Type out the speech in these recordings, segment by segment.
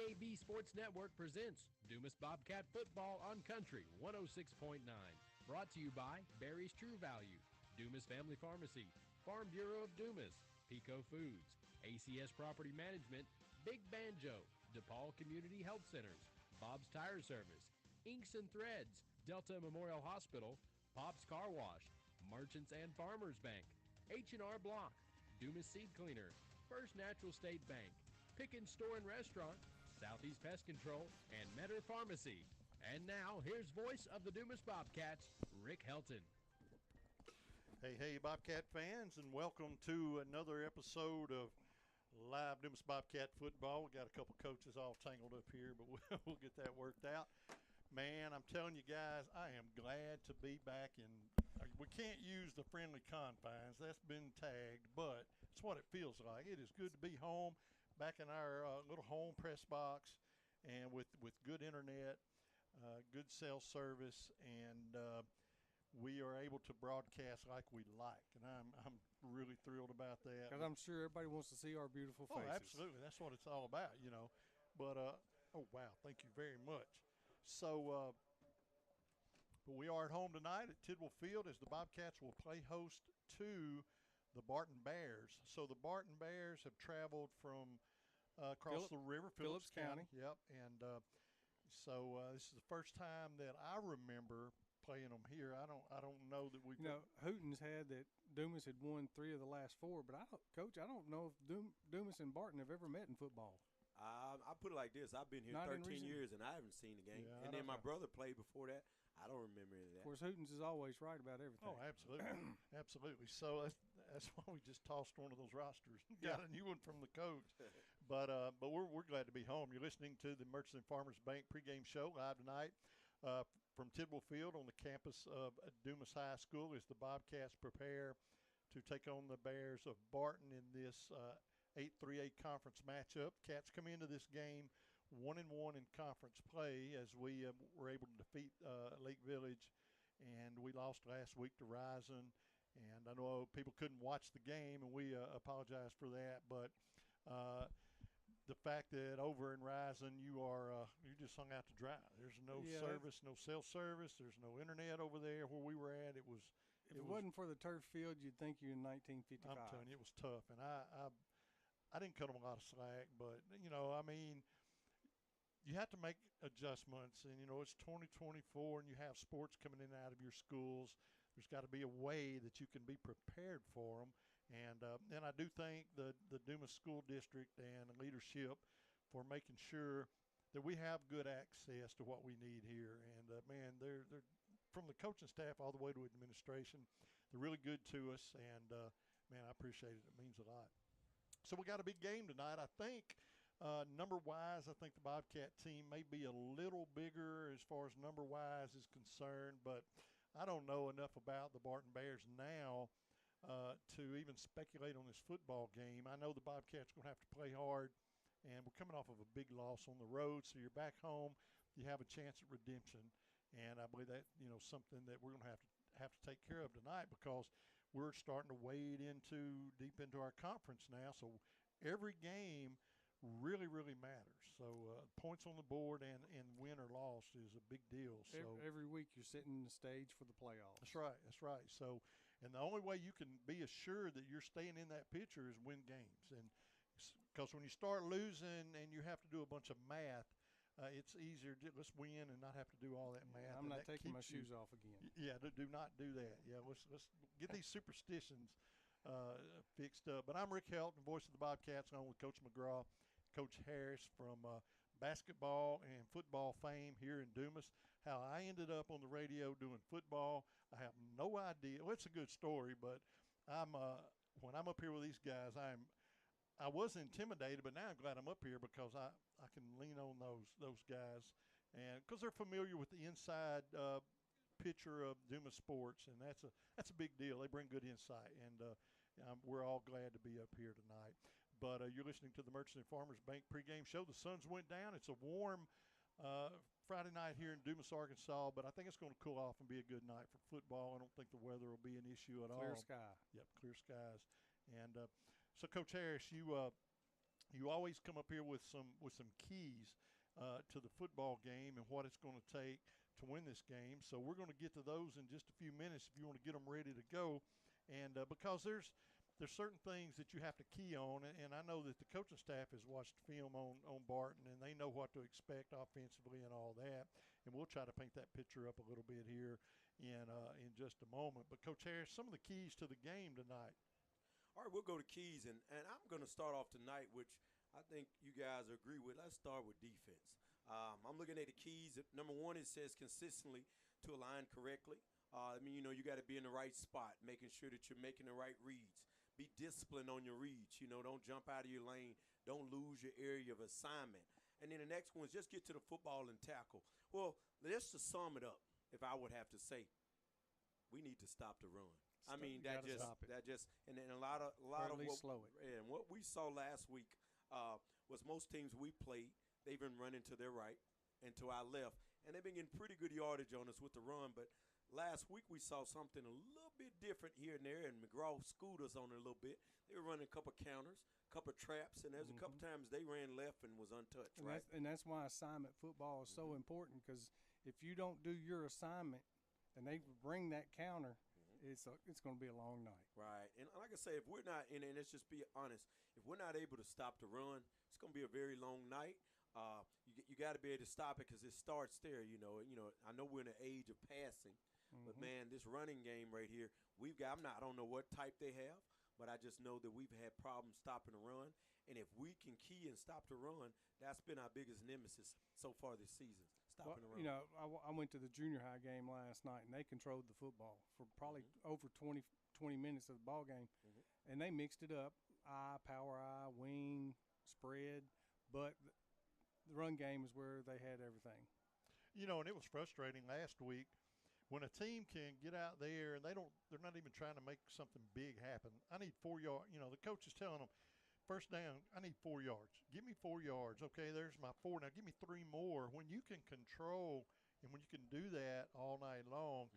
DAB Sports Network presents Dumas Bobcat Football on Country 106.9. Brought to you by Barry's True Value, Dumas Family Pharmacy, Farm Bureau of Dumas, Pico Foods, ACS Property Management, Big Banjo, DePaul Community Health Centers, Bob's Tire Service, Inks and Threads, Delta Memorial Hospital, Pop's Car Wash, Merchants and Farmers Bank, H&R Block, Dumas Seed Cleaner, First Natural State Bank, Pickens Store and Restaurant, Southeast Pest Control, and Metter Pharmacy. And now, here's voice of the Dumas Bobcats, Rick Helton. Hey, Bobcat fans, and welcome to another episode of Live Dumas Bobcat Football. We got a couple coaches all tangled up here, but we'll get that worked out. Man, I'm telling you guys, I am glad to be back in. We can't use the friendly confines. That's been tagged, but it's what it feels like. It is good to be home, back in our little home press box, and with good internet, good cell service, and we are able to broadcast like we like. And I'm really thrilled about that. Because I'm sure everybody wants to see our beautiful faces. Oh, absolutely. That's what it's all about, you know. But, oh, wow, thank you very much. So, but we are at home tonight at Tidwell Field as the Bobcats will play host to the Barton Bears. So the Barton Bears have traveled from across the river, Phillips County. Yep, and so this is the first time that I remember playing them here. I don't know that we. You know, Hooten's had that Dumas had won 3 of the last 4, but I don't know if Dumas and Barton have ever met in football. I put it like this. I've been here 13 years, and I haven't seen the game. Yeah, and then my brother played before that. I don't remember any of that. Of course, Hooten's is always right about everything. Oh, absolutely. Absolutely. So that's why we just tossed one of those rosters and got a new one from the coach. But we're glad to be home. You're listening to the Merchants and Farmers Bank pregame show live tonight from Tidwell Field on the campus of Dumas High School as the Bobcats prepare to take on the Bears of Barton in this 8-3A conference matchup. Cats come into this game 1-1 in conference play as we were able to defeat Lake Village, and we lost last week to Rison. And I know people couldn't watch the game, and we apologize for that. But the fact that over in Rison you just hung out to dry. There's no service, no cell service. There's no internet over there where we were at. If it wasn't for the turf field, you'd think you're in 1955. I'm telling you, it was tough, and I didn't cut them a lot of slack, but I mean, you have to make adjustments, and it's 2024, and you have sports coming in and out of your schools. There's got to be a way that you can be prepared for them, and I do thank the Dumas School District and leadership for making sure that we have good access to what we need here. And man, they're from the coaching staff all the way to administration. They're really good to us, and man, I appreciate it. It means a lot. So we got a big game tonight. I think number-wise, I think the Bobcat team may be a little bigger as far as number-wise is concerned, but I don't know enough about the Barton Bears now to even speculate on this football game. I know the Bobcats are going to have to play hard, and we're coming off of a big loss on the road, so you're back home. You have a chance at redemption, and I believe that something that we're going to have to take care of tonight because we're starting to wade deep into our conference now. So every game really, really matters. So points on the board and win or loss is a big deal. So every week you're setting the stage for the playoffs. That's right. So, and the only way you can be assured that you're staying in that picture is win games. And because when you start losing and you have to do a bunch of math, it's easier to let's win and not have to do all that math. I'm not taking my shoes off again. Yeah, do not do that. Yeah, let's get these superstitions fixed up. But I'm Rick Helton, voice of the Bobcats, along with Coach McGraw, Coach Harris from basketball and football fame here in Dumas. How I ended up on the radio doing football, I have no idea. Well, it's a good story, but when I'm up here with these guys, I was intimidated, but now I'm glad I'm up here because I can lean on those guys, and because they're familiar with the inside picture of Dumas sports, and that's a big deal. They bring good insight, and we're all glad to be up here tonight. But you're listening to the Merchants and Farmers Bank pregame show. The Suns went down. It's a warm Friday night here in Dumas, Arkansas, but I think it's going to cool off and be a good night for football. I don't think the weather will be an issue at all. Clear sky. Yep, clear skies. And so, Coach Harris, you you always come up here with some keys to the football game and what it's going to take to win this game. So we're going to get to those in just a few minutes if you want to get them ready to go. And because there's certain things that you have to key on, and I know that the coaching staff has watched film on Barton, and they know what to expect offensively and all that. And we'll try to paint that picture up a little bit here in just a moment. But, Coach Harris, some of the keys to the game tonight. All right, we'll go to keys, and I'm going to start off tonight, which I think you guys agree with. Let's start with defense. I'm looking at the keys. Number one, it says consistently to align correctly. You got to be in the right spot, making sure that you're making the right reads. Be disciplined on your reads. Don't jump out of your lane. Don't lose your area of assignment. And then the next one is just get to the football and tackle. Well, just to sum it up, if I would have to say, we need to stop the run. And then a lot of slow it. And what we saw last week was most teams we played, they've been running to their right and to our left, and they've been getting pretty good yardage on us with the run. But last week we saw something a little bit different here and there, and McGraw schooled us on it a little bit. They were running a couple counters, a couple traps, and there's a couple times they ran left and was untouched. And that's why assignment football is so important, because if you don't do your assignment and they bring that counter, it's going to be a long night. Right. And like I say, if we're not – and let's just be honest. If we're not able to stop the run, it's going to be a very long night. You got to be able to stop it because it starts there. I know we're in an age of passing, but, man, this running game right here, I don't know what type they have, but I just know that we've had problems stopping the run. And if we can key and stop the run, that's been our biggest nemesis so far this season, stopping the run. I went to the junior high game last night, and they controlled the football for probably over 20 minutes of the ball game, and they mixed it up, power eye, wing, spread, but the run game is where they had everything. And it was frustrating last week when a team can get out there and they're not even trying to make something big happen. I need 4 yards. The coach is telling them, first down, I need 4 yards. Give me 4 yards. Okay, there's my 4. Now give me 3 more. When you can control and when you can do that all night long,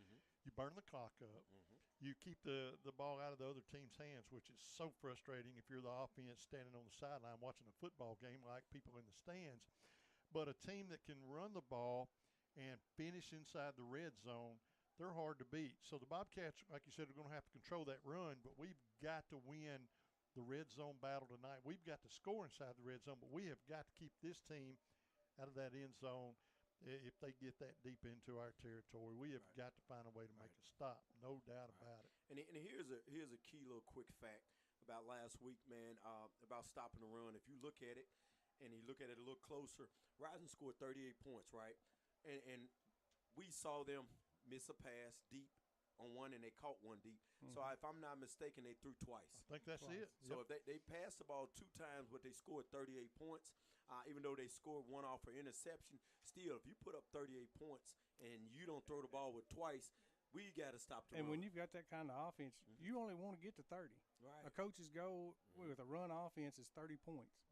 you burn the clock up. You keep the ball out of the other team's hands, which is so frustrating if you're the offense standing on the sideline watching a football game like people in the stands. But a team that can run the ball and finish inside the red zone, they're hard to beat. So the Bobcats, like you said, are going to have to control that run, but we've got to win the red zone battle tonight. We've got to score inside the red zone, but we have got to keep this team out of that end zone if they get that deep into our territory. We have got to find a way to make a stop, no doubt about it. And here's a key little quick fact about last week, man, about stopping the run. If you look at it and you look at it a little closer, Rising scored 38 points, right? And we saw them miss a pass deep on one, and they caught one deep. So if I'm not mistaken, they threw twice. I think that's it. So if they passed the ball 2 times, but they scored 38 points, even though they scored one off for interception, still, if you put up 38 points and you don't throw the ball with twice, we got to stop the run. And when you've got that kind of offense, you only want to get to 30. Right. A coach's goal with a run offense is 30 points.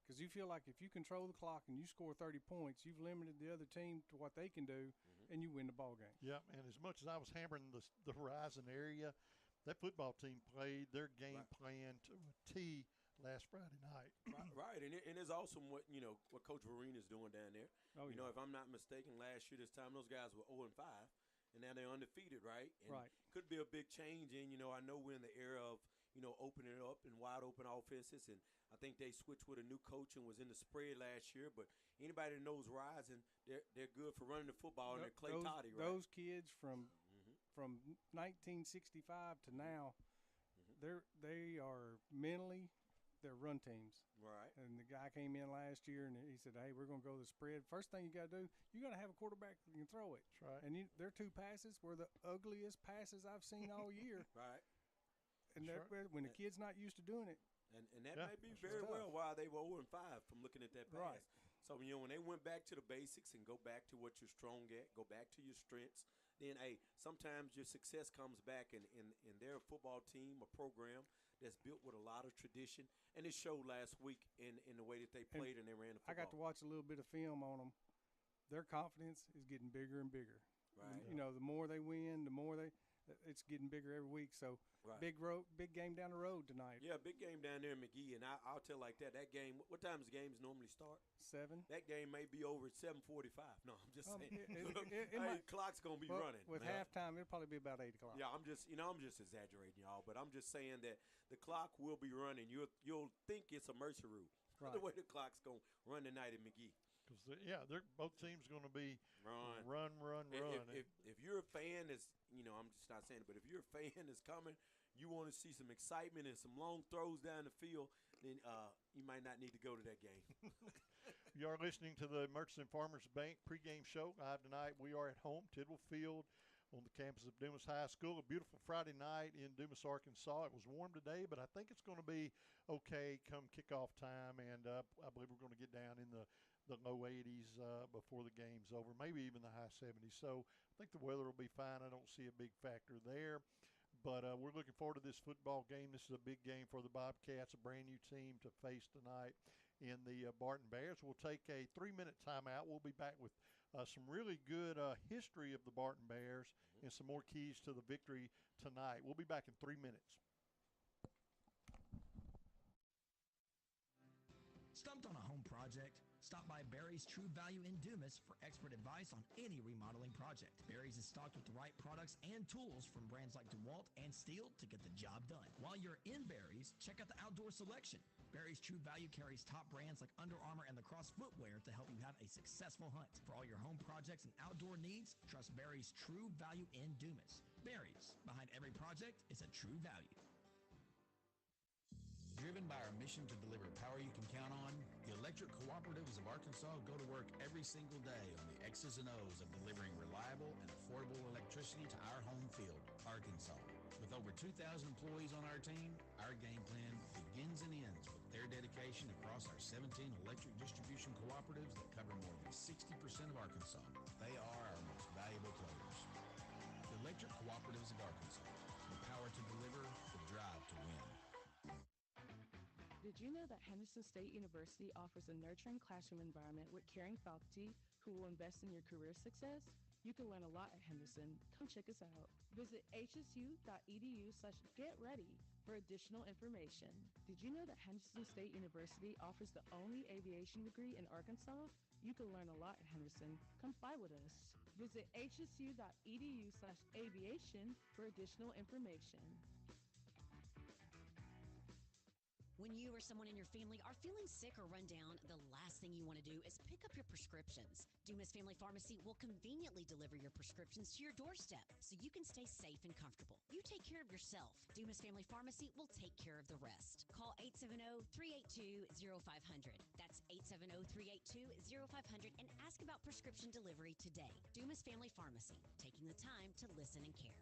Because you feel like if you control the clock and you score 30 points, you've limited the other team to what they can do, and you win the ball game. Yeah, and as much as I was hammering the Horizon area, that football team played their game plan to a T last Friday night. Right, and there's also what Coach Vereen is doing down there. Oh, if I'm not mistaken, last year this time those guys were 0-5, and now they're undefeated, right? And could be a big change. And I know we're in the era of opening it up and wide open offenses, and I think they switched with a new coach and was in the spread last year. But anybody that knows Rising, they're good for running the football, and they're Clay Toddy, right? Those kids from 1965 to now, they are mentally, they're run teams. Right. And the guy came in last year and he said, "Hey, we're going to go to the spread. First thing you got to do, you got to have a quarterback that can throw it." That's right. And their 2 passes were the ugliest passes I've seen all year. Right. And when the kid's not used to doing it. And that may be very well why they were 0-5 from looking at that pass. Right. So, when they went back to the basics and go back to what you're strong at, go back to your strengths, then, sometimes your success comes back in their football team, a program that's built with a lot of tradition. And it showed last week in the way that they played and they ran the football. I got to watch a little bit of film on them. Their confidence is getting bigger and bigger. Right. The more they win, the more it's getting bigger every week. So Right. big game down the road tonight. Yeah, big game down there in McGee, and I'll tell like that. That game. What time does games normally start? 7. That game may be over at 7:45. No, I'm just saying. It Hey, might, clock's gonna be well, running with man. halftime. It'll probably be about 8 o'clock. Yeah, I'm just exaggerating, y'all, but I'm just saying that the clock will be running. You'll think it's a Mercer rule. Right. The way the clock's gonna run tonight at McGee. Because they're both teams going to be Run. run. If you're a fan that's, I'm just not saying it, but if you're a fan that's coming, you want to see some excitement and some long throws down the field, then you might not need to go to that game. You are listening to the Murchison Farmers Bank pregame show live tonight. We are at home, Tidwell Field, on the campus of Dumas High School. A beautiful Friday night in Dumas, Arkansas. It was warm today, but I think it's going to be okay come kickoff time, and I believe we're going to get down in the low 80s before the game's over, maybe even the high 70s. So I think the weather will be fine. I don't see a big factor there. But we're looking forward to this football game. This is a big game for the Bobcats, a brand new team to face tonight in the Barton Bears. We'll take a 3-minute timeout. We'll be back with some really good history of the Barton Bears and some more keys to the victory tonight. We'll be back in 3 minutes. Stumped on a home project? Stop by Barry's True Value in Dumas for expert advice on any remodeling project. Barry's is stocked with the right products and tools from brands like DeWalt and Steel to get the job done. While you're in Barry's, check out the outdoor selection. Barry's True Value carries top brands like Under Armour and Lacrosse footwear to help you have a successful hunt. For all your home projects and outdoor needs, trust Barry's True Value in Dumas. Barry's, behind every project is a true value. Driven by our mission to deliver power you can count on, the Electric Cooperatives of Arkansas go to work every single day on the X's and O's of delivering reliable and affordable electricity to our home field, Arkansas. With over 2,000 employees on our team, our game plan begins and ends with their dedication across our 17 electric distribution cooperatives that cover more than 60% of Arkansas. They are our most valuable players. The Electric Cooperatives of Arkansas. The power to deliver, the drive to win. Did you know that Henderson State University offers a nurturing classroom environment with caring faculty who will invest in your career success? You can learn a lot at Henderson. Come check us out. Visit hsu.edu/getready for additional information. Did you know that Henderson State University offers the only aviation degree in Arkansas? You can learn a lot at Henderson. Come fly with us. Visit hsu.edu/aviation for additional information. When you or someone in your family are feeling sick or run down, the last thing you want to do is pick up your prescriptions. Dumas Family Pharmacy will conveniently deliver your prescriptions to your doorstep so you can stay safe and comfortable. You take care of yourself. Dumas Family Pharmacy will take care of the rest. Call 870-382-0500. That's 870-382-0500 and ask about prescription delivery today. Dumas Family Pharmacy, taking the time to listen and care.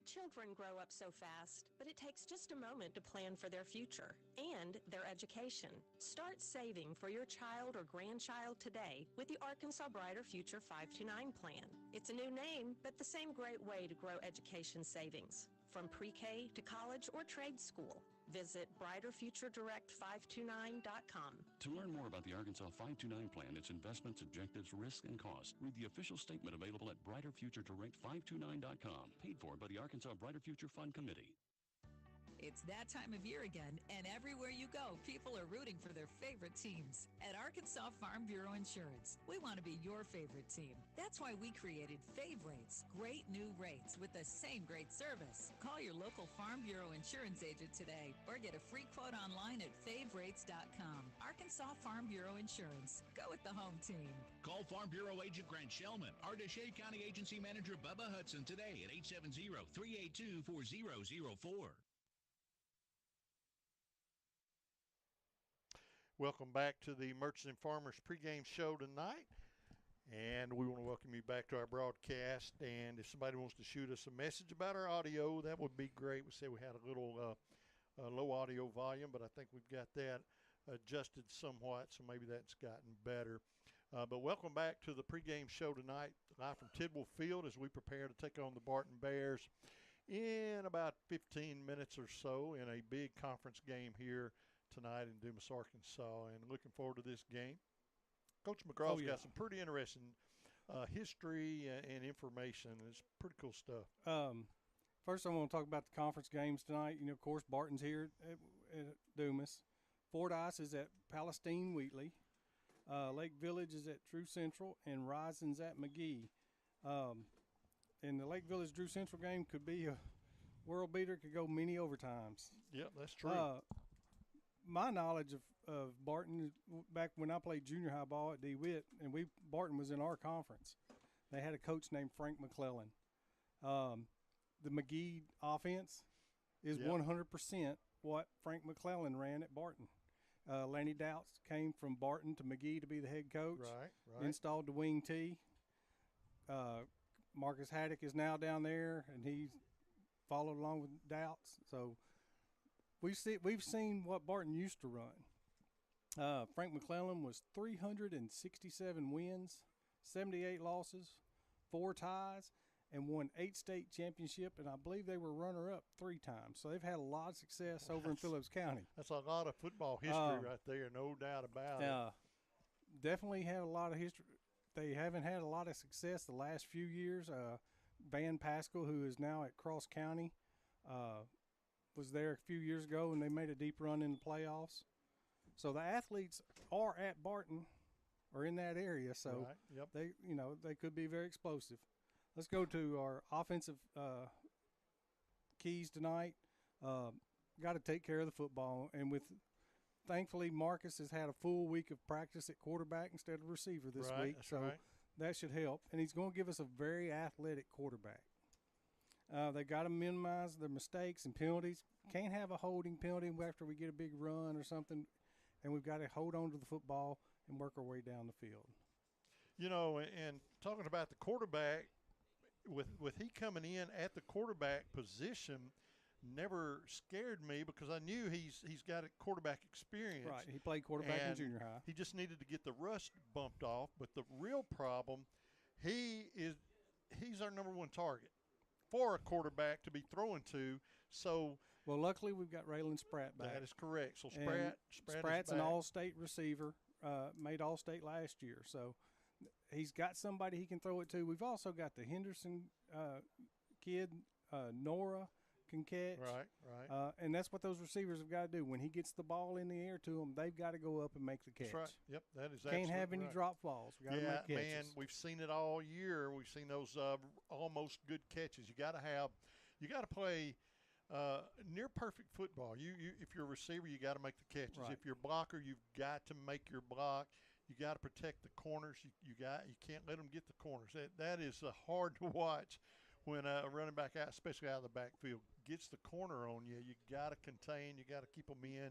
Children grow up so fast, but it takes just a moment to plan for their future and their education. Start saving for your child or grandchild today with the Arkansas Brighter Future 529 plan. It's a new name, but the same great way to grow education savings. From pre-K to college or trade school. Visit brighterfuturedirect529.com. To learn more about the Arkansas 529 plan, its investments, objectives, risk, and cost, read the official statement available at brighterfuturedirect529.com. Paid for by the Arkansas Brighter Future Fund Committee. It's that time of year again, and everywhere you go, people are rooting for their favorite teams. At Arkansas Farm Bureau Insurance, we want to be your favorite team. That's why we created Fave Rates, great new rates with the same great service. Call your local Farm Bureau Insurance agent today or get a free quote online at faverates.com. Arkansas Farm Bureau Insurance. Go with the home team. Call Farm Bureau Agent Grant Shellman or Deshae County Agency Manager Bubba Hudson today at 870-382-4004. Welcome back to the Murchison Farmers pregame show tonight. And we want to welcome you back to our broadcast. And if somebody wants to shoot us a message about our audio, that would be great. We said we had a little low audio volume, but I think we've got that adjusted somewhat, so maybe that's gotten better. But welcome back to the pregame show tonight, live from Tidwell Field as we prepare to take on the Barton Bears in about 15 minutes or so in a big conference game here tonight in Dumas, Arkansas, and looking forward to this game. Coach McGraw's got some pretty interesting history and information. It's pretty cool stuff. First, I want to talk about the conference games tonight. You know, of course, Barton's here at Dumas. Fordyce is at Palestine Wheatley. Lake Village is at Drew Central, and Rising's at McGee. And the Lake Village Drew Central game could be a world beater, could go many overtimes. Yep, that's true. My knowledge of Barton, back when I played junior high ball at DeWitt, and Barton was in our conference, they had a coach named Frank McClellan. The McGee offense is 100% what Frank McClellan ran at Barton. Lanny Doubts came from Barton to McGee to be the head coach. Right. Installed the wing tee. Marcus Haddock is now down there, and he's followed along with Doubts. So we've seen what Barton used to run. Frank McClellan was 367 wins, 78 losses, 4 ties, and won 8 state championship, and I believe they were runner-up 3 times. So they've had a lot of success over in Phillips County. That's a lot of football history right there, no doubt about it. Definitely have a lot of history. They haven't had a lot of success the last few years. Van Pascal, who is now at Cross County, was there a few years ago, and they made a deep run in the playoffs. So the athletes are at Barton or in that area, so they could be very explosive. Let's go to our offensive keys tonight. Got to take care of the football, and thankfully Marcus has had a full week of practice at quarterback instead of receiver this week, so that should help. And he's going to give us a very athletic quarterback. They got to minimize their mistakes and penalties. Can't have a holding penalty after we get a big run or something, and we've got to hold on to the football and work our way down the field. You know, and talking about the quarterback, with he coming in at the quarterback position never scared me because I knew he's got a quarterback experience. Right, he played quarterback in junior high. He just needed to get the rust bumped off. But the real problem, he's our number 1 target for a quarterback to be throwing to. So luckily we've got Raylan Spratt back. That is correct. So Spratt's an all-state receiver, made all-state last year. So he's got somebody he can throw it to. We've also got the Henderson kid, Nora, can catch. Right. And that's what those receivers have got to do. When he gets the ball in the air to them, they've got to go up and make the catch. That's right. Yep, that is absolutely Can't have any drop balls. We got to make catches. Man, we've seen it all year. We've seen those almost good catches. You got to play near perfect football. If you're a receiver, you got to make the catches. Right. If you're a blocker, you've got to make your block. You got to protect the corners. You can't let them get the corners. That is hard to watch when a running back out, especially out of the backfield, gets the corner on you. You got to contain. You got to keep them in.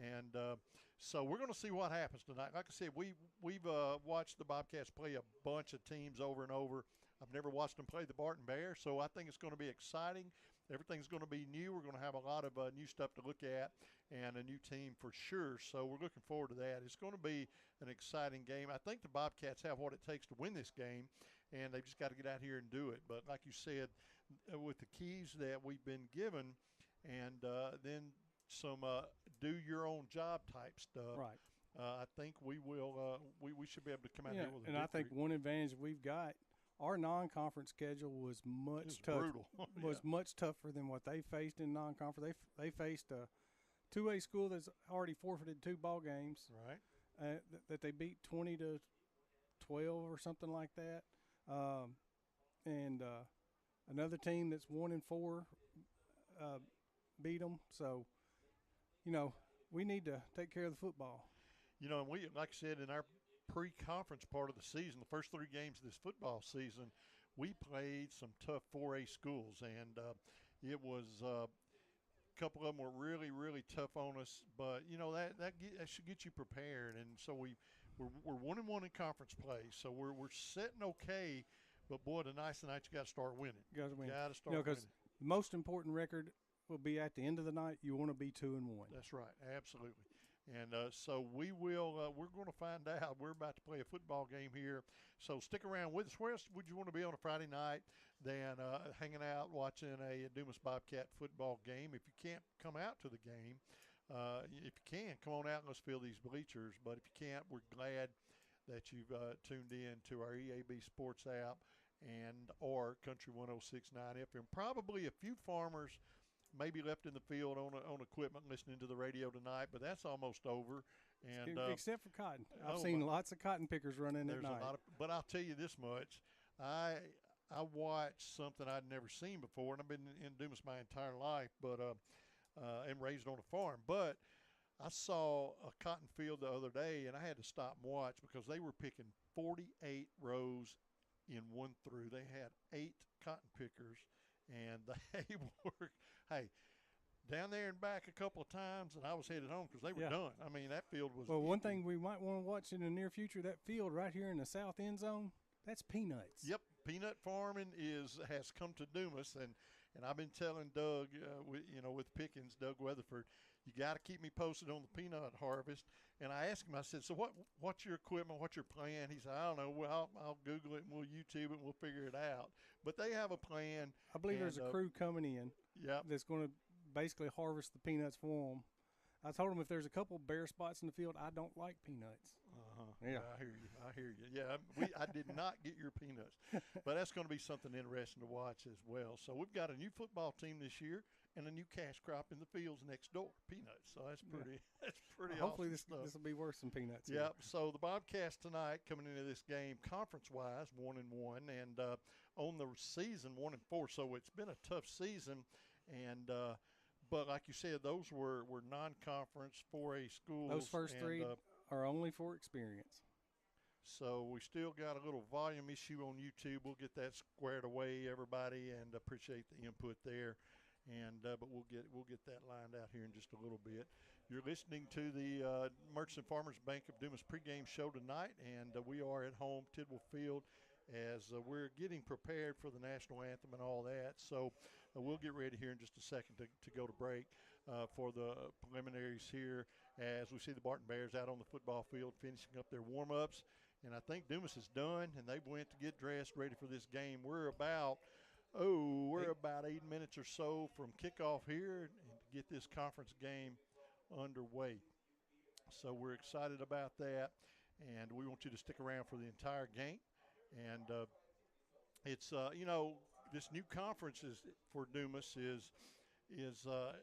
And so we're going to see what happens tonight. Like I said, we've watched the Bobcats play a bunch of teams over and over. I've never watched them play the Barton Bears, so I think it's going to be exciting. Everything's going to be new. We're going to have a lot of new stuff to look at and a new team for sure. So we're looking forward to that. It's going to be an exciting game. I think the Bobcats have what it takes to win this game, and they've just got to get out here and do it. But like you said, with the keys that we've been given and then some do-your-own-job type stuff, right. I think we will. We should be able to come out here with a victory. I think one advantage we've got, our non-conference schedule was much tougher. Was much tougher than what they faced in non-conference. They faced a 2A school that's already forfeited 2 ball games. Right. That they beat 20-12 or something like that, and another team that's 1-4 beat them. So, we need to take care of the football. And we, like I said, in our pre-conference part of the season, the first 3 games of this football season, we played some tough 4A schools, and it was a couple of them were really, really tough on us. But that should get you prepared, and so we're 1-1 in conference play, so we're sitting okay. But boy, tonight's the night you got to start winning. You got to win. Got to start winning. Because the most important record will be at the end of the night. You want to be 2-1. That's right, absolutely. And so we will. We're going to find out. We're about to play a football game here, so stick around with us. Where else would you want to be on a Friday night than hanging out watching a Dumas Bobcat football game? If you can't come out to the game, if you can, come on out and let's fill these bleachers. But if you can't, we're glad that you've tuned in to our EAB Sports app and or Country 106.9 FM. Probably a few farmers maybe left in the field on equipment listening to the radio tonight, but that's almost over. And except for cotton. I've seen lots of cotton pickers running at night. But I'll tell you this much. I watched something I'd never seen before, and I've been in Dumas my entire life, but and raised on a farm. But I saw a cotton field the other day, and I had to stop and watch because they were picking 48 rows in one through. They had 8 cotton pickers, and they were, hey, down there and back a couple of times, and I was headed home because they were done. I mean, that field was. Well, one thing we might want to watch in the near future, that field right here in the south end zone, that's peanuts. Yep, peanut farming has come to Dumas, and I've been telling Doug, with Pickens, Doug Weatherford, you got to keep me posted on the peanut harvest. And I asked him, I said, so what's your equipment, what's your plan? He said, I don't know. Well, I'll Google it and we'll YouTube it and we'll figure it out. But they have a plan. I believe there's a crew coming in that's going to basically harvest the peanuts for them. I told him if there's a couple bare spots in the field, I don't like peanuts. Yeah, I hear you. Yeah, I did not get your peanuts, but that's going to be something interesting to watch as well. So we've got a new football team this year and a new cash crop in the fields next door, peanuts. So that's pretty. That's pretty. Hopefully awesome this will be worth some peanuts. Yep. So the Bobcats tonight coming into this game conference-wise 1-1, and on the season 1-4. So it's been a tough season, and. But like you said, those were non-conference 4A schools. Those first three are only for experience. So we still got a little volume issue on YouTube. We'll get that squared away, everybody, and appreciate the input there. And but we'll get that lined out here in just a little bit. You're listening to the Merchants and Farmers Bank of Dumas pregame show tonight, and we are at home, Tidwell Field, as we're getting prepared for the national anthem and all that. So we'll get ready here in just a second to go to break for the preliminaries here as we see the Barton Bears out on the football field finishing up their warm-ups. And I think Dumas is done, and they went to get dressed, ready for this game. We're about 8 minutes or so from kickoff here and to get this conference game underway. So we're excited about that, and we want you to stick around for the entire game. And it's this new conference is for Dumas is a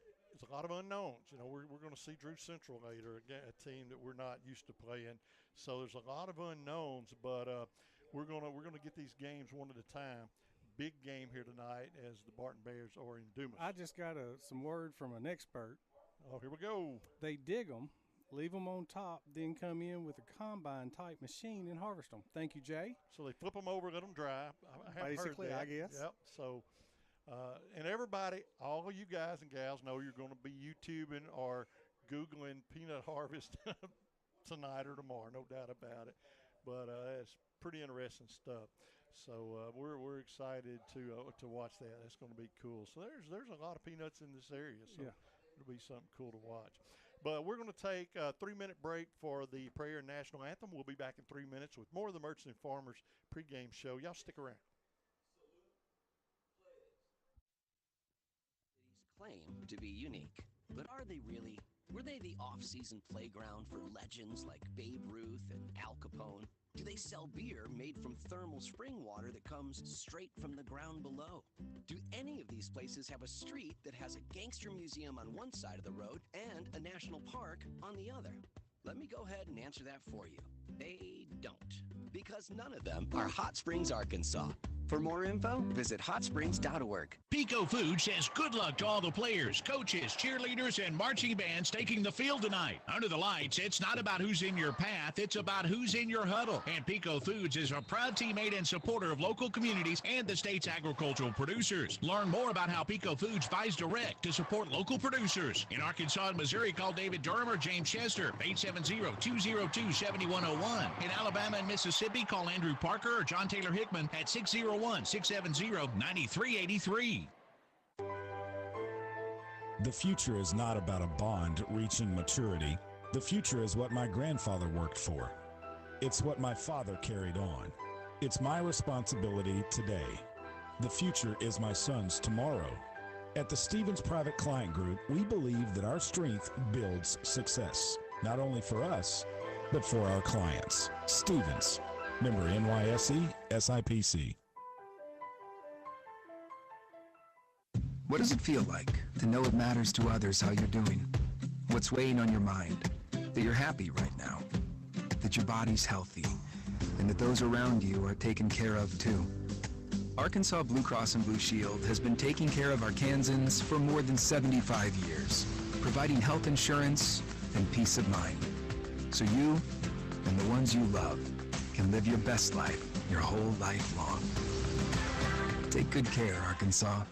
lot of unknowns. We're going to see Drew Central later, a team that we're not used to playing. So there's a lot of unknowns, but we're gonna get these games one at a time. Big game here tonight as the Barton Bears are in Dumas. I just got some word from an expert. Oh, here we go. They dig them, leave them on top, then come in with a combine-type machine and harvest them. Thank you, Jay. So they flip them over, let them dry. Basically, I guess. Yep. So, and everybody, all of you guys and gals know you're going to be YouTubing or Googling peanut harvest tonight or tomorrow, no doubt about it. But it's pretty interesting stuff. So we're excited to watch that. That's going to be cool. So there's a lot of peanuts in this area. So it'll be something cool to watch. But we're going to take a 3-minute break for the prayer and national anthem. We'll be back in 3 minutes with more of the Merchants and Farmers pregame show. Y'all stick around. Claim to be unique, but are they really? Were they the off-season playground for legends like Babe Ruth and Al Capone? Do they sell beer made from thermal spring water that comes straight from the ground below? Do any of these places have a street that has a gangster museum on one side of the road and a national park on the other? Let me go ahead and answer that for you. They don't. Because none of them are Hot Springs, Arkansas. For more info, visit hotsprings.org. Pico Food says good luck to all the players, coaches, cheerleaders, and marching bands taking the field tonight. Under the lights, it's not about who's in your path, it's about who's in your huddle. And Pico Foods is a proud teammate and supporter of local communities and the state's agricultural producers. Learn more about how Pico Foods buys direct to support local producers. In Arkansas and Missouri, call David Durham or James Chester, 870-202-7101. In Alabama and Mississippi, call Andrew Parker or John Taylor Hickman at 601-670-9383. The future is not about a bond reaching maturity. The future is what my grandfather worked for. It's what my father carried on. It's my responsibility today. The future is my son's tomorrow. At the Stevens Private Client Group, we believe that our strength builds success, not only for us, but for our clients. Stevens, member NYSE, SIPC. What does it feel like to know it matters to others how you're doing? What's weighing on your mind? That you're happy right now, that your body's healthy, and that those around you are taken care of too. Arkansas Blue Cross and Blue Shield has been taking care of Arkansans for more than 75 years, providing health insurance and peace of mind. So you and the ones you love can live your best life your whole life long. Take good care, Arkansas.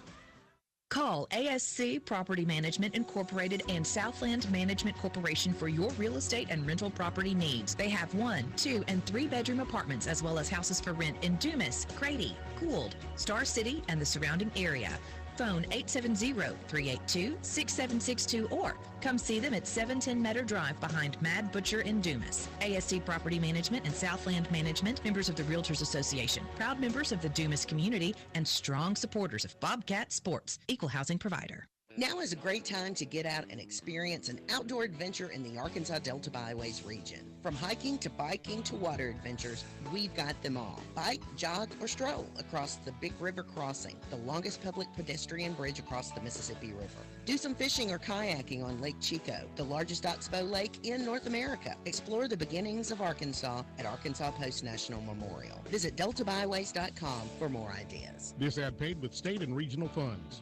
Call ASC Property Management Incorporated and Southland Management Corporation for your real estate and rental property needs. They have 1, 2, and 3-bedroom apartments as well as houses for rent in Dumas, Grady, Gould, Star City, and the surrounding area. Phone 870-382-6762 or come see them at 710 Meadow Drive behind Mad Butcher in Dumas. ASC Property Management and Southland Management, members of the Realtors Association, proud members of the Dumas community, and strong supporters of Bobcat Sports, equal housing provider. Now is a great time to get out and experience an outdoor adventure in the Arkansas Delta Byways region. From hiking to biking to water adventures, we've got them all. Bike, jog, or stroll across the Big River Crossing, the longest public pedestrian bridge across the Mississippi River. Do some fishing or kayaking on Lake Chico, the largest oxbow lake in North America. Explore the beginnings of Arkansas at Arkansas Post National Memorial. Visit deltabyways.com for more ideas. This ad paid with state and regional funds.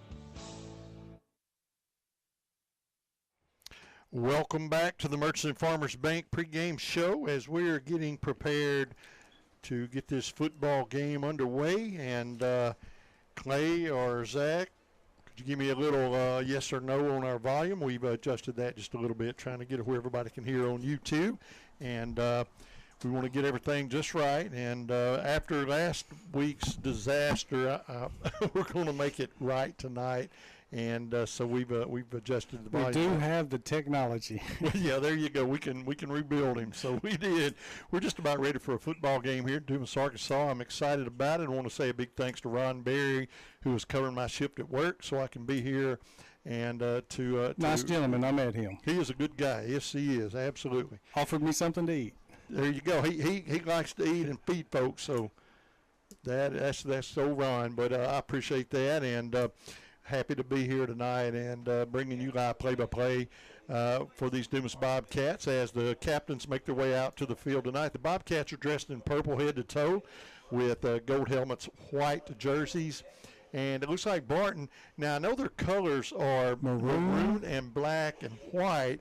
Welcome back to the Merchants and Farmers Bank pregame show as we are getting prepared to get this football game underway. And Clay or Zach, could you give me a little yes or no on our volume? We've adjusted that just a little bit, trying to get it where everybody can hear on YouTube. And we want to get everything just right. And after last week's disaster, we're going to make it right tonight. And so we've adjusted the volume. We do have the technology. Yeah, there you go. We can rebuild him. So we did. We're just about ready for a football game here in Dumas, Arkansas. I'm excited about it. I want to say a big thanks to Ron Berry, who is covering my shift at work, so I can be here. And nice gentleman. I met him. He is a good guy. Yes, he is. Absolutely. Offered me something to eat. There you go. He likes to eat and feed folks. So that's so Ron. But I appreciate that. And happy to be here tonight and bringing you live play-by-play for these Dumas Bobcats as the captains make their way out to the field tonight. The Bobcats are dressed in purple head to toe with gold helmets, white jerseys, and it looks like Barton. Now, I know their colors are maroon and black and white,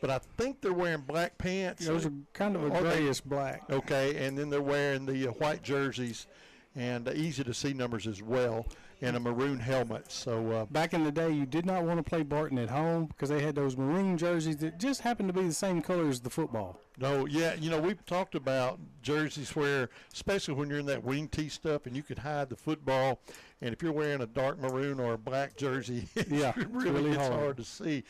but I think they're wearing black pants. Those are kind of a grayish black. Okay, and then they're wearing the white jerseys and easy to see numbers as well, and a maroon helmet. So back in the day, you did not want to play Barton at home because they had those maroon jerseys that just happened to be the same color as the football. No, yeah, we've talked about jerseys where, especially when you're in that wing tee stuff and you could hide the football, and if you're wearing a dark maroon or a black jersey, yeah, it really gets hard to see.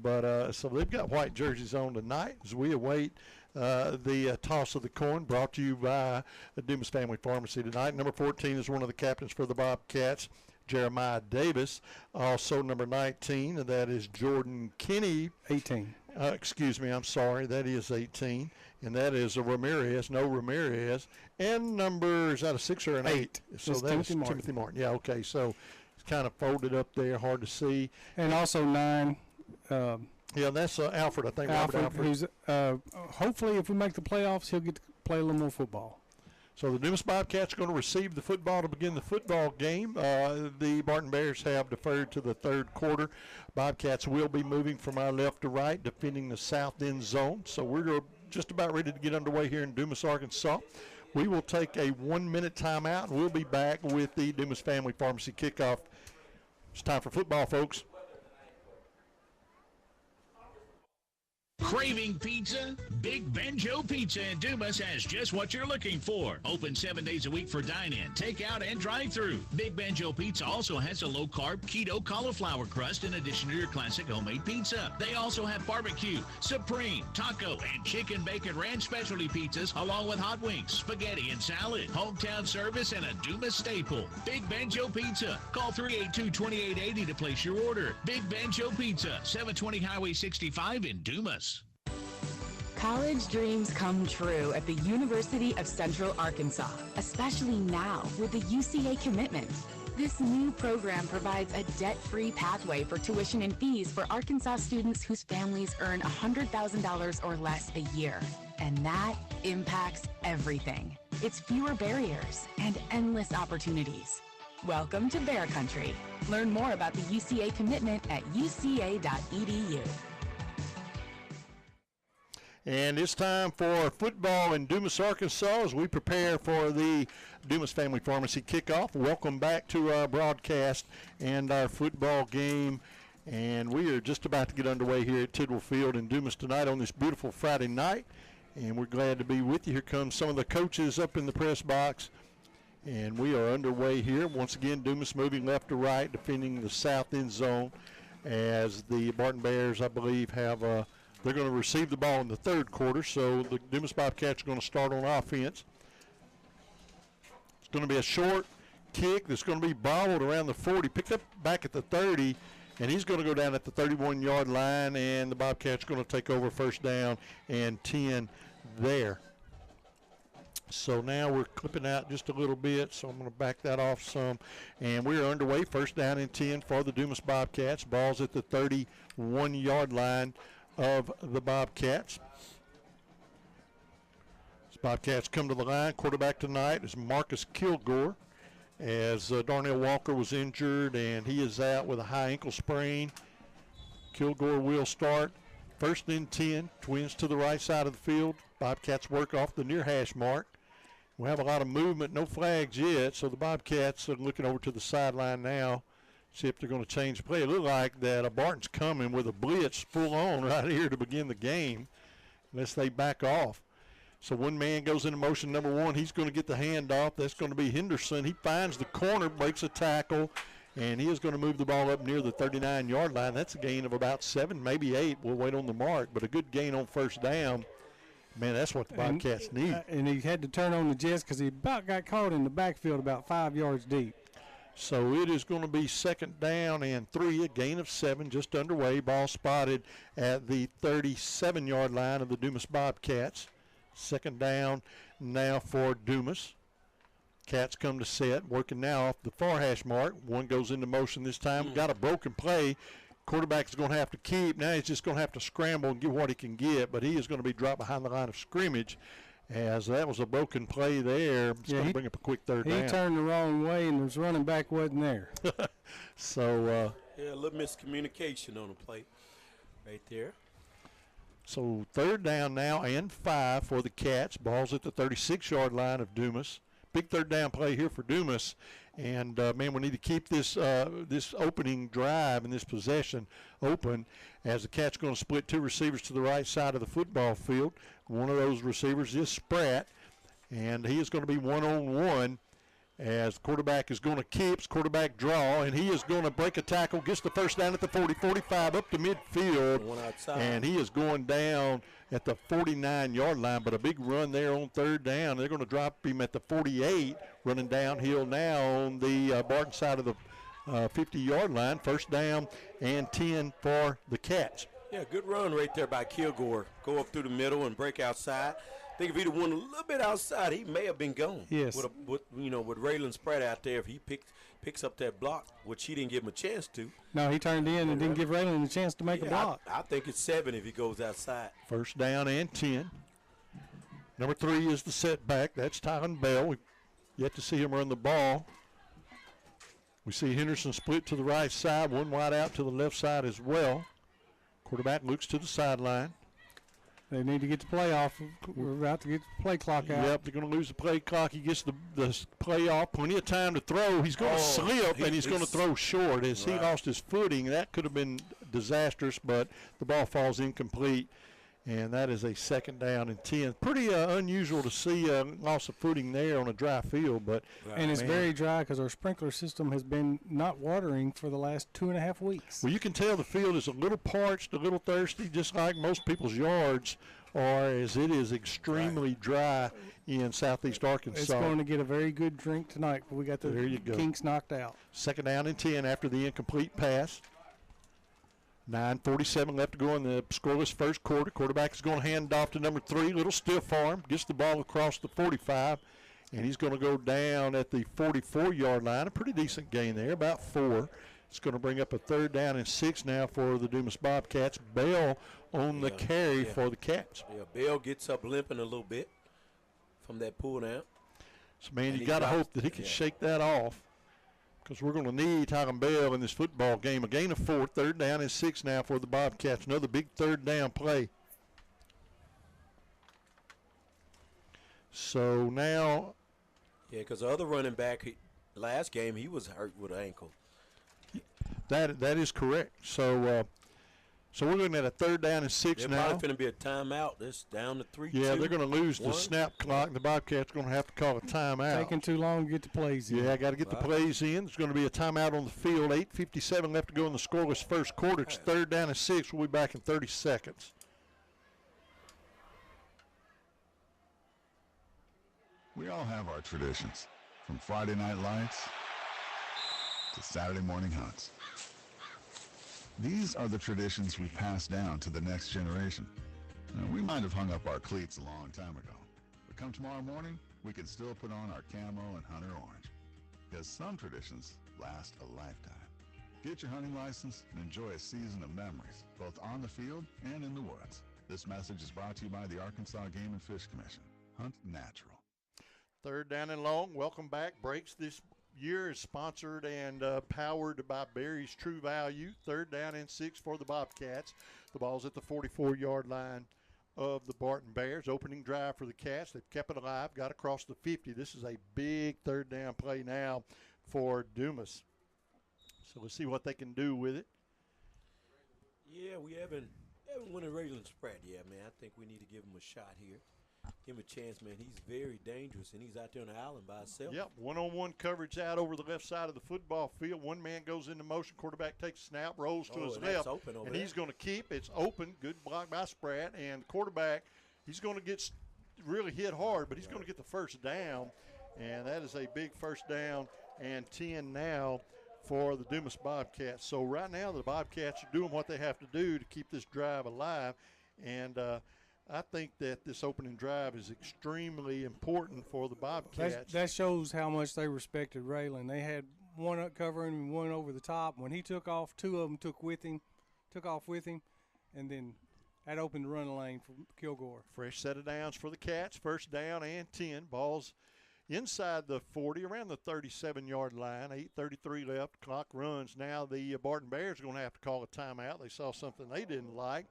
But so they've got white jerseys on tonight as we await the toss of the coin, brought to you by the Dumas Family Pharmacy tonight. Number 14 is one of the captains for the Bobcats, Jeremiah Davis. Also number 19, and that is Jordan Kinney. 18. Excuse me, I'm sorry. That is 18. And that is Ramirez. And number, is that a 6 or an 8? So that's Timothy Martin. Yeah, okay. So it's kind of folded up there, hard to see. And also 9. Yeah, that's Alfred, I think. Alfred. Who's, hopefully, if we make the playoffs, he'll get to play a little more football. So the Dumas Bobcats are going to receive the football to begin the football game. The Barton Bears have deferred to the third quarter. Bobcats will be moving from our left to right, defending the south end zone. So we're just about ready to get underway here in Dumas, Arkansas. We will take a 1-minute timeout, and we'll be back with the Dumas Family Pharmacy kickoff. It's time for football, folks. Craving pizza? Big Ben Joe Pizza in Dumas has just what you're looking for. Open 7 days a week for dine-in, takeout, and drive-through. Big Ben Joe Pizza also has a low-carb keto cauliflower crust in addition to your classic homemade pizza. They also have barbecue, supreme, taco, and chicken bacon ranch specialty pizzas, along with hot wings, spaghetti, and salad. Hometown service and a Dumas staple. Big Ben Joe Pizza. Call 382-2880 to place your order. Big Ben Joe Pizza, 720 Highway 65 in Dumas. College dreams come true at the University of Central Arkansas, especially now with the UCA commitment. This new program provides a debt-free pathway for tuition and fees for Arkansas students whose families earn $100,000 or less a year. And that impacts everything. It's fewer barriers and endless opportunities. Welcome to Bear Country. Learn more about the UCA commitment at uca.edu. And it's time for football in Dumas, Arkansas as we prepare for the Dumas Family Pharmacy kickoff. Welcome back to our broadcast and our football game. And we are just about to get underway here at Tidwell Field in Dumas tonight on this beautiful Friday night. And we're glad to be with you. Here comes some of the coaches up in the press box. And we are underway here. Once again, Dumas moving left to right, defending the south end zone as the Barton Bears, I believe, have they're going to receive the ball in the third quarter. So the Dumas Bobcats are going to start on offense. It's going to be a short kick that's going to be bobbled around the 40, picked up back at the 30, and he's going to go down at the 31-yard line, and the Bobcats are going to take over first down and 10 there. So now we're clipping out just a little bit, so I'm going to back that off some. And we're underway, first down and 10 for the Dumas Bobcats. Ball's at the 31-yard line of the Bobcats. As Bobcats come to the line, quarterback tonight is Marcus Kilgore, as Darnell Walker was injured, and he is out with a high ankle sprain. Kilgore will start. First and 10, Twins to the right side of the field. Bobcats work off the near hash mark. We have a lot of movement, no flags yet, so the Bobcats are looking over to the sideline now, see if they're going to change the play. It looks like that Barton's coming with a blitz full on right here to begin the game, unless they back off. So one man goes into motion, number one. He's going to get the handoff. That's going to be Henderson. He finds the corner, breaks a tackle, and he is going to move the ball up near the 39-yard line. That's a gain of about 7, maybe 8. We'll wait on the mark, but a good gain on first down. Man, that's what the Bobcats need. And he had to turn on the jets because he about got caught in the backfield about 5 yards deep. So it is going to be second down and 3, a gain of 7, just underway. Ball spotted at the 37-yard line of the Dumas Bobcats. Second down now for Dumas. Cats come to set, working now off the far hash mark. One goes into motion this time. Got a broken play. Quarterback is going to have to keep. Now he's just going to have to scramble and get what he can get, but he is going to be dropped behind the line of scrimmage, as that was a broken play there. It's going to bring up a quick third down. He turned the wrong way, and his running back wasn't there. So a little miscommunication on the play right there. So third down now and 5 for the Cats. Ball's at the 36-yard line of Dumas. Big third down play here for Dumas. And, man, we need to keep this this opening drive and this possession open, as the Cats are going to split 2 receivers to the right side of the football field. One of those receivers is Spratt, and he is going to be one-on-one, as the quarterback is going to keep, quarterback draw, and he is going to break a tackle, gets the first down at the 40, 45, up to midfield, and he is going down at the 49-yard line, but a big run there on third down. They're going to drop him at the 48, running downhill now on the Barton side of the 50-yard line. First down and 10 for the Cats. Yeah, good run right there by Kilgore. Go up through the middle and break outside. I think if he'd have won a little bit outside, he may have been gone. Yes. With Raylan Spratt out there, if he picks up that block, which he didn't give him a chance to. No, he turned in and didn't give Raylan a chance to make a block. I think it's 7 if he goes outside. First down and 10. Number 3 is the setback. That's Tyron Bell. We've yet to see him run the ball. We see Henderson split to the right side, one wide out to the left side as well. Quarterback looks to the sideline. They need to get the play off. We're about to get the play clock out. Yep, they're going to lose the play clock. He gets the play off. Plenty of time to throw. He's going to slip, and he's going to throw short as he lost his footing. That could have been disastrous, but the ball falls incomplete, and that is a second down and 10. Pretty unusual to see loss of footing there on a dry field. And it's very dry because our sprinkler system has been not watering for the last 2.5 weeks. Well, you can tell the field is a little parched, a little thirsty, just like most people's yards are, as it is extremely dry in southeast Arkansas. It's going to get a very good drink tonight. We got the kinks knocked out. Second down and 10 after the incomplete pass. 9:47 left to go in the scoreless first quarter. Quarterback is going to hand it off to number 3, little stiff arm. Gets the ball across the 45, and he's going to go down at the 44-yard line. A pretty decent gain there, about 4. It's going to bring up a 3rd down and 6 now for the Dumas Bobcats. Bell on the carry for the Cats. Yeah, Bell gets up limping a little bit from that pull down. So, man, you got to hope that he can shake that off, because we're going to need Tyron Bell in this football game. A gain of 4, 3rd down and 6 now for the Bobcats. Another big 3rd down play. So now. Yeah, because the other running back, last game, he was hurt with an ankle. That is correct. So so we're looking at a 3rd down and 6 now. There's probably going to be a timeout. This down to 3. Yeah, 2, they're going to lose 1. the snap clock. The Bobcats are going to have to call a timeout. Taking too long to get the plays in. Yeah, I got to get the plays in. There's going to be a timeout on the field. 8:57 left to go in the scoreless first quarter. It's 3rd down and 6. We'll be back in 30 seconds. We all have our traditions, from Friday night lights to Saturday morning hunts. These are the traditions we pass down to the next generation. Now, we might have hung up our cleats a long time ago, but come tomorrow morning, we can still put on our camo and hunter orange, because some traditions last a lifetime. Get your hunting license and enjoy a season of memories, both on the field and in the woods. This message is brought to you by the Arkansas Game and Fish Commission. Hunt natural. 3rd down and long. Welcome back. Breaks this year is sponsored and powered by Barry's True Value. 3rd down and 6 for the Bobcats. The ball's at the 44-yard line of the Barton Bears. Opening drive for the Cats. They've kept it alive, got across the 50. This is a big 3rd down play now for Dumas. So we'll see what they can do with it. Yeah, we haven't won a Raylan spread yet, man. I think we need to give him a shot here. Give him a chance, man. He's very dangerous, and he's out there on the island by himself. Yep, one-on-one coverage out over the left side of the football field. One man goes into motion. Quarterback takes a snap, rolls to his left, and he's going to keep. It's open. Good block by Spratt. And the quarterback, he's going to get really hit hard, but he's going to get the first down. And that is a big 1st down and 10 now for the Dumas Bobcats. So right now the Bobcats are doing what they have to do to keep this drive alive. And I think that this opening drive is extremely important for the Bobcats. That shows how much they respected Raylan. They had one up covering and one over the top. When he took off, 2 of them took off with him, and then that opened the running lane for Kilgore. Fresh set of downs for the Cats. 1st down and 10. Ball's inside the 40, around the 37-yard line. 8:33 left. Clock runs. Now the Barton Bears are going to have to call a timeout. They saw something they didn't like.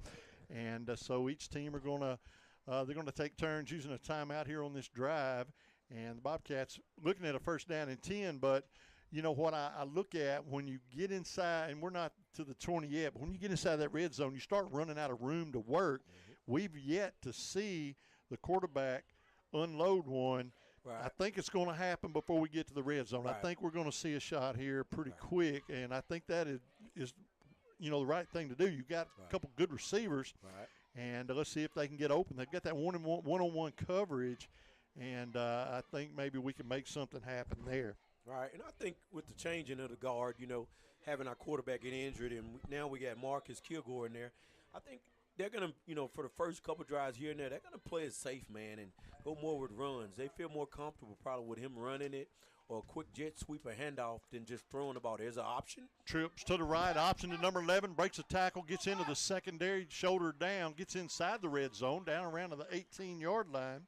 And so each team are going to take turns using a timeout here on this drive. And the Bobcats looking at a 1st down and 10. But, you know, what I look at when you get inside, and we're not to the 20 yet, but when you get inside that red zone, you start running out of room to work. Mm-hmm. We've yet to see the quarterback unload one. Right. I think it's going to happen before we get to the red zone. Right. I think we're going to see a shot here pretty quick, and I think that is the right thing to do. You've got a couple good receivers, and let's see if they can get open. They've got that one-on-one coverage, and I think maybe we can make something happen there. Right, and I think with the changing of the guard, having our quarterback get injured, and now we got Marcus Kilgore in there, I think they're going to, for the first couple drives here and there, they're going to play it safe, man, and go more with runs. They feel more comfortable probably with him running it, or a quick jet sweep or handoff than just throwing the ball. There's an option. Trips to the right, option to number 11, breaks a tackle, gets into the secondary, shoulder down, gets inside the red zone, down around to the 18-yard line.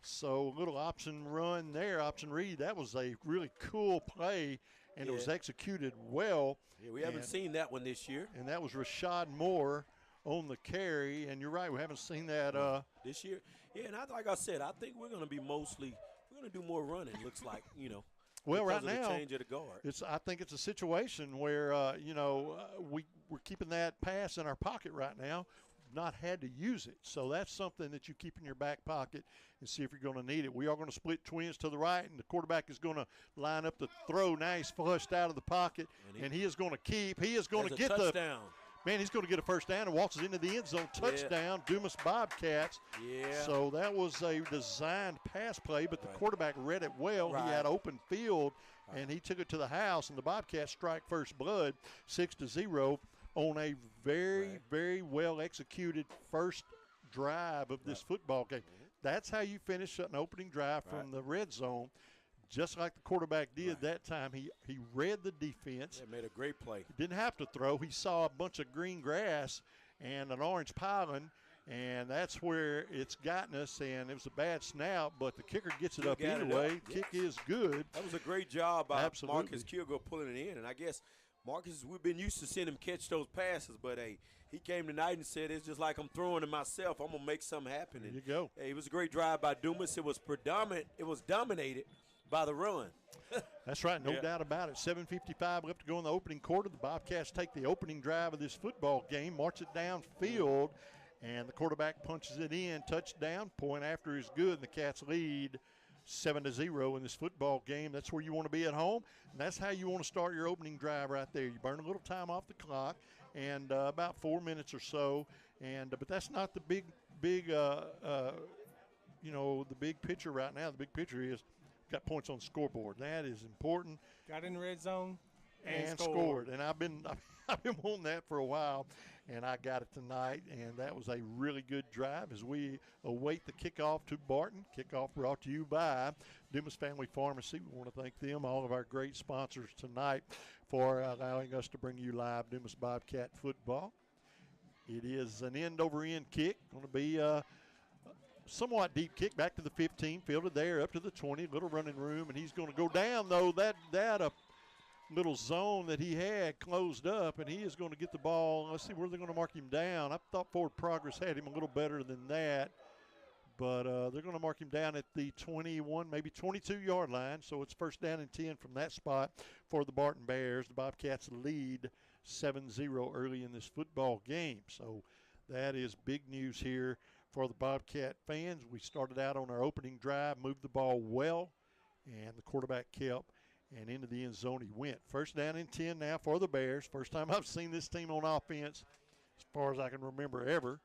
So a little option run there, option read. That was a really cool play, and it was executed well. Yeah, we haven't seen that one this year. And that was Rashad Moore on the carry, and you're right, we haven't seen that this year. Yeah, and like I said, I think we're going to be we're going to do more running, looks like, Well, right now, change of the guard. I think it's a situation where, we're keeping that pass in our pocket right now, not had to use it. So that's something that you keep in your back pocket and see if you're going to need it. We are going to split twins to the right, and the quarterback is going to line up the throw. Now he's flushed out of the pocket, and he is going to keep. He is going to get the touchdown. Man, he's going to get a first down and walks into the end zone. Touchdown, Dumas Bobcats. Yeah. So that was a designed pass play, but the quarterback read it well. He had open field, and he took it to the house, and the Bobcats strike first blood 6-0 on a very, very well executed first drive of this football game. That's how you finish an opening drive from the red zone, just like the quarterback did that time. He read the defense. Yeah, made a great play. He didn't have to throw. He saw a bunch of green grass and an orange pylon, and that's where it's gotten us, and it was a bad snap, but the kicker gets it up anyway. Kick is good. That was a great job by Absolutely. Marcus Kilgore pulling it in, and I guess Marcus, we've been used to seeing him catch those passes, but, hey, he came tonight and said, it's just like I'm throwing to myself. I'm going to make something happen. There you go. Hey, it was a great drive by Dumas. It was dominated by the run. That's right, no doubt about it. 7:55 left to go in the opening quarter. The Bobcats take the opening drive of this football game, march it downfield, and the quarterback punches it in. Touchdown, point after is good, and the Cats lead 7-0 in this football game. That's where you want to be at home, and that's how you want to start your opening drive right there. You burn a little time off the clock, and about 4 minutes or so, and but that's not the big the big picture right now. The big picture is got points on the scoreboard. That is important. Got in the red zone and scored. And I've been wanting that for a while, and I got it tonight, and that was a really good drive as we await the kickoff to Barton. Kickoff brought to you by Dumas Family Pharmacy. We want to thank them, all of our great sponsors tonight, for allowing us to bring you live Dumas Bobcat football. It is an end-over-end kick. Going to be somewhat deep kick back to the 15, fielded there up to the 20, little running room, and he's going to go down, though. That little zone that he had closed up, and he is going to get the ball. Let's see where they're going to mark him down. I thought Forward Progress had him a little better than that, but they're going to mark him down at the 21, maybe 22-yard line, so it's first down and 10 from that spot for the Barton Bears. The Bobcats lead 7-0 early in this football game, so that is big news here for the Bobcat fans. We started out on our opening drive, moved the ball well, and the quarterback kept, and into the end zone he went. First down and 10 now for the Bears. First time I've seen this team on offense as far as I can remember ever.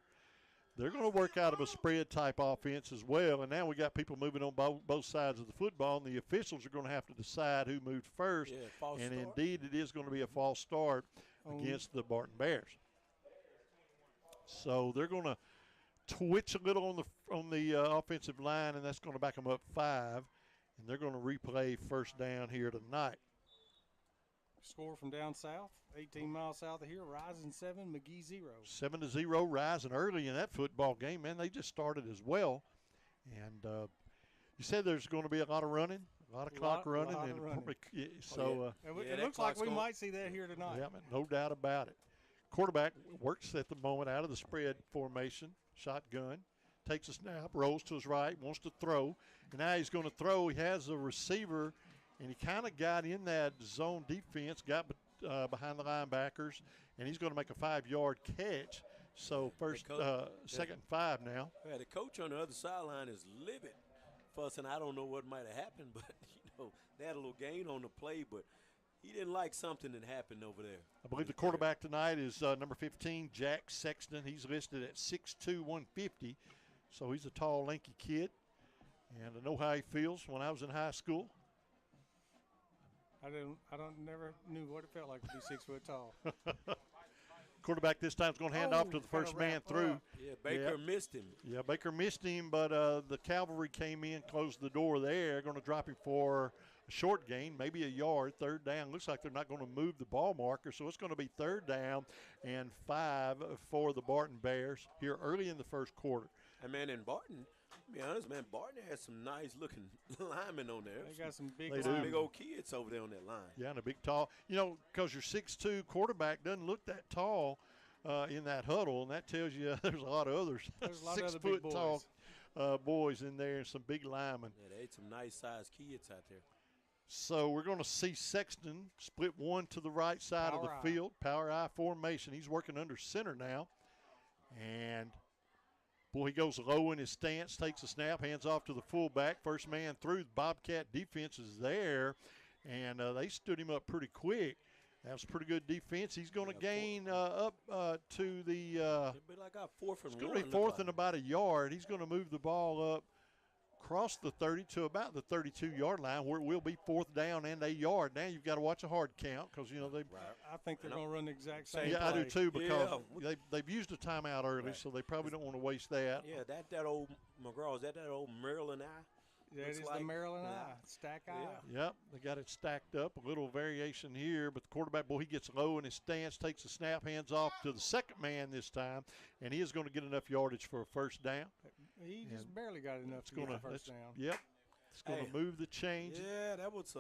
They're going to work out of a spread-type offense as well, and now we got people moving on both sides of the football, and the officials are going to have to decide who moved first, and indeed it is going to be a false start against the Barton Bears. So they're going to twitch a little on the offensive line, and that's going to back them up 5, and they're going to replay first down here tonight. Score from down south, 18 miles south of here, Rising 7, McGee 0. 7-0, Rising early in that football game. Man, they just started as well. And you said there's going to be a lot of running, a lot of clock running. It looks like we might see that here tonight. Yeah, no doubt about it. Quarterback works at the moment out of the spread formation, shotgun, takes a snap, rolls to his right, wants to throw. And now he's going to throw. He has a receiver, and he kind of got in that zone defense, got behind the linebackers, and he's going to make a 5-yard catch. So second and 5 now. Yeah, the coach on the other sideline is livid, fussing. I don't know what might have happened, but they had a little gain on the play, but he didn't like something that happened over there. I believe the quarterback tonight is number 15, Jack Sexton. He's listed at 6'2", 150, so he's a tall, lanky kid. And I know how he feels. When I was in high school, I never knew what it felt like to be 6 foot tall. Quarterback this time is going to hand off to the first man through. Yeah, Baker missed him. Yeah, Baker missed him, but the cavalry came in, closed the door there. Going to drop him for a short gain, maybe a yard, third down. Looks like they're not going to move the ball marker, so it's going to be third down and 5 for the Barton Bears here early in the first quarter. And, man, in Barton, to be honest, man, Barton has some nice-looking linemen on there. They got some big old kids over there on that line. Yeah, and a big tall. Because your 6'2" quarterback doesn't look that tall in that huddle, and that tells you there's a lot of others 6 foot tall boys in there and some big linemen. Yeah, they had some nice-sized kids out there. So we're going to see Sexton split one to the right side of the field. Power I formation. He's working under center now. And, boy, he goes low in his stance, takes a snap, hands off to the fullback. First man through. The Bobcat defense is there, and they stood him up pretty quick. That was pretty good defense. He's going to gain up to the – It'll be like a 4th and 1. It's going to be 4th and about a yard. He's going to move the ball up across the 30 to about the 32-yard line, where it will be 4th down and a yard. Now you've got to watch a hard count because, you know, they. I think they're going to run the exact same Yeah, play. I do too, because they've used a timeout early, so they probably don't want to waste that. Yeah, that old McGraw, is that old Maryland eye? That is the Maryland eye, stack eye. Yep, they got it stacked up. A little variation here, but the quarterback, boy, he gets low in his stance, takes the snap, hands off to the second man this time, and he is going to get enough yardage for a first down. He just barely got enough to get a first down. Yep, it's going to move the change. Yeah, that was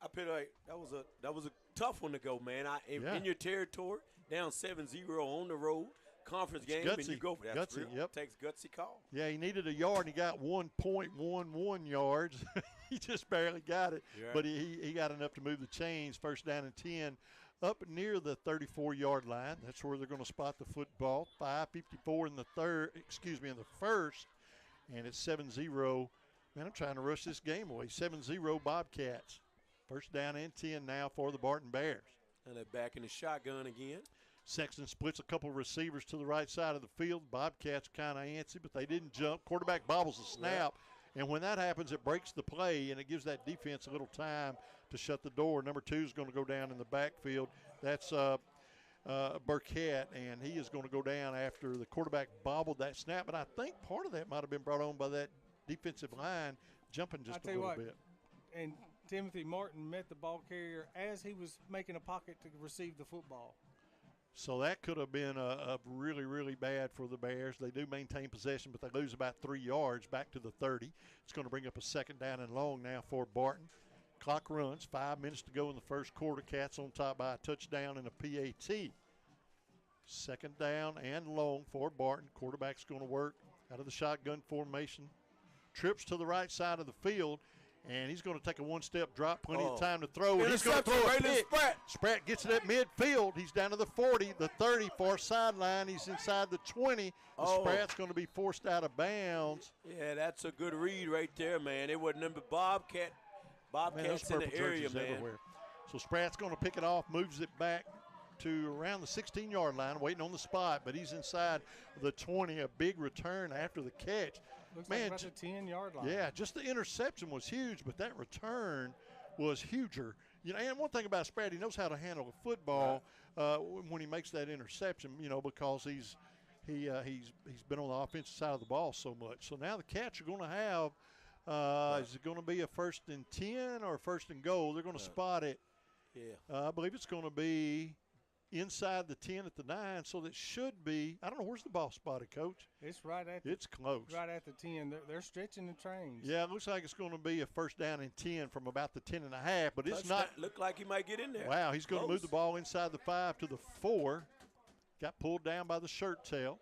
that was a tough one to go, man. In your territory, down 7-0 on the road. Conference game, gutsy, and you go for that. Gutsy, yep. Takes gutsy call. Yeah, he needed a yard, and he got 1.11 yards. He just barely got it, but he got enough to move the chains. First down and 10 up near the 34-yard line. That's where they're going to spot the football. 5:54 in the first, and it's 7-0. Man, I'm trying to rush this game away. 7-0 Bobcats. First down and 10 now for the Barton Bears. And they're back in the shotgun again. Sexton splits a couple of receivers to the right side of the field. Bobcats kind of antsy, but they didn't jump. Quarterback bobbles a snap, and when that happens, it breaks the play, and it gives that defense a little time to shut the door. Number 2 is going to go down in the backfield. That's Burkett, and he is going to go down after the quarterback bobbled that snap. But I think part of that might have been brought on by that defensive line jumping just a little bit. And Timothy Martin met the ball carrier as he was making a pocket to receive the football. So that could have been a really, really bad for the Bears. They do maintain possession, but they lose about 3 yards back to the 30. It's going to bring up a second down and long now for Barton. Clock runs. 5 minutes to go in the first quarter. Cats on top by a touchdown and a PAT. Second down and long for Barton. Quarterback's going to work out of the shotgun formation. Trips to the right side of the field. And he's going to take a one-step drop, plenty of time to throw. And he's going to throw a pick. Spratt gets it at midfield. He's down to the 40, the 30, far sideline. He's inside the 20. Spratt's going to be forced out of bounds. Yeah, that's a good read right there, man. It wasn't number Bobcats in the area, man. Everywhere. So Spratt's going to pick it off, moves it back to around the 16-yard line, waiting on the spot, but he's inside the 20, a big return after the catch. Looks like about the 10-yard line. Yeah, just the interception was huge, but that return was huger. You know, and one thing about Spratt, he knows how to handle a football when he makes that interception. You know, because he's been on the offensive side of the ball so much. So now the Cats are going to have. Is it going to be a 1st and 10 or a 1st and goal? They're going to spot it. Yeah, I believe it's going to be inside the 10 at the 9, so that should be, I don't know, where's the ball spotted, Coach? It's right at It's close. Right at the 10. They're stretching the trains. Yeah, it looks like it's going to be a first down and 10 from about the 10 and a half, but it's not. Look like he might get in there. Wow, he's going to move the ball inside the 5 to the 4. Got pulled down by the shirt tail.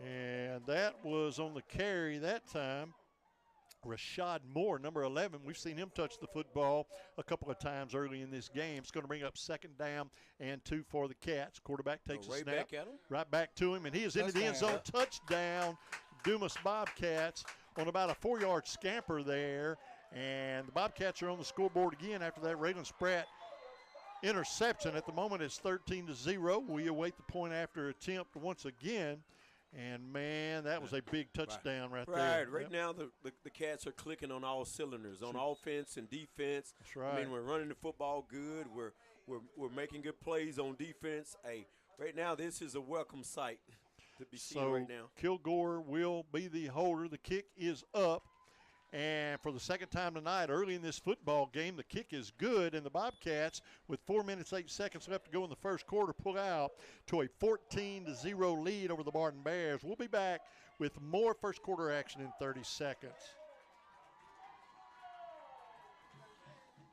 And that was on the carry that time. Rashad Moore, number 11. We've seen him touch the football a couple of times early in this game. It's going to bring up second down and 2 for the Cats. Quarterback takes a snap. Back at him. Right back to him, and he is into the end zone. Touchdown, Dumas Bobcats on about a 4-yard scamper there. And the Bobcats are on the scoreboard again after that Raylan Spratt interception. At the moment, it's 13-0. We await the point after attempt once again. And, man, that was a big touchdown right there. Right now, the Cats are clicking on all cylinders, on offense and defense. That's right. I mean, we're running the football good. We're making good plays on defense. Hey, right now, this is a welcome sight to be seen right now. Kilgore will be the holder. The kick is up. And for the second time tonight, early in this football game, the kick is good. And the Bobcats, with 4 minutes, 8 seconds left to go in the first quarter, pull out to a 14-0 lead over the Barton Bears. We'll be back with more first quarter action in 30 seconds.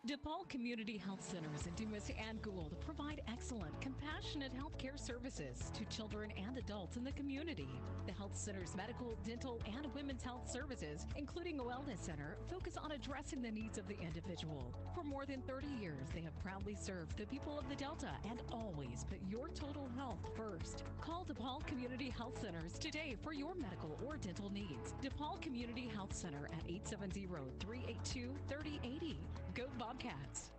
DePaul Community Health Centers in Dumas and Gould provide excellent, compassionate health care services to children and adults in the community. The health center's medical, dental, and women's health services, including a wellness center, focus on addressing the needs of the individual. For more than 30 years, they have proudly served the people of the Delta and always put your total health first. Call DePaul Community Health Centers today for your medical or dental needs. DePaul Community Health Center at 870-382-3080. Go Bobcats.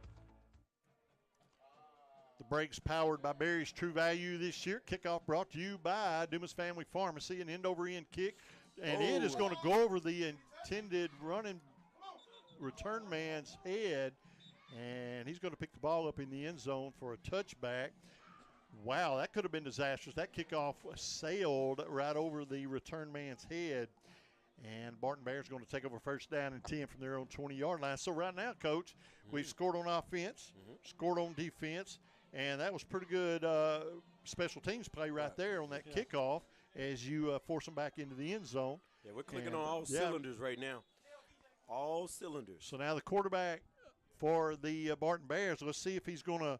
The break's powered by Barry's True Value this year. Kickoff brought to you by Dumas Family Pharmacy. An end-over-end kick and it is going to go over the intended running return man's head, and he's going to pick the ball up in the end zone for a touchback. Wow, that could have been disastrous. That kickoff sailed right over the return man's head, and Barton Bears going to take over first down and 10 from their own 20-yard line. So right now, Coach, we've scored on offense, scored on defense, and that was pretty good special teams play right there on that kickoff as you force them back into the end zone. Yeah, we're clicking on all cylinders right now. All cylinders. So now the quarterback for the Barton Bears, let's see if he's going to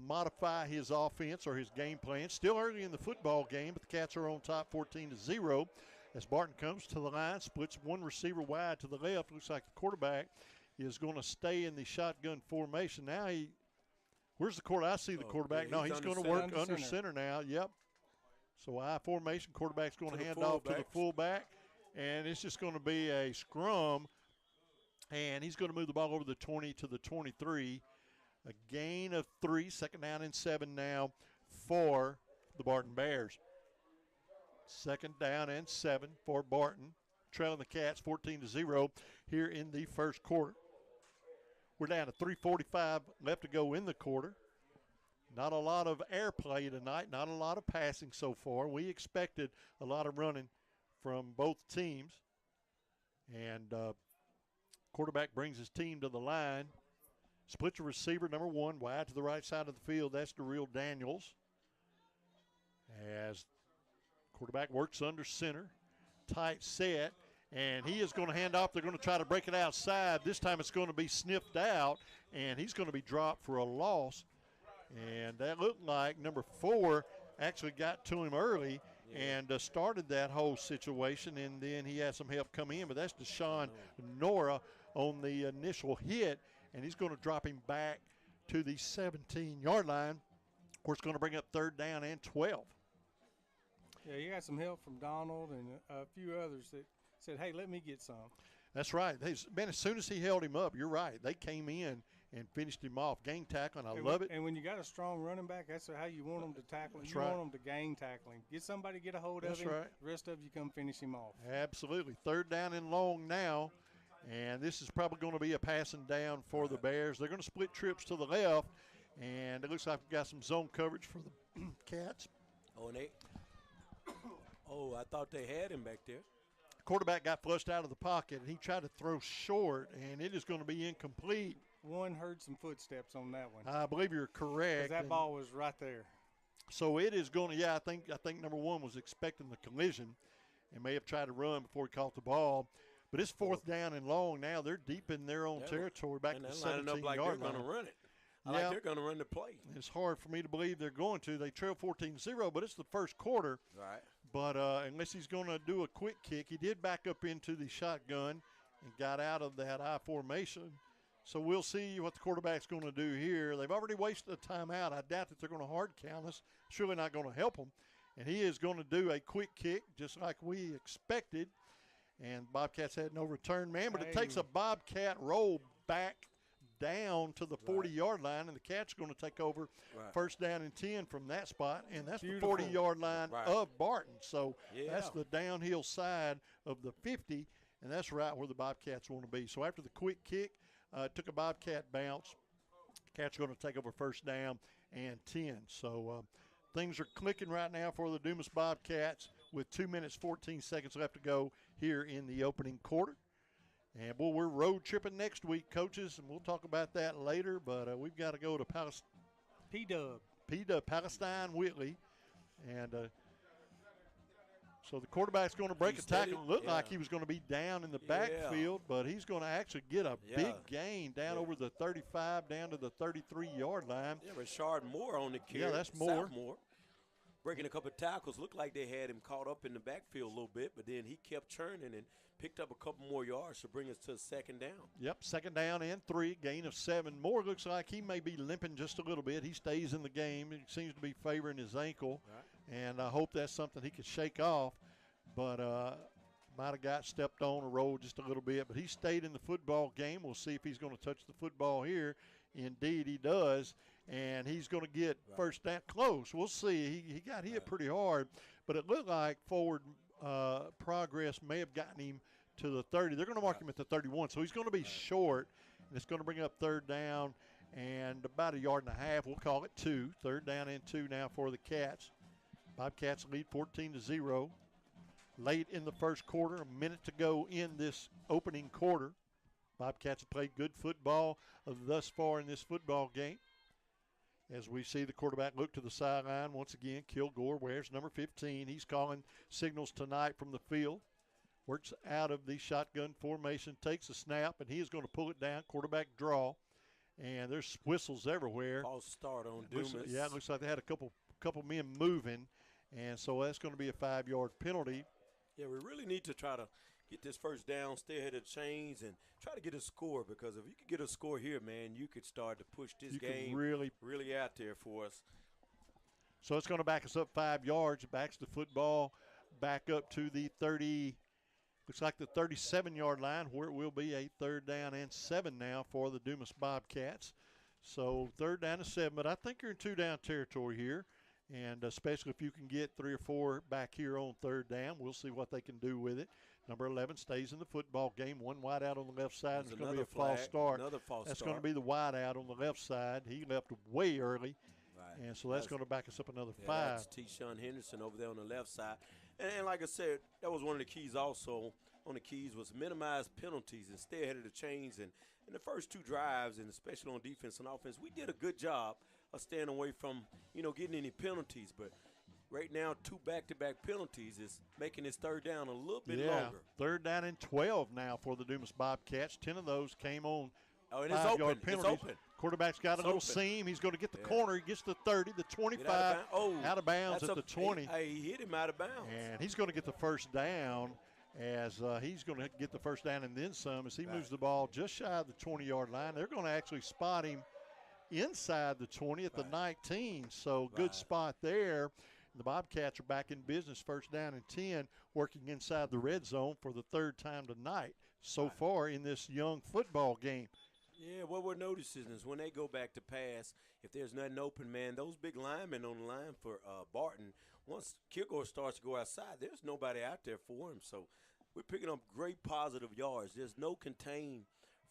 modify his offense or his game plan. Still early in the football game, but the Cats are on top 14-0 as Barton comes to the line, splits one receiver wide to the left. Looks like the quarterback is going to stay in the shotgun formation. Now where's the quarterback? I see the quarterback. No, he's going to work under center now. Yep. So I formation, quarterback's going to hand off to the fullback, and it's just going to be a scrum, and he's going to move the ball over the 20 to the 23. A gain of 3, second down and 7 now for the Barton Bears. Second down and 7 for Barton, trailing the Cats 14-0 here in the first quarter. We're down to 3:45 left to go in the quarter. Not a lot of air play tonight, not a lot of passing so far. We expected a lot of running from both teams. And quarterback brings his team to the line. Splits a receiver, number 1, wide to the right side of the field. That's Darrell Daniels. As quarterback works under center, tight set, and he is going to hand off. They're going to try to break it outside. This time it's going to be sniffed out, and he's going to be dropped for a loss. And that looked like number 4 actually got to him early and started that whole situation, and then he had some help come in. But that's Deshaun Nora on the initial hit, and he's going to drop him back to the 17-yard line. Of course, going to bring up third down and 12. Yeah, you got some help from Donald and a few others that said, hey, let me get some. That's right. Man, as soon as he held him up, you're right. They came in and finished him off. Gang tackling, I love it. And when you got a strong running back, that's how you want them to tackle him. That's you right. want them to gang tackling. Get somebody, get a hold of him. Right. The rest of you come finish him off. Absolutely. Third down and long now. And this is probably going to be a passing down for the Bears. They're going to split trips to the left. And it looks like we've got some zone coverage for the Cats. I thought they had him back there. Quarterback got flushed out of the pocket, and he tried to throw short, and it is going to be incomplete. One heard some footsteps on that one. I believe you're correct. Because that ball was right there. So it is going to, I think number 1 was expecting the collision and may have tried to run before he caught the ball. But it's fourth down and long now. They're deep in their own territory back to the 17-yard line. Like they're going to run it. Like they're going to run the play. It's hard for me to believe they're going to. They trail 14-0, but it's the first quarter. Right. But unless he's going to do a quick kick, he did back up into the shotgun and got out of that I formation. So we'll see what the quarterback's going to do here. They've already wasted a timeout. I doubt that they're going to hard count us. Surely not going to help them. And he is going to do a quick kick just like we expected. And Bobcats had no return man, but it takes a Bobcat roll back down to the 40-yard line, and the Cats are going to take over first down and 10 from that spot, and that's the 40-yard line of Barton. So that's the downhill side of the 50, and that's right where the Bobcats want to be. So after the quick kick, took a Bobcat bounce. Cats are going to take over first down and 10. So things are clicking right now for the Dumas Bobcats with 2 minutes, 14 seconds left to go here in the opening quarter. And, we're road tripping next week, coaches, and we'll talk about that later. But we've got to go to P-Dub, Palestine Whitley. And so the quarterback's going to break a tackle. It looked like he was going to be down in the backfield, but he's going to actually get a big gain down over the 35, down to the 33-yard line. Yeah, Rashard Moore on the carry. Yeah, that's Moore. Breaking a couple of tackles. Looked like they had him caught up in the backfield a little bit, but then he kept churning and picked up a couple more yards to bring us to a second down. Yep, second down and 3, gain of 7. Moore looks like he may be limping just a little bit. He stays in the game. He seems to be favoring his ankle, and I hope that's something he can shake off. But might have got stepped on or rolled just a little bit, but he stayed in the football game. We'll see if he's going to touch the football here. Indeed, he does, and he's going to get first down close. We'll see. He got hit pretty hard, but it looked like forward progress may have gotten him to the 30. They're going to mark him at the 31, so he's going to be short, and it's going to bring up third down and about a yard and a half. We'll call it 2. Third down and 2 now for the Cats. Bobcats lead 14-0. Late in the first quarter, a minute to go in this opening quarter. Bobcats have played good football thus far in this football game. As we see the quarterback look to the sideline once again, Kilgore wears number 15. He's calling signals tonight from the field. Works out of the shotgun formation, takes a snap, and he is going to pull it down, quarterback draw. And there's whistles everywhere. False start on Dumas. Yeah, it looks like they had a couple men moving, and so that's going to be a 5-yard penalty. Yeah, we really need to try to get this first down, stay ahead of the chains, and try to get a score, because if you could get a score here, man, you could start to push this game really out there for us. So it's going to back us up 5 yards. Backs the football back up to the 30, looks like the 37-yard line, where it will be a third down and 7 now for the Dumas Bobcats. So third down and 7, but I think you're in 2-down territory here. And especially if you can get 3 or 4 back here on third down, we'll see what they can do with it. Number 11 stays in the football game. One wide out on the left side. It's going to be a false start. That's going to be the wide out on the left side. He left way early. Right. And so that's going to back us up another 5. That's T-Shawn Henderson over there on the left side. And like I said, that was one of the keys also on the keys was minimize penalties and stay ahead of the chains. And in the first 2 drives, and especially on defense and offense, we did a good job of staying away from, getting any penalties. But right now, 2 back-to-back penalties is making this third down a little bit longer. Third down and 12 now for the Dumas Bobcats. 10 of those came on 5-yard penalties. It's open. Quarterback's got a little seam. He's going to get the corner. He gets the 30, the 25, out of bounds at the 20. He hit him out of bounds. And he's going to get the first down as he's going to get the first down and then some as he moves the ball just shy of the 20-yard line. They're going to actually spot him inside the 20 at the 19, so good spot there. The Bobcats are back in business, first down and 10, working inside the red zone for the 3rd time tonight so far in this young football game. Yeah, what we're noticing is when they go back to pass, if there's nothing open, man, those big linemen on the line for Barton, once Kilgore starts to go outside, there's nobody out there for him. So we're picking up great positive yards. There's no contain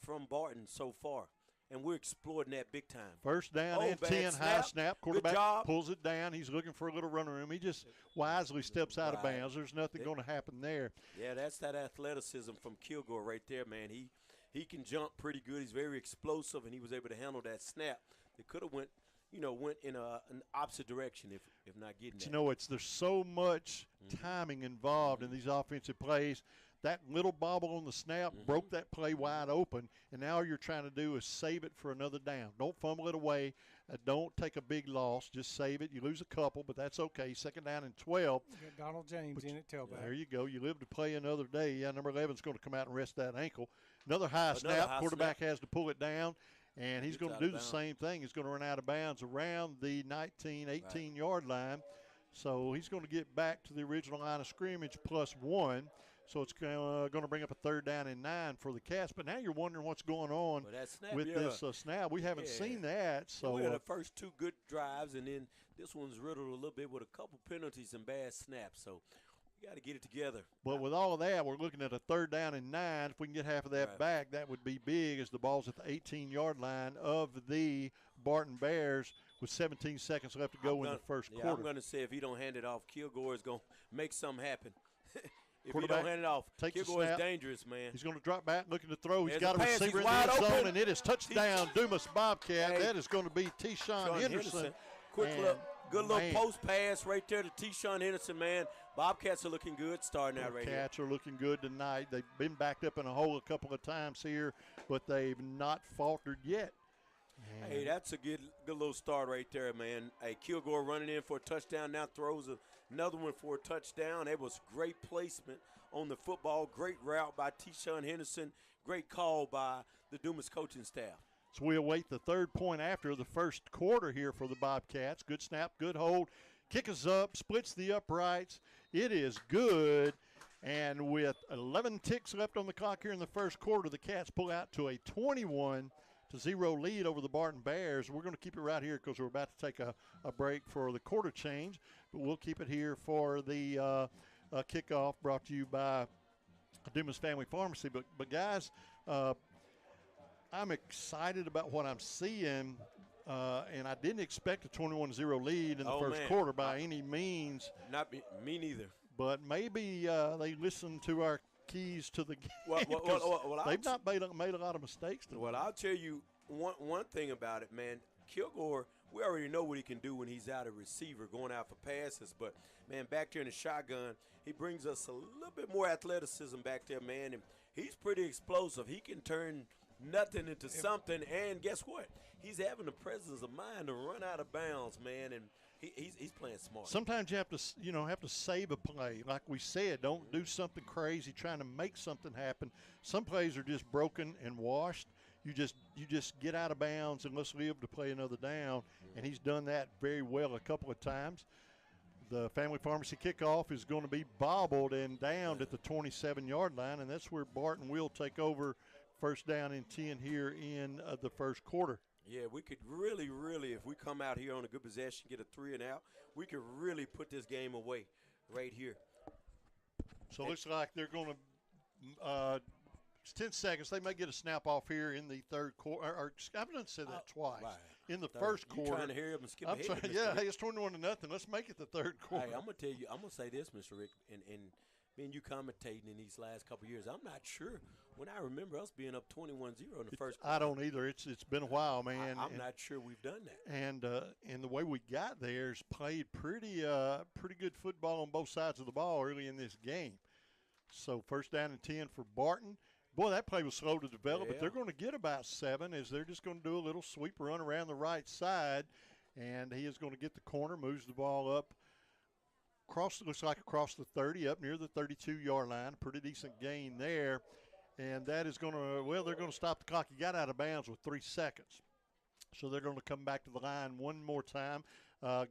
from Barton so far. And we're exploiting that big time. First down and 10, high snap. Quarterback pulls it down. He's looking for a little running room. He just wisely steps out of bounds. There's nothing going to happen there. Yeah, that's that athleticism from Kilgore right there, man. He can jump pretty good. He's very explosive, and he was able to handle that snap. It could have went in an opposite direction if not getting that. There's so much timing involved in these offensive plays. That little bobble on the snap broke that play wide open, and now all you're trying to do is save it for another down. Don't fumble it away. Don't take a big loss. Just save it. You lose a couple, but that's okay. Second down and 12. Got Donald James in at tailback. There you go. You live to play another day. Yeah, number 11's going to come out and rest that ankle. Another high snap. Quarterback has to pull it down, and he's going to do the same thing. He's going to run out of bounds around the 19, 18-yard line. So he's going to get back to the original line of scrimmage +1. So it's going to bring up a third down and 9 for the Cats. But now you're wondering what's going on with this snap. We haven't seen that. So we had the first 2 good drives, and then this one's riddled a little bit with a couple penalties and bad snaps. So we got to get it together. But with all of that, we're looking at a third down and 9. If we can get half of that back, that would be big as the ball's at the 18-yard line of the Barton Bears with 17 seconds left to go in the first quarter. I'm going to say if he don't hand it off, Kilgore is going to make something happen. If you don't hand it off, Kilgore is dangerous, man. He's going to drop back, looking to throw. He's got a receiver in the end zone, and it is touchdown, Dumas Bobcat. That is going to be T-Shawn Henderson. Quick look, good little post pass right there to T-Shawn Henderson, man. Bobcats are looking good starting out right here. Bobcats are looking good tonight. They've been backed up in a hole a couple of times here, but they've not faltered yet. Hey, that's a good little start right there, man. Hey, Kilgore running in for a touchdown, now throws another one for a touchdown. It was great placement on the football, great route by T-Shawn Henderson, great call by the Dumas coaching staff. So we await the third point after the first quarter here for the Bobcats. Good snap, good hold. Kick is up, splits the uprights. It is good. And with 11 ticks left on the clock here in the first quarter, the Cats pull out to a 21-0 lead over the Barton Bears. We're going to keep it right here because we're about to take a break for the quarter change, but we'll keep it here for the kickoff brought to you by Dumas Family Pharmacy. But guys, I'm excited about what I'm seeing, and I didn't expect a 21-0 lead in the first quarter by any means. Not me neither. But maybe they listened to our keys to the game. Well, they've not made a lot of mistakes today. Well, I'll tell you one thing about it, man. Kilgore, we already know what he can do when he's out of receiver, going out for passes. But, man, back there in the shotgun, he brings us a little bit more athleticism back there, man. And he's pretty explosive. He can turn nothing into something. And guess what? He's having the presence of mind to run out of bounds, man. And he's playing smart. Sometimes you have to save a play. Like we said, don't do something crazy trying to make something happen. Some plays are just broken and washed. You just get out of bounds and let's live to play another down. And he's done that very well a couple of times. The Family Pharmacy kickoff is going to be bobbled and downed at the 27-yard line, and that's where Barton will take over first down and 10 here in the first quarter. Yeah, we could really, if we come out here on a good possession, get a 3 and out, we could really put this game away right here. So it looks like they're going to it's 10 seconds. They may get a snap off here in the third quarter. I've done said that twice. Right. In the first quarter. You're trying to hurry up and skip ahead. Yeah, hey, it's 21-0. Let's make it the third quarter. Hey, I'm going to tell you, I'm going to say this, Mr. Rick, and me and you commentating in these last couple of years, I'm not sure when I remember us being up 21-0 in the first quarter. I don't either. It's been a while, man. I'm not sure we've done that. And the way we got there is played pretty good football on both sides of the ball early in this game. So first down and 10 for Barton. Boy, that play was slow to develop, but they're going to get about 7 as they're just going to do a little sweep run around the right side, and he is going to get the corner, moves the ball up, looks like across the 30, up near the 32-yard line. Pretty decent gain there, and that is going to, they're going to stop the clock. He got out of bounds with 3 seconds, so they're going to come back to the line one more time.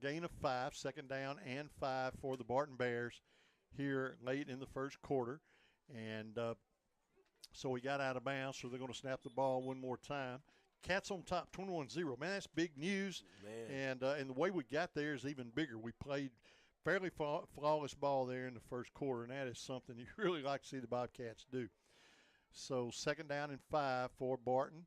Gain of 5, second down and 5 for the Barton Bears here late in the first quarter, and so we got out of bounds, so they're going to snap the ball one more time. Cats on top, 21-0. Man, that's big news. Man. And the way we got there is even bigger. We played fairly flawless ball there in the first quarter, and that is something you really like to see the Bobcats do. So second down and 5 for Barton.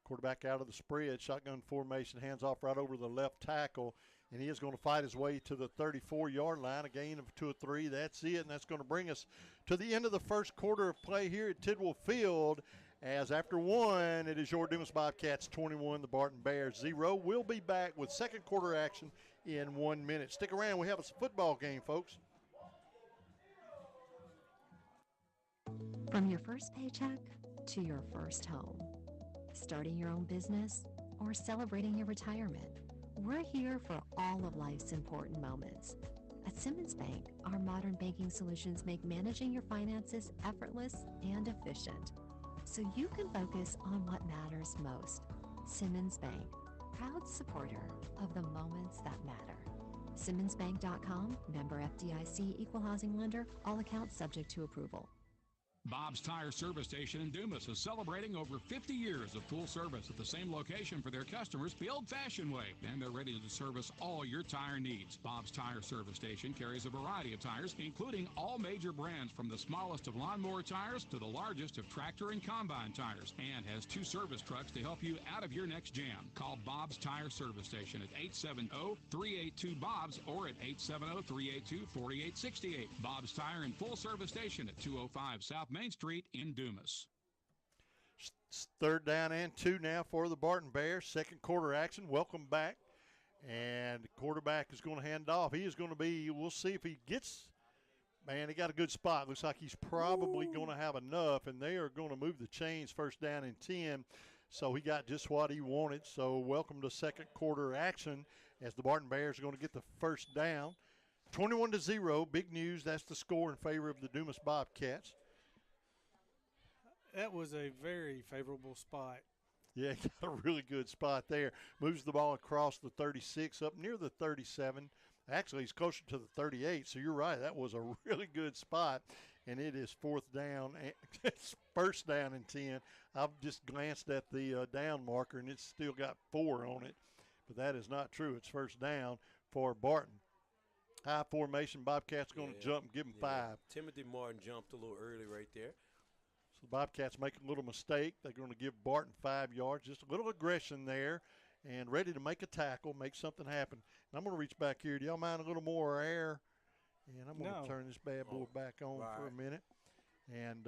Quarterback out of the spread, shotgun formation, hands off right over the left tackle, and he is going to fight his way to the 34-yard line, a gain of 2 or 3. That's it, and that's going to bring us to the end of the first quarter of play here at Tidwell Field, as after 1, it is your Dumas Bobcats 21, the Barton Bears 0. We'll be back with second quarter action in 1 minute. Stick around. We have a football game, folks. From your first paycheck to your first home, starting your own business, or celebrating your retirement, we're here for all of life's important moments. At Simmons Bank, our modern banking solutions make managing your finances effortless and efficient, so you can focus on what matters most. Simmons Bank, proud supporter of the moments that matter. SimmonsBank.com, member FDIC, equal housing lender, all accounts subject to approval. Bob's Tire Service Station in Dumas is celebrating over 50 years of full service at the same location for their customers the old-fashioned way, and they're ready to service all your tire needs. Bob's Tire Service Station carries a variety of tires, including all major brands from the smallest of lawnmower tires to the largest of tractor and combine tires, and has 2 service trucks to help you out of your next jam. Call Bob's Tire Service Station at 870-382-BOBS or at 870-382-4868. Bob's Tire and Full Service Station at 205 South Main Street in Dumas. Third down and 2 now for the Barton Bears. Second quarter action. Welcome back. And the quarterback is going to hand off. He is going to be, we'll see if he gets, man, he got a good spot. Looks like he's probably going to have enough, and they are going to move the chains first down and 10. So he got just what he wanted. So welcome to second quarter action as the Barton Bears are going to get the first down. 21-0, big news. That's the score in favor of the Dumas Bobcats. That was a very favorable spot. Yeah, got a really good spot there. Moves the ball across the 36, up near the 37. Actually, he's closer to the 38, so you're right. That was a really good spot, and it is fourth down. It's first down and 10. I've just glanced at the down marker, and it's still got 4 on it, but that is not true. It's first down for Barton. high formation. Bobcats going to jump and give them 5. Timothy Martin jumped a little early right there. So the Bobcats make a little mistake. They're going to give Barton 5 yards. Just a little aggression there and ready to make a tackle, make something happen. And I'm going to reach back here. Do y'all mind a little more air? And I'm going to turn this bad boy back on for a minute. And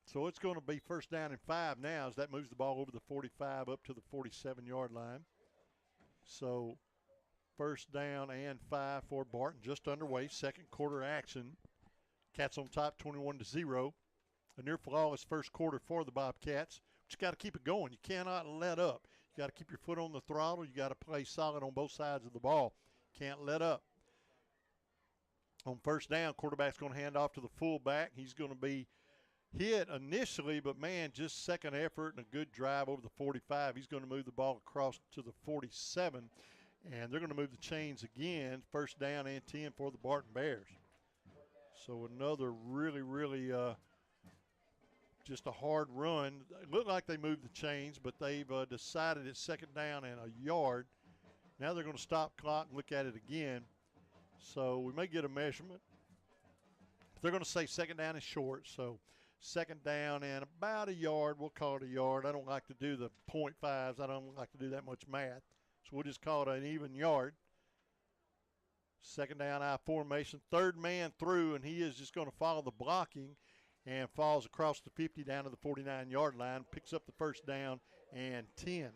so it's going to be first down and 5 now as that moves the ball over the 45 up to the 47-yard line. So first down and 5 for Barton, just underway. Second quarter action. Cats on top 21-0. A near flawless first quarter for the Bobcats. But you got to keep it going. You cannot let up. You got to keep your foot on the throttle. You got to play solid on both sides of the ball. Can't let up. On first down, quarterback's going to hand off to the fullback. He's going to be hit initially, but, man, just second effort and a good drive over the 45. He's going to move the ball across to the 47, and they're going to move the chains again, first down and 10 for the Barton Bears. So another really just a hard run. It looked like they moved the chains, but they've decided it's second down and a yard. Now they're going to stop clock and look at it again. So we may get a measurement. They're going to say second down and short. So second down and about a yard. We'll call it a yard. I don't like to do the .5s. I don't like to do that much math. So we'll just call it an even yard. Second down, I formation. Third man through, and he is just going to follow the blocking and falls across the 50 down to the 49-yard line, picks up the first down and 10.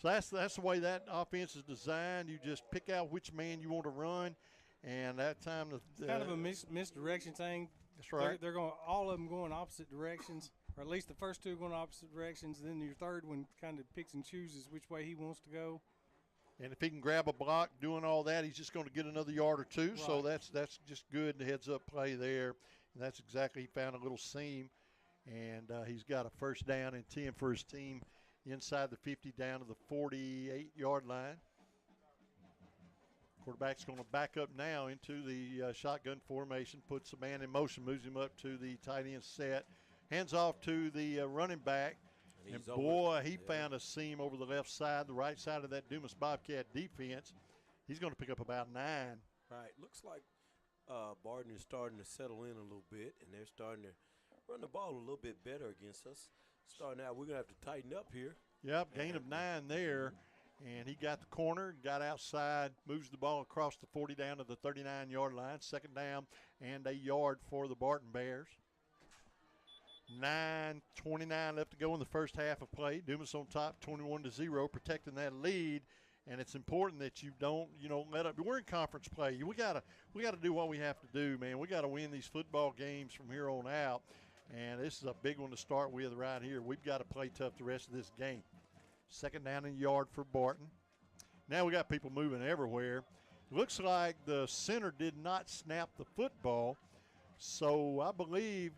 So that's the way that offense is designed. You just pick out which man you want to run, and that time it's kind of a misdirection thing. That's right. They're going all of them going opposite directions, or at least the first two going opposite directions. Then your third one kind of picks and chooses which way he wants to go. And if he can grab a block doing all that, he's just going to get another yard or two. Right. So that's just good, the heads-up play there. And that's exactly, he found a little seam, and he's got a first down and 10 for his team inside the 50 down to the 48-yard line. Quarterback's going to back up now into the shotgun formation, puts the man in motion, moves him up to the tight end set, hands off to the running back. And boy, he found a seam over the left side, the right side of that Dumas Bobcat defense. He's going to pick up about 9. Right. Looks like Barton is starting to settle in a little bit, and they're starting to run the ball a little bit better against us. Starting out, we're going to have to tighten up here. Yep, gain of 9 there. And he got the corner, got outside, moves the ball across the 40 down to the 39-yard line. Second down and a yard for the Barton Bears. 9:29 left to go in the first half of play. Dumas on top 21-0, protecting that lead. And it's important that you don't, let up. We're in conference play. We gotta do what we have to do, man. We gotta win these football games from here on out. And this is a big one to start with right here. We've got to play tough the rest of this game. Second down and yard for Barton. Now we got people moving everywhere. Looks like the center did not snap the football. So I believe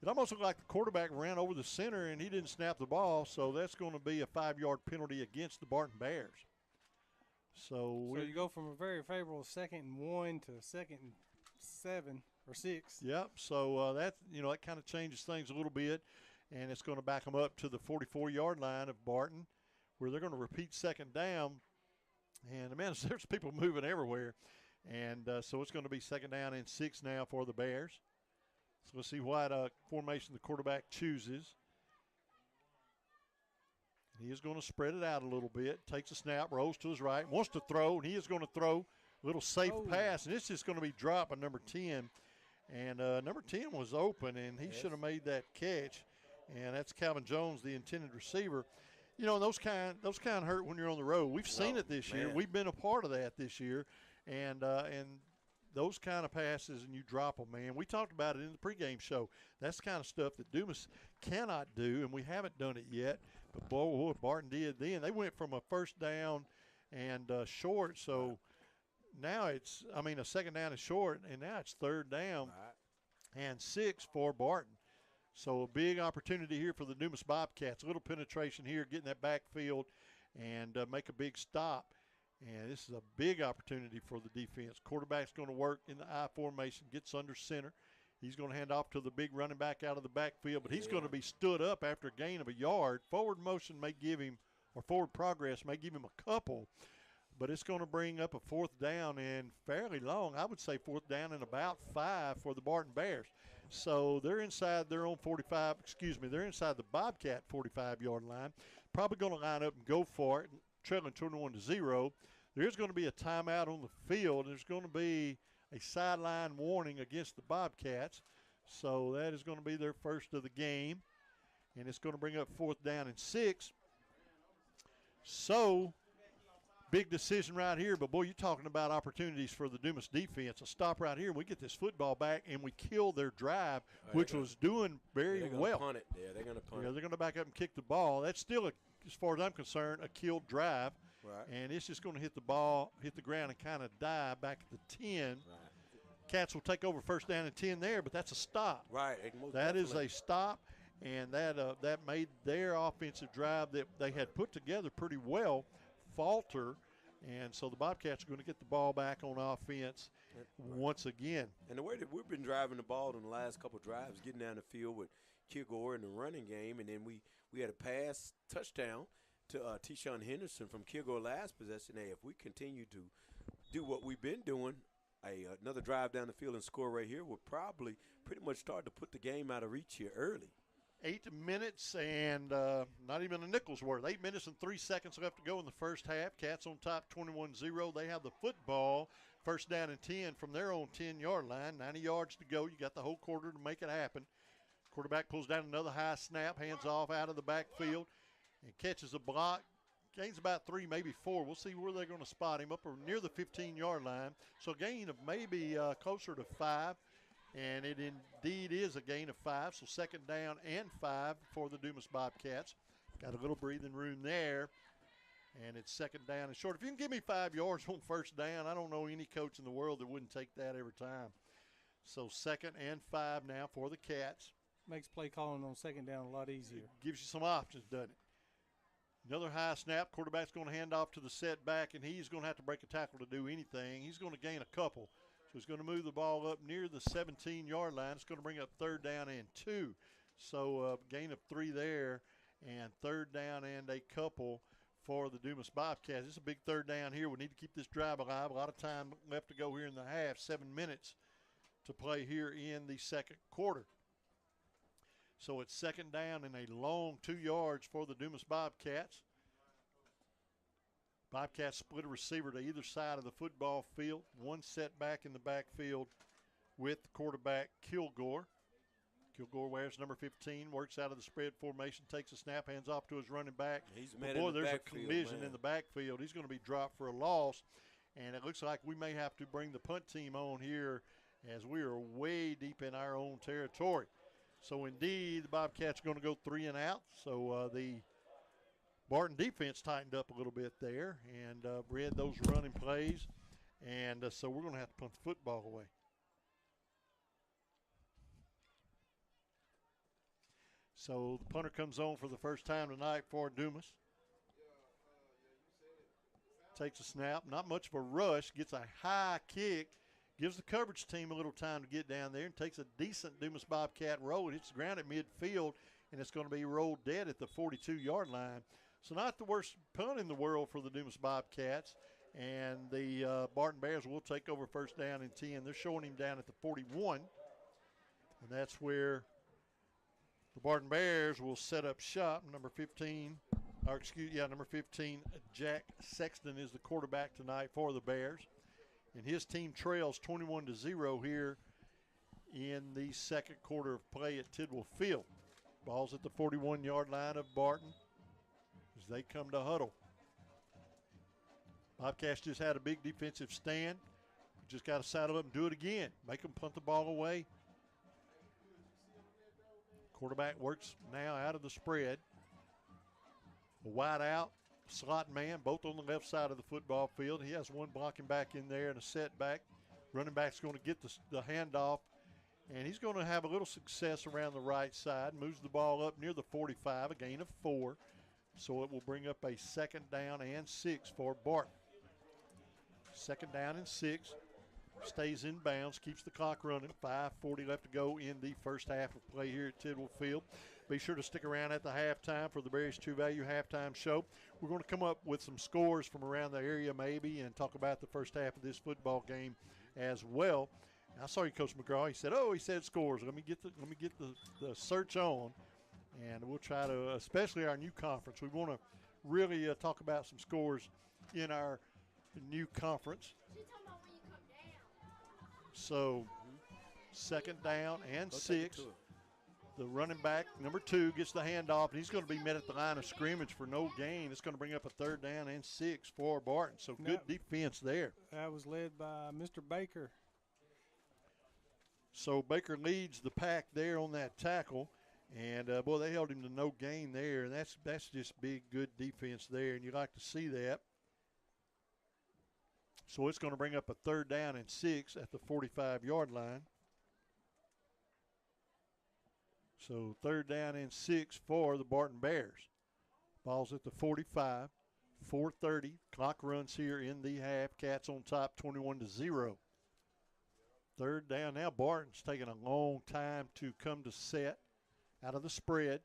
it almost looked like the quarterback ran over the center and he didn't snap the ball. So that's going to be a 5-yard penalty against the Barton Bears. So you go from a very favorable 2nd and 1 to 2nd and 7 or 6. Yep. So that kind of changes things a little bit, and it's going to back them up to the 44-yard line of Barton, where they're going to repeat second down. And man, there's people moving everywhere, and so it's going to be second down and 6 now for the Bears. So we'll see what formation the quarterback chooses. He is going to spread it out a little bit, takes a snap, rolls to his right, wants to throw, and he is going to throw a little safe pass, and it's just going to be dropped by number 10. And number 10 was open, and he should have made that catch. And that's Calvin Jones, the intended receiver. Those kind hurt when you're on the road. We've seen it this year. We've been a part of that this year. And those kind of passes, and you drop them, man. We talked about it in the pregame show. That's the kind of stuff that Dumas cannot do, and we haven't done it yet. But, boy, Barton did then. They went from a first down and short, so now it's, a second down and short, and now it's third down and 6 for Barton. So a big opportunity here for the Dumas Bobcats. A little penetration here, getting that backfield and make a big stop. And this is a big opportunity for the defense. Quarterback's going to work in the I formation, gets under center. He's going to hand off to the big running back out of the backfield, but he's going to be stood up after a gain of a yard. Forward motion may give him, or forward progress may give him a couple, but it's going to bring up a fourth down and fairly long. I would say fourth down and about 5 for the Barton Bears. So they're inside their own 45, they're inside the Bobcat 45-yard line. Probably going to line up and go for it, trailing 21-0. There's going to be a timeout on the field. There's going to be a sideline warning against the Bobcats. So that is going to be their first of the game. And it's going to bring up fourth down and 6. So, big decision right here. But, boy, you're talking about opportunities for the Dumas defense. A stop right here, and we get this football back, and we kill their drive, which was doing very well. Punt it. Yeah, they're going to punt it. They're going to back up and kick the ball. That's still, as far as I'm concerned, a killed drive. Right. And it's just going to hit the ball, hit the ground, and kind of die back at the 10. Right. Cats will take over first down and 10 there, but that's a stop. Right. That is a stop, and that made their offensive drive that they had put together pretty well falter. And so the Bobcats are going to get the ball back on offense once again. And the way that we've been driving the ball in the last couple of drives, getting down the field with Kilgore in the running game, and then we had a pass touchdown to T-Shawn Henderson from Kilgore last possession. Hey, if we continue to do what we've been doing, another drive down the field and score right here will probably pretty much start to put the game out of reach here early. 8 minutes and not even a nickel's worth. 8 minutes and 3 seconds left to go in the first half. Cats on top 21-0. They have the football. First down and 10 from their own 10-yard line. 90 yards to go. You got the whole quarter to make it happen. Quarterback pulls down another high snap, hands off out of the backfield, and catches a block. Gains about 3, maybe 4. We'll see where they're going to spot him up or near the 15-yard line. So gain of maybe closer to 5. And it indeed is a gain of 5, so second down and 5 for the Dumas Bobcats. Got a little breathing room there, and it's second down and short. If you can give me 5 yards on first down, I don't know any coach in the world that wouldn't take that every time. So second and 5 now for the Cats. Makes play calling on second down a lot easier. It gives you some options, doesn't it? Another high snap. Quarterback's going to hand off to the setback, and he's going to have to break a tackle to do anything. He's going to gain a couple. So he's going to move the ball up near the 17-yard line. It's going to bring up third down and 2. So gain of 3 there, and third down and a couple for the Dumas Bobcats. It's a big third down here. We need to keep this drive alive. A lot of time left to go here in the half. 7 minutes to play here in the second quarter. So it's second down and a long 2 yards for the Dumas Bobcats. Bobcats split a receiver to either side of the football field. One setback in the backfield with the quarterback Kilgore. Kilgore wears number 15, works out of the spread formation, takes a snap, hands off to his running back. There's a collision in the backfield. He's going to be dropped for a loss, and it looks like we may have to bring the punt team on here as we are way deep in our own territory. So, indeed, the Bobcats are going to go 3 and out. So, the Barton defense tightened up a little bit there and read those running plays. And so we're going to have to punt the football away. So the punter comes on for the first time tonight for Dumas. Takes a snap. Not much of a rush. Gets a high kick. Gives the coverage team a little time to get down there and takes a decent Dumas Bobcat roll. It hits the ground at midfield, and it's going to be rolled dead at the 42-yard line. So not the worst punt in the world for the Dumas Bobcats. And the Barton Bears will take over first down and 10. They're showing him down at the 41. And that's where the Barton Bears will set up shop. Number 15, Jack Sexton is the quarterback tonight for the Bears. And his team trails 21-0 here in the second quarter of play at Tidwell Field. Ball's at the 41-yard line of Barton as they come to huddle. Bobcats just had a big defensive stand. Just got to saddle up and do it again. Make them punt the ball away. Quarterback works now out of the spread. A wide out, slot man, both on the left side of the football field. He has one blocking back in there and a setback. Running back's going to get the handoff, and he's going to have a little success around the right side. Moves the ball up near the 45, a gain of 4. So it will bring up a second down and 6 for Barton. Second down and 6. Stays in bounds, keeps the clock running. 5:40 left to go in the first half of play here at Tidwell Field. Be sure to stick around at the halftime for the Berries True Value halftime show. We're going to come up with some scores from around the area maybe and talk about the first half of this football game as well. I saw you, Coach McGraw. He said scores. Let me get the search on, and we'll try to, especially our new conference. We want to really talk about some scores in our new conference. So, second down and 6. The running back, number 2, gets the handoff, and he's going to be met at the line of scrimmage for no gain. It's going to bring up a third down and 6 for Barton. So good defense there. That was led by Mr. Baker. So Baker leads the pack there on that tackle. And, boy, they held him to no gain there. And that's just big, good defense there, and you like to see that. So it's going to bring up a third down and 6 at the 45-yard line. So third down and 6 for the Barton Bears. Ball's at the 45. 4:30. Clock runs here in the half. Cats on top 21-0. Third down now. Barton's taking a long time to come to set out of the spread.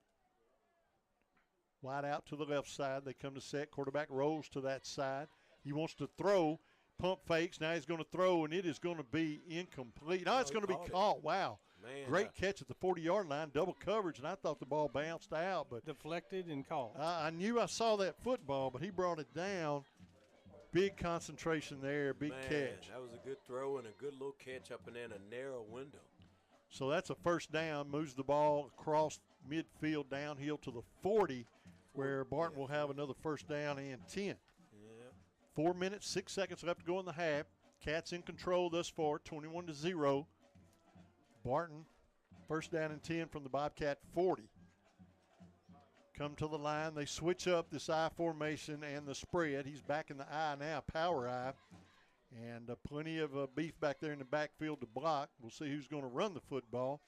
Wide out to the left side. They come to set. Quarterback rolls to that side. He wants to throw. Pump fakes. Now he's going to throw, and it is going to be incomplete. No, it's going to be caught. Wow. Man, great catch at the 40-yard line, double coverage, and I thought the ball bounced out. But deflected and caught. I knew I saw that football, but he brought it down. Big concentration there, big catch. That was a good throw and a good little catch up in there in a narrow window. So that's a first down, moves the ball across midfield downhill to the 40, where Barton will have another first down and 10. Yeah. 4 minutes, 6 seconds left to go in the half. Cats in control thus far, 21-0. Barton, first down and 10 from the Bobcat 40. Come to the line. They switch up this I formation and the spread. He's back in the I now, power I. And plenty of beef back there in the backfield to block. We'll see who's going to run the football.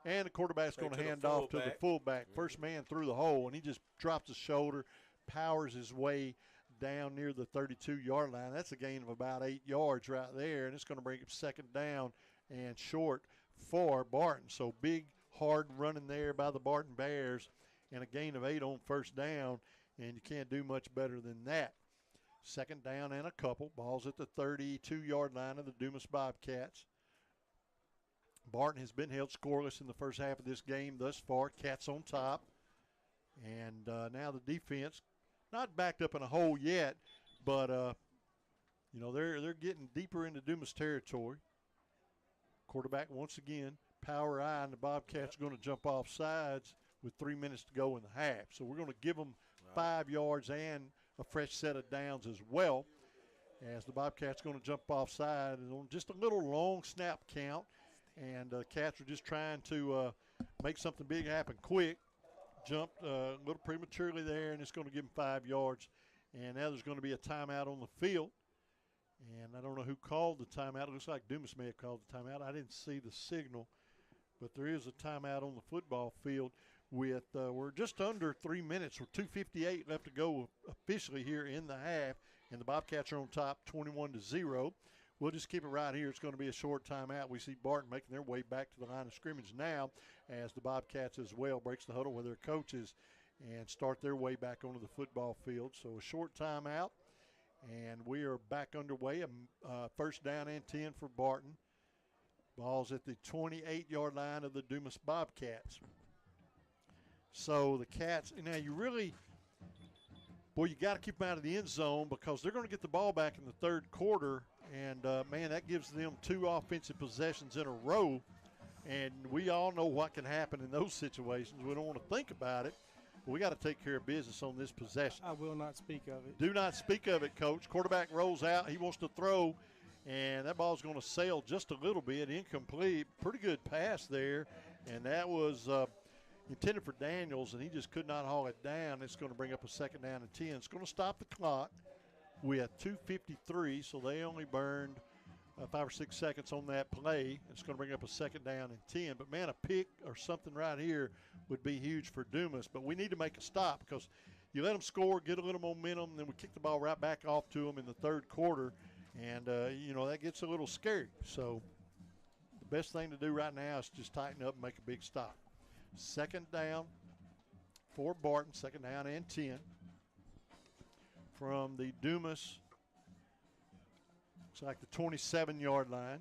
And the quarterback's going to hand off to the fullback. First man through the hole, and he just drops his shoulder, powers his way down near the 32-yard line. That's a gain of about 8 yards right there, and it's going to bring up second down and short for Barton. So big, hard running there by the Barton Bears, and a gain of 8 on first down, and you can't do much better than that. Second down and a couple. Ball's at the 32-yard line of the Dumas Bobcats. Barton has been held scoreless in the first half of this game thus far. Cats on top. And now the defense, not backed up in a hole yet, but, you know, they're getting deeper into Dumas territory. Quarterback once again, power I, and the Bobcats are going to jump off sides with 3 minutes to go in the half. So we're going to give them 5 yards and a fresh set of downs as well, as the Bobcats going to jump off side and on just a little long snap count. And Cats are just trying to make something big happen quick. Jumped a little prematurely there, and it's going to give them 5 yards. And now there's going to be a timeout on the field. And I don't know who called the timeout. It looks like Dumas may have called the timeout. I didn't see the signal. But there is a timeout on the football field with we're just under 3 minutes. We're 2:58 left to go officially here in the half. And the Bobcats are on top 21-0. We'll just keep it right here. It's going to be a short timeout. We see Barton making their way back to the line of scrimmage now as the Bobcats as well breaks the huddle with their coaches and start their way back onto the football field. So a short timeout, and we are back underway. First down and 10 for Barton. Ball's at the 28-yard line of the Dumas Bobcats. So the Cats, now you really, boy, you got to keep them out of the end zone because they're going to get the ball back in the third quarter. And, man, that gives them 2 offensive possessions in a row. And we all know what can happen in those situations. We don't want to think about it. But we got to take care of business on this possession. I will not speak of it. Do not speak of it, Coach. Quarterback rolls out. He wants to throw. And that ball's going to sail just a little bit. Incomplete. Pretty good pass there. And that was intended for Daniels, and he just could not haul it down. It's going to bring up a second down and 10. It's going to stop the clock. We had 2:53, so they only burned 5 or 6 seconds on that play. It's going to bring up a second down and 10. But, man, a pick or something right here would be huge for Dumas. But we need to make a stop because you let them score, get a little momentum, then we kick the ball right back off to them in the third quarter. And, you know, that gets a little scary. So the best thing to do right now is just tighten up and make a big stop. Second down for Barton, second down and 10 from the Dumas, looks like the 27-yard line.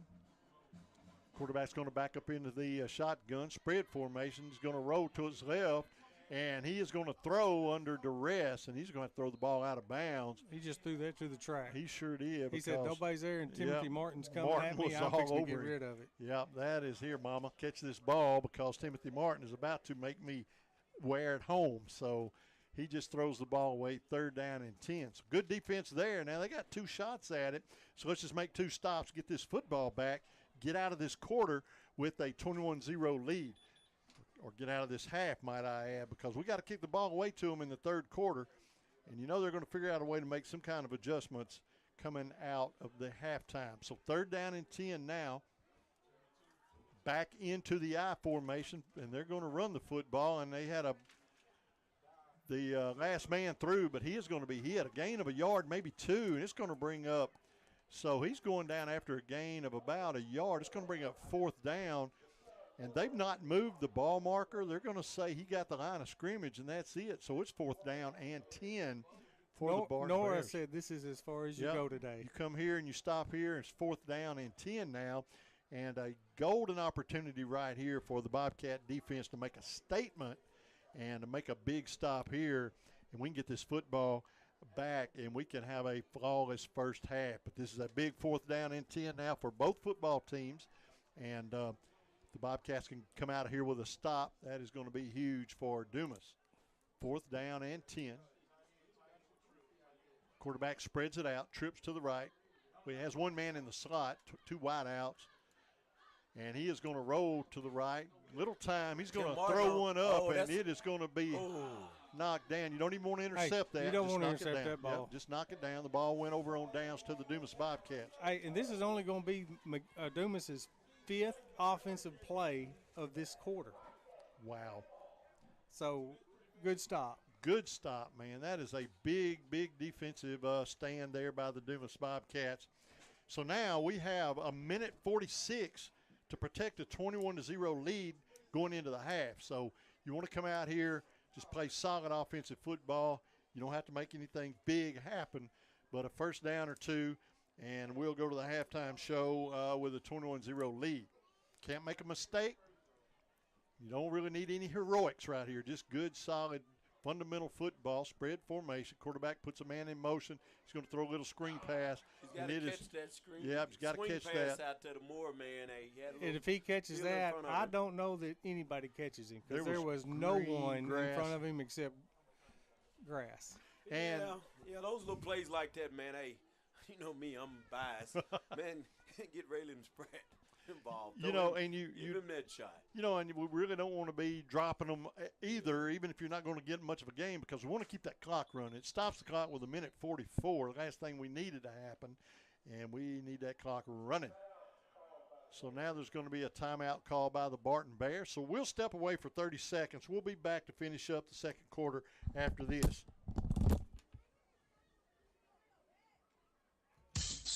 Quarterback's going to back up into the shotgun. Spread formation. He's going to roll to his left, and he is going to throw under duress, and he's going to throw the ball out of bounds. He just threw that to the track. He sure did. He said, nobody's there, and Timothy Martin's coming at me. I'm fixing to get rid of it. Yep, that is here, Mama. Catch this ball because Timothy Martin is about to make me wear it home. So he just throws the ball away, third down and 10. So good defense there. Now they got 2 shots at it. So let's just make 2 stops, get this football back, get out of this quarter with a 21-0 lead. Or get out of this half, might I add, because we got to kick the ball away to them in the third quarter. And you know they're going to figure out a way to make some kind of adjustments coming out of the halftime. So third down and 10 now. Back into the I formation, and they're going to run the football. And they had the last man through, but he had a gain of a yard, maybe 2, and it's going to bring up. So he's going down after a gain of about a yard. It's going to bring up fourth down. And they've not moved the ball marker. They're going to say he got the line of scrimmage, and that's it. So it's fourth down and 10 for the Barton Nora Bears. said this is as far as you go today. You come here and you stop here. It's fourth down and 10 now. And a golden opportunity right here for the Bobcat defense to make a statement and to make a big stop here. And we can get this football back, and we can have a flawless first half. But this is a big fourth down and 10 now for both football teams. And the Bobcats can come out of here with a stop. That is going to be huge for Dumas. Fourth down and 10. Quarterback spreads it out, trips to the right. He has one man in the slot, 2 wideouts. And he is going to roll to the right. Little time. He's going to throw one up, and it is going to be knocked down. You don't even want to intercept that. You don't just want to knock intercept it down. that ball. Yep, just knock it down. The ball went over on downs to the Dumas Bobcats. Hey, and this is only going to be Dumas's 5th offensive play of this quarter. Wow. So, good stop. Good stop, man. That is a big, big defensive stand there by the Dumas Bobcats. So now we have a minute 46 to protect a 21-0 lead going into the half. So you want to come out here, just play solid offensive football. You don't have to make anything big happen, but a first down or 2, and we'll go to the halftime show with a 21-0 lead. Can't make a mistake. You don't really need any heroics right here. Just good, solid, fundamental football, spread formation. Quarterback puts a man in motion. He's going to throw a little screen pass. He's got to catch that screen. Yeah, he's got to catch that. Out to the Moore man. And if he catches that, I don't know that anybody catches him because there was no one in front of him except grass. And yeah, those little plays like that, man. Hey, you know me, I'm biased. Man, get Raylan Spratt involved. You know, and give him that shot. You know, and we really don't want to be dropping them either, even if you're not going to get much of a game, because we want to keep that clock running. It stops the clock with a minute 44, the last thing we needed to happen, and we need that clock running. So now there's going to be a timeout call by the Barton Bears. So we'll step away for 30 seconds. We'll be back to finish up the second quarter after this.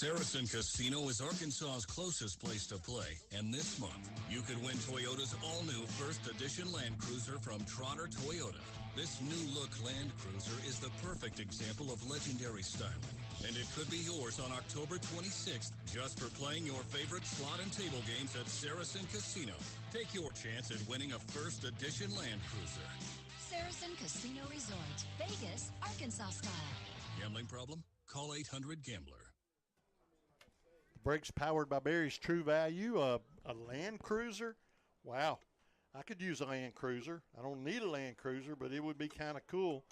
Saracen Casino is Arkansas's closest place to play, and this month you could win Toyota's all-new first edition Land Cruiser from Trotter Toyota. This new-look Land Cruiser is the perfect example of legendary styling, and it could be yours on October 26th just for playing your favorite slot and table games at Saracen Casino. Take your chance at winning a first edition Land Cruiser. Saracen Casino Resort, Vegas, Arkansas style. Gambling problem? Call 800-GAMBLER. Brakes powered by Barry's True Value, a Land Cruiser. Wow, I could use a Land Cruiser. I don't need a Land Cruiser, but it would be kind of cool.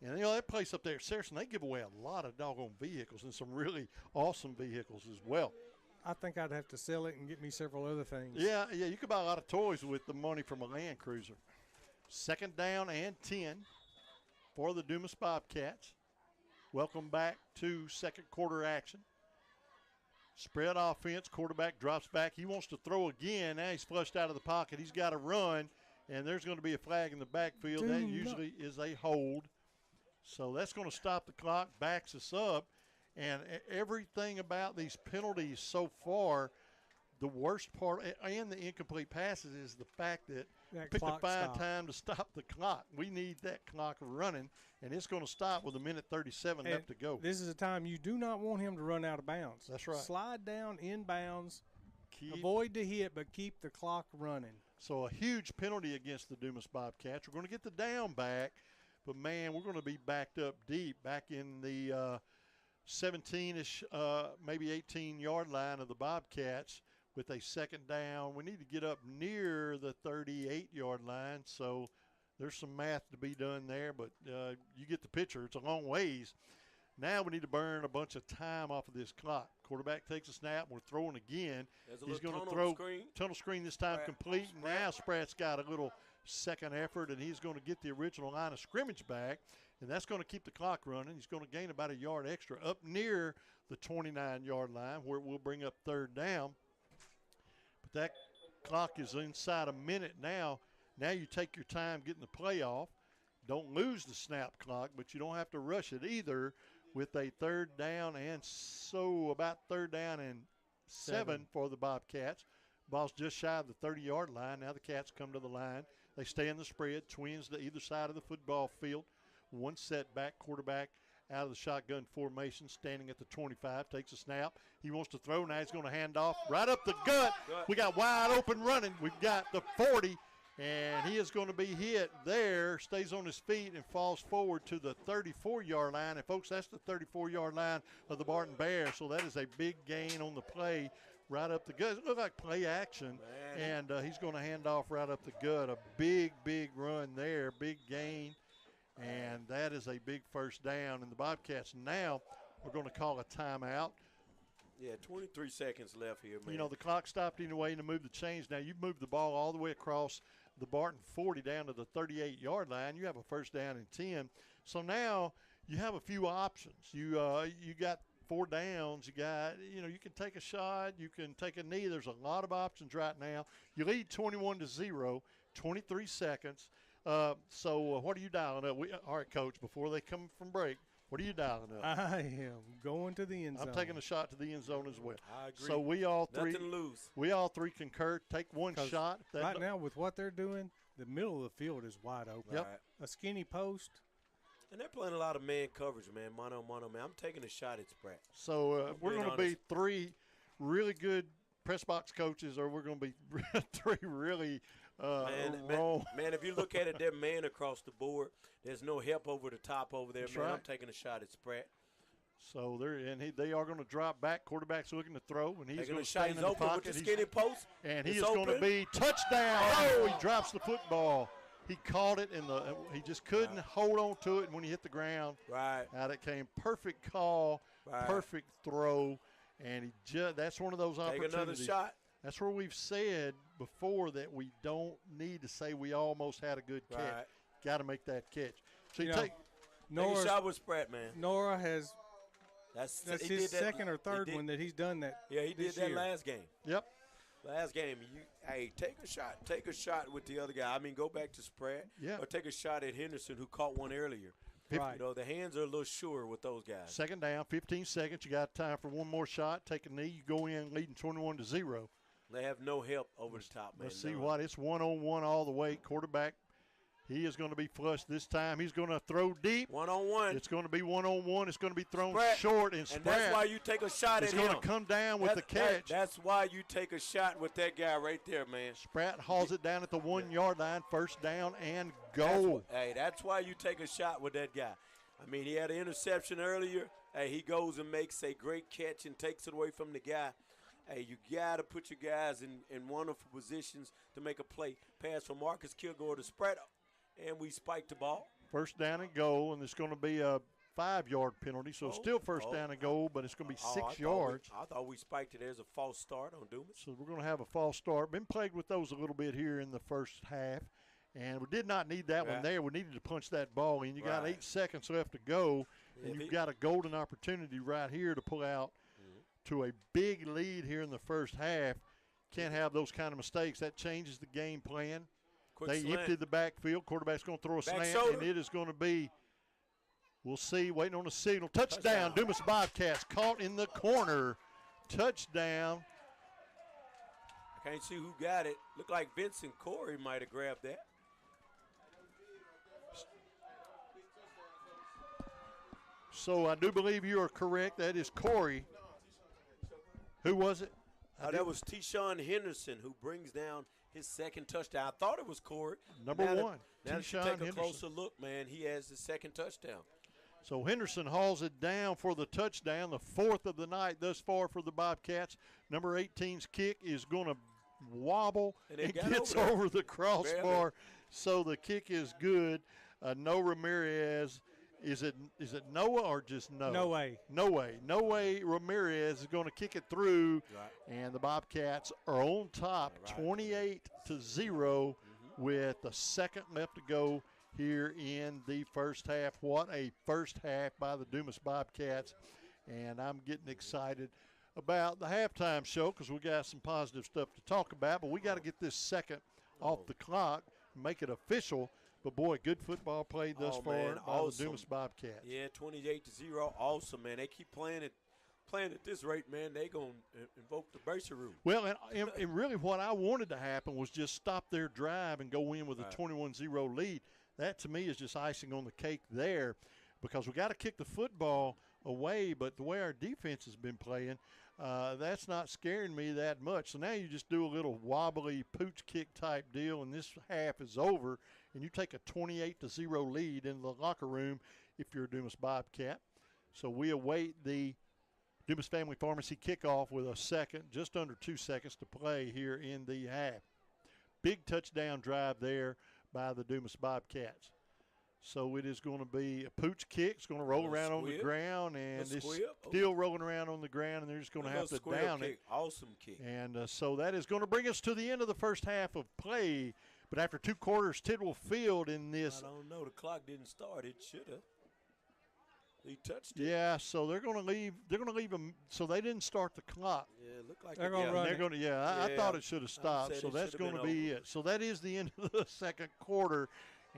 And, you know, that place up there at Saracen, they give away a lot of doggone vehicles and some really awesome vehicles as well. I think I'd have to sell it and get me several other things. Yeah, you could buy a lot of toys with the money from a Land Cruiser. Second down and 10 for the Dumas Bobcats. Welcome back to second quarter action. Spread offense, quarterback drops back. He wants to throw again. Now he's flushed out of the pocket. He's got to run, and there's going to be a flag in the backfield. That usually is a hold. So that's going to stop the clock, backs us up. And everything about these penalties so far, the worst part and the incomplete passes is the fact that That picked a clock fine stop. time to stop the clock. We need that clock running, and it's going to stop with 1:37 left to go. This is a time you do not want him to run out of bounds. That's right. Slide down in bounds, avoid the hit, but keep the clock running. So a huge penalty against the Dumas Bobcats. We're going to get the down back, but, man, we're going to be backed up deep, back in the 17-ish, maybe 18-yard line of the Bobcats with a second down. We need to get up near the 38-yard line, so there's some math to be done there, but you get the picture. It's a long ways. Now we need to burn a bunch of time off of this clock. Quarterback takes a snap. We're throwing again. He's going to throw tunnel screen this time complete. Now Spratt's got a little second effort, and he's going to get the original line of scrimmage back, and that's going to keep the clock running. He's going to gain about a yard extra up near the 29-yard line where it will bring up third down. But that clock is inside a minute now. Now you take your time getting the play off. Don't lose the snap clock, but you don't have to rush it either with a third down, and so about third down and seven for the Bobcats. Ball's just shy of the 30-yard line. Now the Cats come to the line. They stay in the spread, twins to either side of the football field. One setback, quarterback out of the shotgun formation, standing at the 25, takes a snap. He wants to throw. Now he's going to hand off right up the gut. We got wide open running. We've got the 40, and he is going to be hit there, stays on his feet, and falls forward to the 34-yard line. And, folks, that's the 34-yard line of the Barton Bears, so that is a big gain on the play right up the gut. It looked like play action, and he's going to hand off right up the gut. A big, big run there, big gain, and that is a big first down. And the Bobcats now are going to call a timeout. Yeah, 23 seconds left here, man. You know, the clock stopped anyway to move the chains. Now you've moved the ball all the way across the Barton 40 down to the 38-yard line. You have a first down and 10. So now you have a few options. You got 4 downs. You can take a shot. You can take a knee. There's a lot of options right now. You lead 21-0, 23 seconds. So what are you dialing up? All right, Coach, before they come from break, what are you dialing up? I am going to the end zone. I'm taking a shot to the end zone as well. I agree. So we all three Nothing to lose. We all three concur. Take one shot. Right now, with what they're doing, the middle of the field is wide open. Yep. Right. A skinny post. And they're playing a lot of man coverage, man. Mano, man. I'm taking a shot at Spratt. So we're going to be 3 really good press box coaches, or we're going to be 3 really wrong. Man, if you look at it, they're man across the board. There's no help over the top over there, That's man. right. I'm taking a shot at Spratt. So they are going to drop back. Quarterback's looking to throw, and he's Taking going a to shot. stand He's in the open pocket. with the skinny post. And he It's is going to open. be touchdown. Oh, he drops the football. He caught it, and he just couldn't hold on to it. And when he hit the ground, out it came. Perfect call, perfect throw, and that's one of those opportunities. Take another shot. That's where we've said before that we don't need to say we almost had a good catch. Right. Got to make that catch. So you take a shot with Spratt, man. Nora has that's his second or third one that he's done that. Yeah, he did that year. last game. Yep. Last game, take a shot. Take a shot with the other guy. I mean, go back to Spratt. Yeah. Or take a shot at Henderson, who caught one earlier. Right. You know, the hands are a little sure with those guys. Second down, 15 seconds. You got time for one more shot. Take a knee. You go in leading 21-0. They have no help over the top, man. Let's see what. It's one-on-one all the way. Quarterback, he is going to be flush this time. He's going to throw deep. One-on-one. It's going to be one-on-one. It's going to be thrown Spratt. short, and Spratt. And that's why you take a shot at him. It's going to come down with the catch. That's why you take a shot with that guy right there, man. Spratt hauls it down at the 1-yard line, first down and goal. That's why you take a shot with that guy. I mean, he had an interception earlier. Hey, he goes and makes a great catch and takes it away from the guy. Hey, you got to put your guys in wonderful positions to make a play. Pass from Marcus Kilgore to Spratt, and we spike the ball. First down and goal, and it's going to be a 5-yard penalty. So still first down and goal, but it's going to be 6 yards. I thought we spiked it. There's a false start on Dumas. So we're going to have a false start. Been plagued with those a little bit here in the first half. And we did not need that one there. We needed to punch that ball in. You got 8 seconds left to go, and you've got a golden opportunity right here to pull out to a big lead here in the first half. Can't have those kind of mistakes. That changes the game plan. They emptied the backfield. Quarterback's going to throw a slant, and it is going to be, we'll see, waiting on the signal. Touchdown. Dumas Bobcats caught in the corner. Touchdown. Can't see who got it. Looked like Vincent Corey might have grabbed that. So I do believe you are correct. That is Corey. Who was it? That was T-Shawn Henderson, who brings down his second touchdown. I thought it was Corey. Number one, Now that you T-Shawn take a Henderson. closer look, man, he has his second touchdown. So Henderson hauls it down for the touchdown, the fourth of the night thus far for the Bobcats. Number 18's kick is going to wobble and gets over the crossbar. Barely. So the kick is good. Noah Ramirez. Is it Noah or just Noah? No way. No way. No way Ramirez is going to kick it through, and the Bobcats are on top 28-0 with a second left to go here in the first half. What a first half by the Dumas Bobcats, and I'm getting excited about the halftime show because we got some positive stuff to talk about, but we got to get this second off the clock, make it official. But, boy, good football played thus far by the Dumas Bobcats. Yeah, 28-0, awesome, man. They keep playing at this rate, man. They going to invoke the Bracer rule. Well, and really what I wanted to happen was just stop their drive and go in with a 21-0 lead. That, to me, is just icing on the cake there because we got to kick the football away, but the way our defense has been playing, that's not scaring me that much. So now you just do a little wobbly pooch kick type deal, and this half is over, and you take a 28-0 lead in the locker room if you're a Dumas Bobcat. So we await the Dumas Family Pharmacy kickoff with a second, just under 2 seconds to play here in the half. Big touchdown drive there by the Dumas Bobcats. So it is going to be a pooch kick. It's going to roll around on the ground, and it's still rolling around on the ground, and they're just going to have to down it. Awesome kick. And so that is going to bring us to the end of the first half of play. But after 2 quarters, Tidwell Field in this. I don't know. The clock didn't start. It should have. He touched it. Yeah, so they're going to leave. They're going to leave them. So they didn't start the clock. Yeah, it looked like they're going to run. They're going to. Yeah, I thought it should have stopped. So that's going to be it. So that is the end of the second quarter.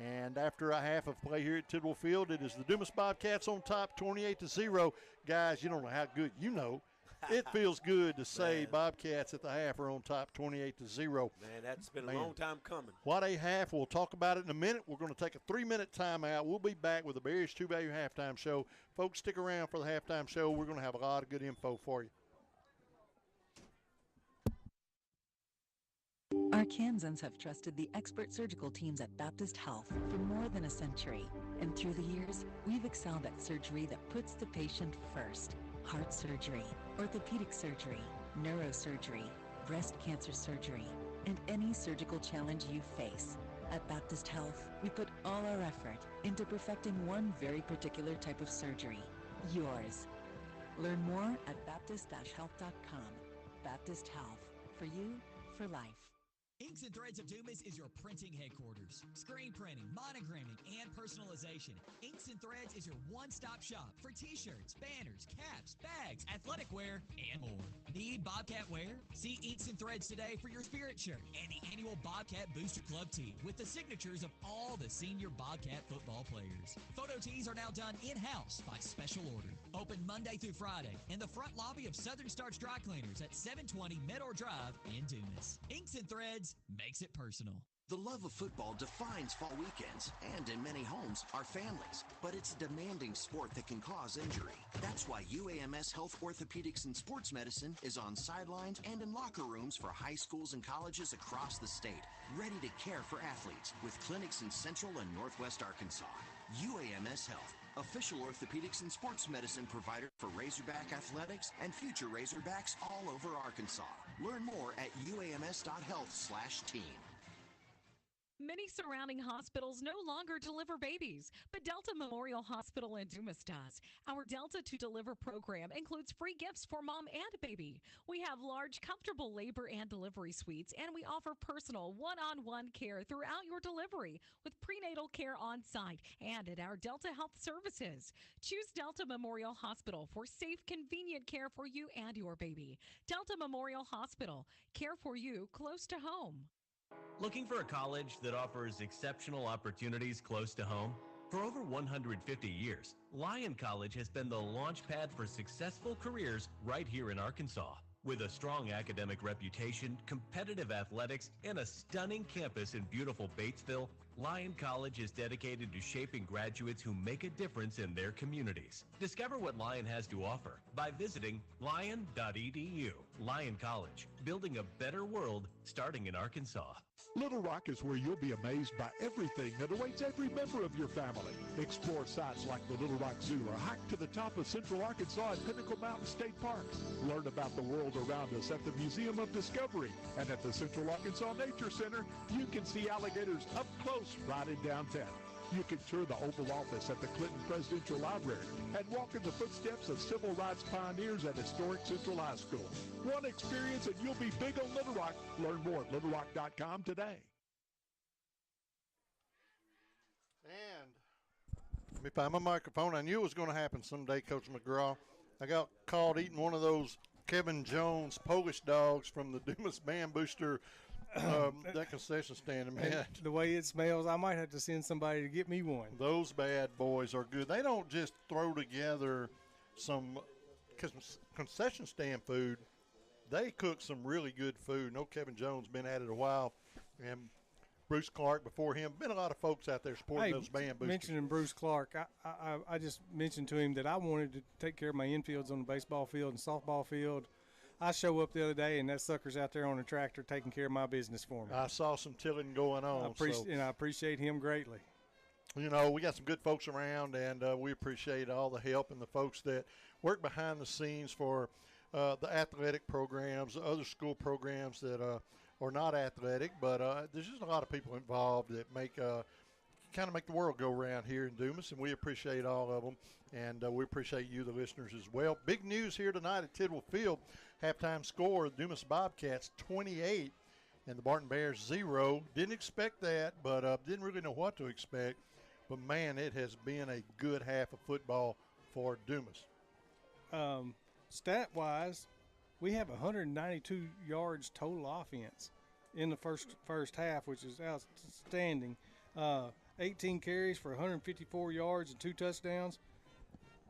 And after a half of play here at Tidwell Field, it is the Dumas Bobcats on top, 28-0. Guys, you don't know how good you know. It feels good to say Bobcats at the half are on top 28-0. Man, that's been a long time coming. What a half. We'll talk about it in a minute. We're going to take a 3-minute timeout. We'll be back with the Barriers 2 Value Halftime Show. Folks, stick around for the halftime show. We're going to have a lot of good info for you. Arkansans have trusted the expert surgical teams at Baptist Health for more than a century. And through the years, we've excelled at surgery that puts the patient first. Heart surgery, orthopedic surgery, neurosurgery, breast cancer surgery, and any surgical challenge you face. At Baptist Health, we put all our effort into perfecting one very particular type of surgery, yours. Learn more at baptist-health.com. Baptist Health, for you, for life. Inks and Threads of Dumas is your printing headquarters. Screen printing, monogramming, and personalization. Inks and Threads is your one-stop shop for t-shirts, banners, caps, bags, athletic wear, and more. Need Bobcat wear? See Inks and Threads today for your spirit shirt and the annual Bobcat Booster Club tee with the signatures of all the senior Bobcat football players. Photo tees are now done in-house by special order. Open Monday through Friday in the front lobby of Southern Starch Dry Cleaners at 720 Meador Drive in Dumas. Inks and Threads makes it personal. The love of football defines fall weekends, and in many homes, our families. But it's a demanding sport that can cause injury. That's why UAMS Health Orthopedics and Sports Medicine is on sidelines and in locker rooms for high schools and colleges across the state, ready to care for athletes with clinics in Central and Northwest Arkansas. UAMS Health, official orthopedics and sports medicine provider for Razorback Athletics and future Razorbacks all over Arkansas. Learn more at uams.health/team. Many surrounding hospitals no longer deliver babies, but Delta Memorial Hospital in Dumas does. Our Delta to Deliver program includes free gifts for mom and baby. We have large, comfortable labor and delivery suites, and we offer personal one-on-one care throughout your delivery with prenatal care on site and at our Delta Health Services. Choose Delta Memorial Hospital for safe, convenient care for you and your baby. Delta Memorial Hospital, care for you close to home. Looking for a college that offers exceptional opportunities close to home? For over 150 years, Lyon College has been the launch pad for successful careers right here in Arkansas. With a strong academic reputation, competitive athletics, and a stunning campus in beautiful Batesville, Lyon College is dedicated to shaping graduates who make a difference in their communities. Discover what Lyon has to offer by visiting lyon.edu. Lyon College, building a better world starting in Arkansas. Little Rock is where you'll be amazed by everything that awaits every member of your family. Explore sites like the Little Rock Zoo or hike to the top of Central Arkansas at Pinnacle Mountain State Park. Learn about the world around us at the Museum of Discovery. And at the Central Arkansas Nature Center, you can see alligators up close right in downtown. You can tour the Oval Office at the Clinton Presidential Library and walk in the footsteps of civil rights pioneers at historic Central High School. One experience and you'll be big on Little Rock. Learn more at littlerock.com today. And let me find my microphone. I knew it was going to happen someday, Coach McGraw. I got caught eating one of those Kevin Jones Polish dogs from the Dumas Band Booster that concession stand, man. And the way it smells, I might have to send somebody to get me one. Those bad boys are good. They don't just throw together some concession stand food. They cook some really good food. No, Kevin Jones been at it a while, and Bruce Clark before him. Been a lot of folks out there supporting those Band Boosters. Mentioning Bruce Clark, I just mentioned to him that I wanted to take care of my infields on the baseball field and softball field. I show up the other day, and that sucker's out there on a tractor taking care of my business for me. I saw some tilling going on. And I appreciate him greatly. You know, we got some good folks around, and we appreciate all the help and the folks that work behind the scenes for the athletic programs, the other school programs that are not athletic. But there's just a lot of people involved that make kind of make the world go around here in Dumas, and we appreciate all of them. And we appreciate you, the listeners, as well. Big news here tonight at Tidwell Field. Halftime score, Dumas Bobcats 28 and the Barton Bears 0. Didn't expect that, but didn't really know what to expect. But, man, it has been a good half of football for Dumas. Stat-wise, we have 192 yards total offense in the first half, which is outstanding. 18 carries for 154 yards and 2 touchdowns.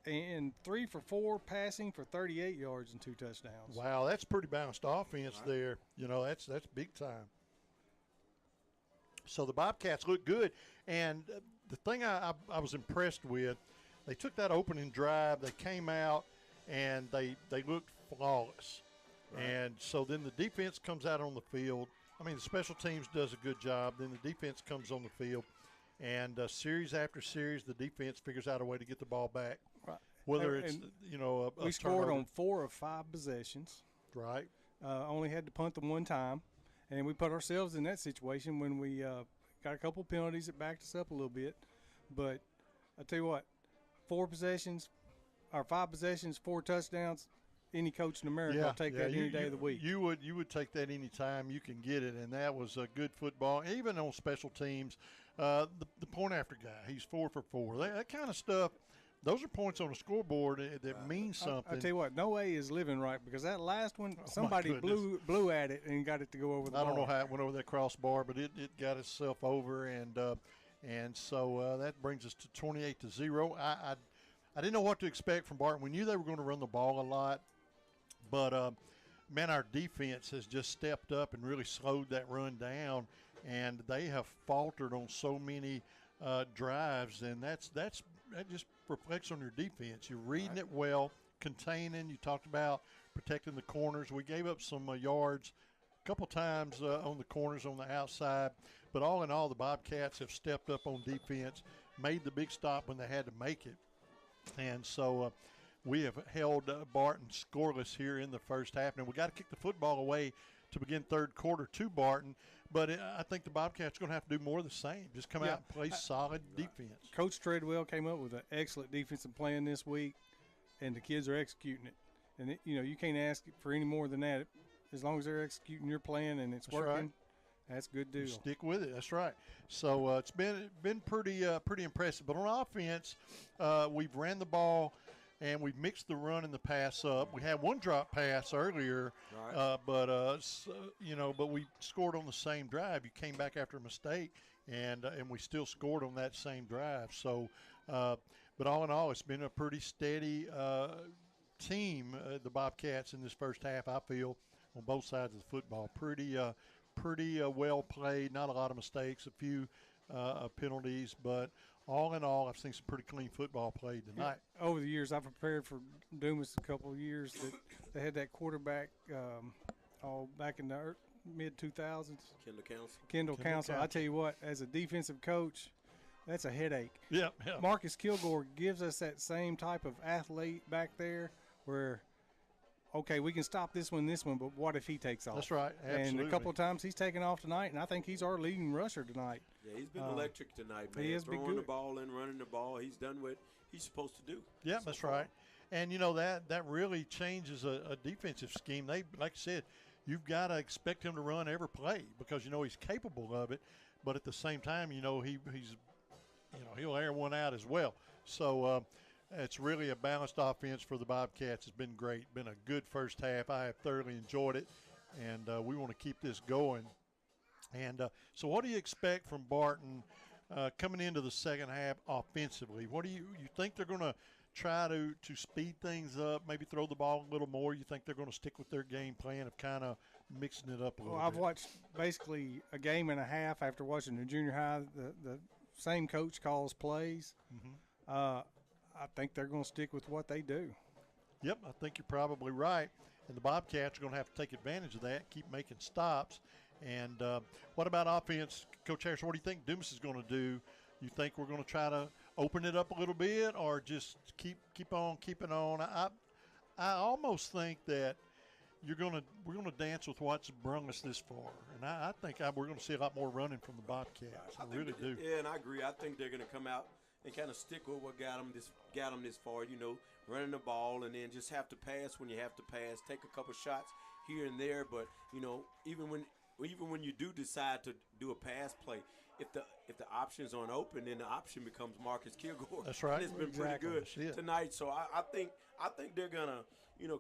And 3 for 4 passing for 38 yards and 2 touchdowns. Wow, that's pretty balanced offense there. You know, that's big time. So the Bobcats look good. And the thing I was impressed with, they took that opening drive, they came out, and they looked flawless. Right. And so then the defense comes out on the field. I mean, the special teams does a good job. Then the defense comes on the field. And series after series, the defense figures out a way to get the ball back. Right. Whether it's, you know, we scored on 4 of 5 possessions. Right. Only had to punt them one time. And we put ourselves in that situation when we got a couple penalties that backed us up a little bit. But I tell you what, 5 possessions, 4 touchdowns, any coach in America will take that any day of the week. You would take that any time you can get it, and that was a good football. Even on special teams, the point after guy, he's 4 for 4. That kind of stuff. Those are points on the scoreboard that mean something. I tell you what, no way is living right because that last one, somebody blew at it and got it to go over the ball. I don't know how it went over that crossbar, but it got itself over, and so that brings us to 28-0. I didn't know what to expect from Barton. We knew they were going to run the ball a lot, but man, our defense has just stepped up and really slowed that run down, and they have faltered on so many drives, and that just reflects on your defense. You're reading it well, containing. You talked about protecting the corners. We gave up some yards a couple times on the corners on the outside, but all in all, the Bobcats have stepped up on defense, made the big stop when they had to make it, and so we have held Barton scoreless here in the first half. Now we got to kick the football away to begin third quarter to Barton, but I think the Bobcats are going to have to do more of the same. Just come out and play solid defense. Coach Treadwell came up with an excellent defensive plan this week, and the kids are executing it. And, you can't ask for any more than that. As long as they're executing your plan and it's working, right. That's a good deal. You stick with it. That's right. So it's been pretty impressive. But on offense, we've ran the ball, and we've mixed the run and the pass up. We had one drop pass earlier, right. But we scored on the same drive. You came back after a mistake, and we still scored on that same drive. So, but all in all, it's been a pretty steady team, the Bobcats, in this first half, I feel, on both sides of the football. Pretty well played, not a lot of mistakes, a few penalties, but all in all, I've seen some pretty clean football played tonight. Yeah. Over the years, I've prepared for Dumas a couple of years that they had that quarterback all back in the mid-2000s. Kendall Council. I tell you what, as a defensive coach, that's a headache. Yeah. Marcus Kilgore gives us that same type of athlete back there where, okay, we can stop this one, but what if he takes off? That's right. Absolutely. And a couple of times he's taken off tonight, and I think he's our leading rusher tonight. Yeah, he's been electric tonight, man. He has Throwing been good. the ball and running the ball. He's done what he's supposed to do. Yeah, that's right. And, that really changes a defensive scheme. They, like I said, you've got to expect him to run every play because, he's capable of it. But at the same time, he's he'll air one out as well. So it's really a balanced offense for the Bobcats. It's been great. Been a good first half. I have thoroughly enjoyed it, and we want to keep this going. And so what do you expect from Barton coming into the second half offensively? What do you think they're going to try to speed things up, maybe throw the ball a little more? You think they're going to stick with their game plan of kind of mixing it up a little bit? I've watched basically a game and a half after watching the junior high. The same coach calls plays. Mm-hmm. I think they're going to stick with what they do. Yep, I think you're probably right. And the Bobcats are going to have to take advantage of that, keep making stops. And what about offense? Coach Harris, what do you think Dumas is going to do? You think we're going to try to open it up a little bit or just keep on keeping on? I almost think that we're going to dance with what's brung us this far. And I think we're going to see a lot more running from the Bobcats. I really do. Yeah, and I agree. I think they're going to come out and kind of stick with what got them this far, running the ball, and then just have to pass when you have to pass, take a couple shots here and there. But, even when you do decide to do a pass play, if the options aren't open, then the option becomes Marcus Kilgore. That's right. And it's been pretty good tonight. So I think they're gonna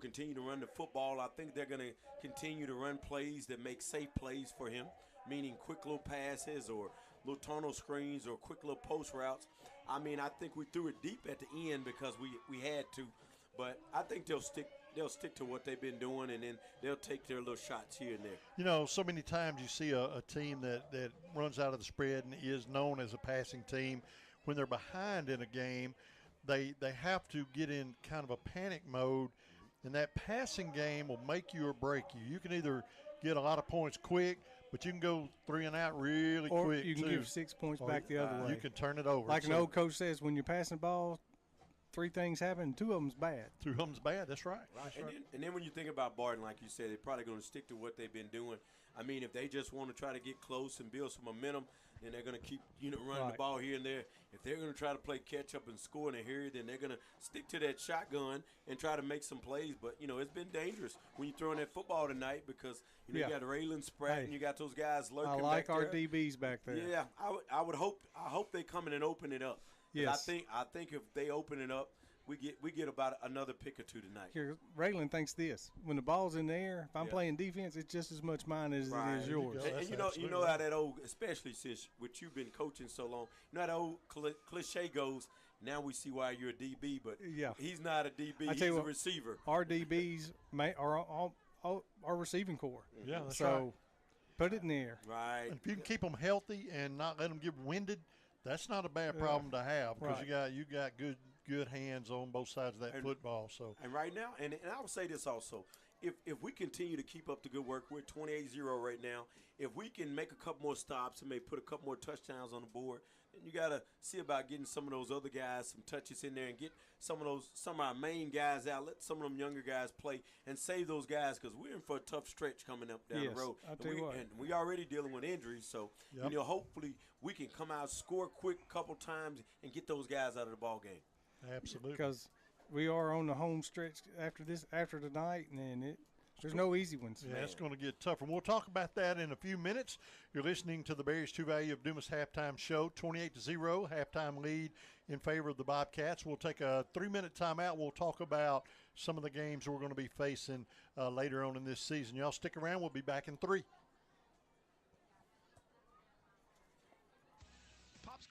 continue to run the football. I think they're gonna continue to run plays that make safe plays for him, meaning quick little passes or little tunnel screens or quick little post routes. I think we threw it deep at the end because we had to, but I think they'll stick to what they've been doing, and then they'll take their little shots here and there. So many times you see a team that runs out of the spread and is known as a passing team. When they're behind in a game, they have to get in kind of a panic mode, and that passing game will make you or break you. You can either get a lot of points quick, but you can go 3 and out really or quick. You can give 6 points back the other way. You can turn it over. Like an old coach says, when you're passing the ball, 3 things happen, 2 of them's bad. 2 of them's bad. That's right. And then when you think about Barton, like you said, they're probably going to stick to what they've been doing. If they just want to try to get close and build some momentum, then they're going to keep running the ball here and there. If they're going to try to play catch up and score in a hurry, then they're going to stick to that shotgun and try to make some plays. But it's been dangerous when you're throwing that football tonight because you got Raylan Spratt and you got those guys lurking. I like back our there. DBs back there. Yeah, I hope they come in and open it up. Yes. I think if they open it up, we get about another pick or two tonight. Here, Raylan thinks this: when the ball's in the air, if I'm playing defense, it's just as much mine as it is yours. And you know how that old, especially since you've been coaching so long, how that old cliche goes. Now we see why you're a DB, but he's not a DB. He's a receiver. Our DBs are receiving core. Yeah, that's so right. Put it in the air. Right. And if you can keep them healthy and not let them get winded, that's not a bad problem to have because you got good hands on both sides of that football. So right now, and I would say this also, if we continue to keep up the good work, we're 28-0 right now. If we can make a couple more stops and maybe put a couple more touchdowns on the board, then you got to see about getting some of those other guys some touches in there and get some of our main guys out. Let some of them younger guys play and save those guys because we're in for a tough stretch coming up down the road. I'll tell you what. And we already dealing with injuries, so hopefully we can come out, score quick a couple times, and get those guys out of the ball game. Absolutely. Because we are on the home stretch after tonight, and there's no easy ones. Yeah, it's going to get tougher. We'll talk about that in a few minutes. You're listening to the Barriers to Value of Dumas halftime show, 28-0, halftime lead in favor of the Bobcats. We'll take a 3-minute timeout. We'll talk about some of the games we're going to be facing later on in this season. Y'all stick around. We'll be back in 3.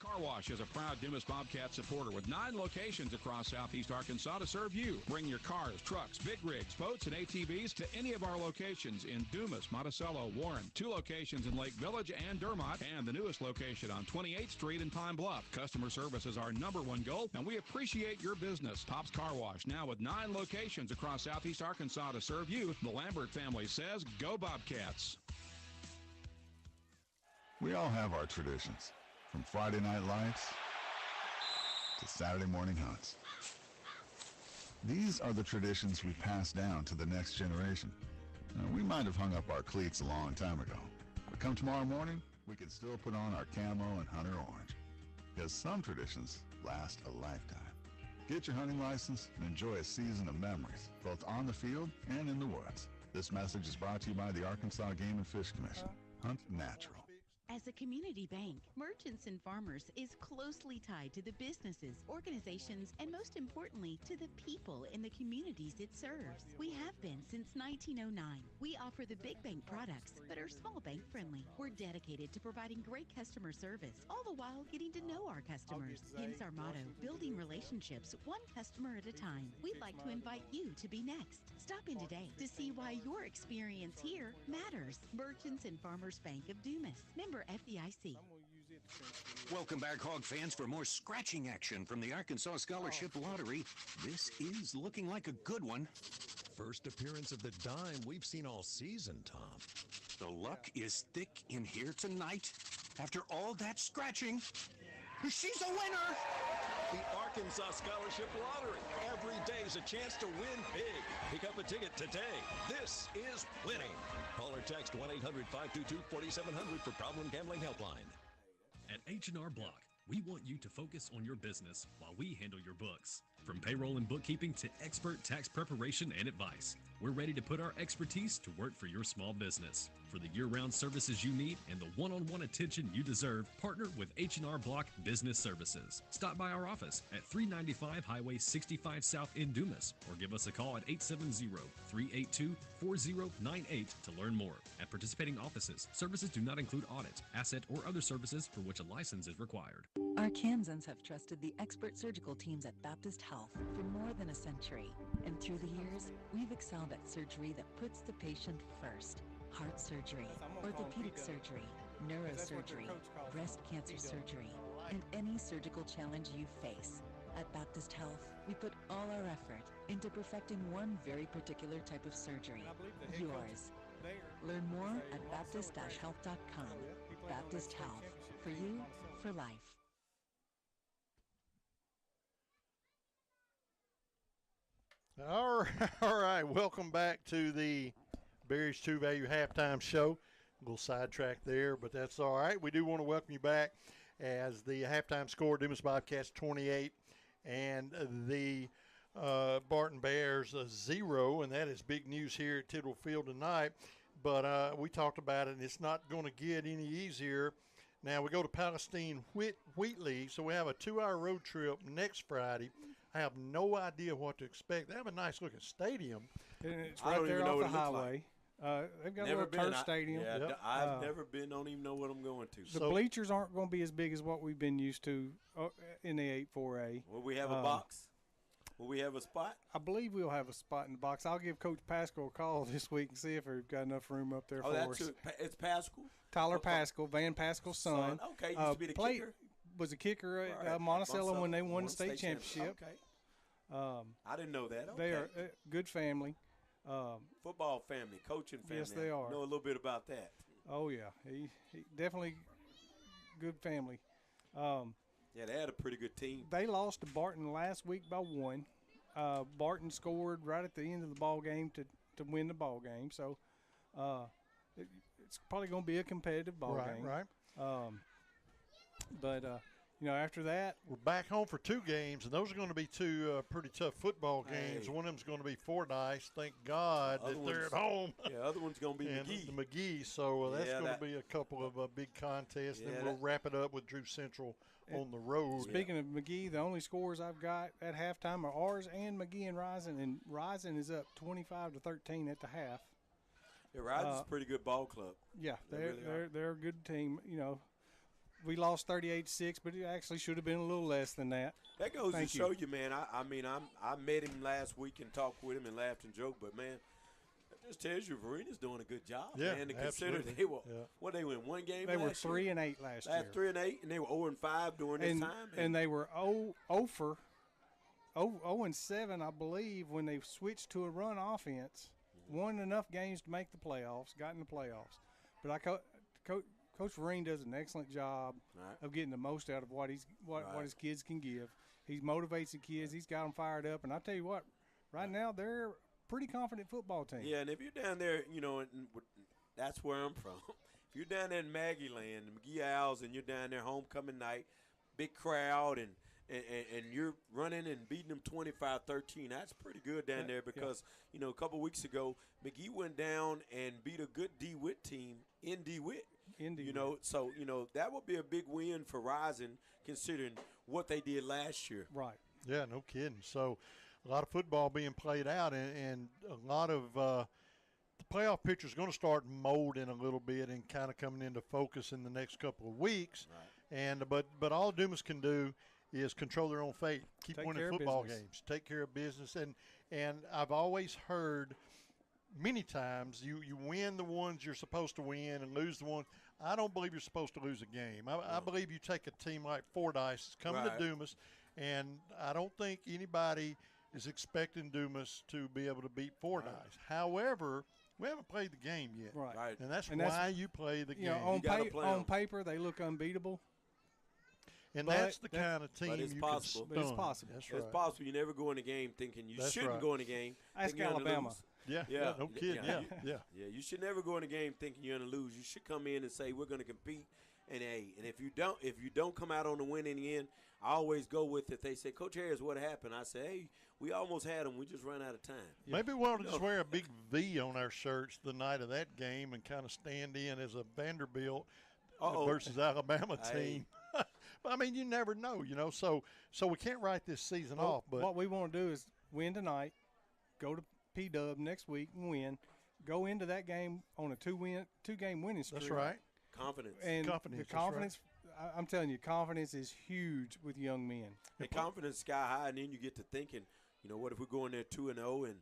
Car Wash is a proud Dumas Bobcat supporter with 9 locations across southeast Arkansas to serve you. Bring your cars, trucks, big rigs, boats, and ATVs to any of our locations in Dumas, Monticello, Warren, 2 locations in Lake Village and Dermott, and the newest location on 28th Street in Pine Bluff. Customer service is our #1 goal, and we appreciate your business. Pop's Car Wash, now with 9 locations across southeast Arkansas to serve you. The Lambert family says, go Bobcats. We all have our traditions, from Friday night lights to Saturday morning hunts. These are the traditions we pass down to the next generation. Now, we might have hung up our cleats a long time ago, but come tomorrow morning, we can still put on our camo and hunter orange, because some traditions last a lifetime. Get your hunting license and enjoy a season of memories, both on the field and in the woods. This message is brought to you by the Arkansas Game and Fish Commission. Hunt natural. As a community bank, Merchants and Farmers is closely tied to the businesses, organizations, and most importantly, to the people in the communities it serves. We have been since 1909. We offer the big bank products, but are small bank friendly. We're dedicated to providing great customer service, all the while getting to know our customers. Hence our motto, building relationships one customer at a time. We'd like to invite you to be next. Stop in today to see why your experience here matters. Merchants and Farmers Bank of Dumas. Member FDIC. Welcome back, Hog fans, for more scratching action from the Arkansas Scholarship Lottery. This is looking like a good one. First appearance of the dime we've seen all season, Tom. The luck is thick in here tonight. After all that scratching, she's a winner! The Arkansas Scholarship Lottery. Every day's a chance to win big. Pick up a ticket today. This is winning. Call or text 1-800-522-4700 for Problem Gambling Helpline. At H&R Block, we want you to focus on your business while we handle your books. From payroll and bookkeeping to expert tax preparation and advice, we're ready to put our expertise to work for your small business. For the year-round services you need and the one-on-one attention you deserve, partner with H&R Block Business Services. Stop by our office at 395 Highway 65 South in Dumas or give us a call at 870-382-4098 to learn more. At participating offices, services do not include audit, asset, or other services for which a license is required. Arkansans have trusted the expert surgical teams at Baptist Health for more than a century. And through the years, we've excelled at surgery that puts the patient first. Heart surgery, orthopedic surgery, neurosurgery, breast cancer surgery, and any surgical challenge you face. At Baptist Health, we put all our effort into perfecting one very particular type of surgery, yours. Learn more at baptist-health.com. Baptist Health, for you, for life. All right. Welcome back to the Barry's True Value halftime show. A little sidetrack there, but that's all right. We do want to welcome you back as the halftime score, Dumas Bobcats 28 and the Barton Bears 0, and that is big news here at Tidwell Field tonight. But we talked about it, and it's not going to get any easier. Now we go to Palestine Wheatley, so we have a 2-hour road trip next Friday. I have no idea what to expect. They have a nice looking stadium. And it's right there off the highway. They've got a little turf stadium. I've never been. Don't even know what I'm going to. The bleachers aren't going to be as big as what we've been used to in the 8-4A. Will we have a box? Will we have a spot? I believe we'll have a spot in the box. I'll give Coach Pascal a call this week and see if we've got enough room up there for us. It's Pascal? Tyler Pascal, Van Pascal's son. Okay, used to be the kicker. Was a kicker at Monticello when they won the state championship. Okay. I didn't know that. Okay. They are a good family. Football family, coaching family. Yes, they are. I know a little bit about that. Oh, yeah. He definitely good family. Yeah, they had a pretty good team. They lost to Barton last week by 1. Barton scored right at the end of the ball game to win the ball game. So it's probably going to be a competitive ball game. Right. But after that, we're back home for 2 games, and those are going to be 2 pretty tough football games. One of them's going to be Fordyce. Thank God that they're at home. Yeah, other one's going to be McGee. The McGee. So that's going to be a couple of big contests. Yeah, then we'll wrap it up with Drew Central on the road. Speaking of McGee, the only scores I've got at halftime are ours and McGee and Rising, and Rising is up 25-13 at the half. Yeah, Rising's a pretty good ball club. Yeah, they're a good team. we lost 38-6, but it actually should have been a little less than that. That goes Thank to show you, man. I mean, I met him last week and talked with him and laughed and joked, but man, that just tells you Verena's doing a good job, Yeah, man. To consider absolutely. they were Yeah. what they win one game. They were last year? 3-8 last year. 3-8, and they were 0-5 during this time. And they were 0-7, I believe, when they switched to a run offense. Won enough games to make the playoffs, got in the playoffs. But Coach Vereen does an excellent job of getting the most out of what his kids can give. He motivates the kids. He's got them fired up. And I tell you what, right now they're a pretty confident football team. Yeah, and if you're down there, you know, and that's where I'm from. If you're down there in Maggie Land, McGee Owls, and you're down there homecoming night, big crowd, and you're running and beating them 25-13, that's pretty good down there because, you know, a couple weeks ago, McGee went down and beat a good DeWitt team in DeWitt. You know, so, you know, that would be a big win for Rising considering what they did last year. Right. Yeah, no kidding. So a lot of football being played out, and a lot of the playoff picture is going to start molding a little bit and kind of coming into focus in the next couple of weeks. Right. And but all Dumas can do is control their own fate, keep winning football games, take care of business. And I've always heard many times you win the ones you're supposed to win and lose the one. I don't believe you're supposed to lose a game. I believe you take a team like Fordyce coming to Dumas, and I don't think anybody is expecting Dumas to be able to beat Fordyce. However, we haven't played the game yet. Right. And that's why you play the game. Know, on paper, they look unbeatable. And that's the kind of team it's you possible. can stun. But it's possible. That's right. It's possible. You never go in the game thinking you shouldn't go in the game. Ask Alabama. Yeah, no kidding. Yeah. You should never go in the game thinking you're going to lose. You should come in and say we're going to compete. And if you don't come out on the win in the end, I always go with it. They say, Coach Harris, what happened? I say, hey, we almost had them. We just ran out of time. Maybe we ought to just wear a big V on our shirts the night of that game and kind of stand in as a Vanderbilt versus Alabama team. I mean, you never know, you know. So we can't write this season off. But what we want to do is win tonight, go to P-Dub next week and win, go into that game on a two-game winning streak. That's right. Confidence. And confidence. The confidence, right. I'm telling you, confidence is huge with young men. And confidence sky high, and then you get to thinking, you know, what if we go in there 2-0, and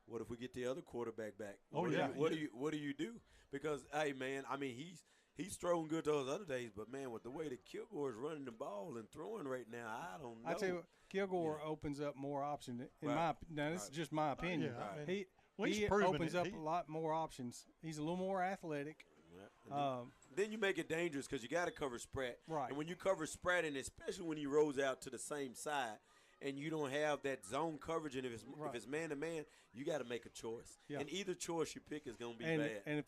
what if we get the other quarterback back? What do you do? Because hey, man, I mean he's throwing good those other days, but man, with the way that Kilgore is running the ball and throwing right now, I don't know. I tell you what, Kilgore opens up more options. Now this is just my opinion. Yeah, he opens up a lot more options. He's a little more athletic. Then you make it dangerous because you got to cover spread. Right. And when you cover spread, and especially when he rolls out to the same side, and you don't have that zone coverage, and if it's man to man, you got to make a choice. Yeah. And either choice you pick is going to be bad. And if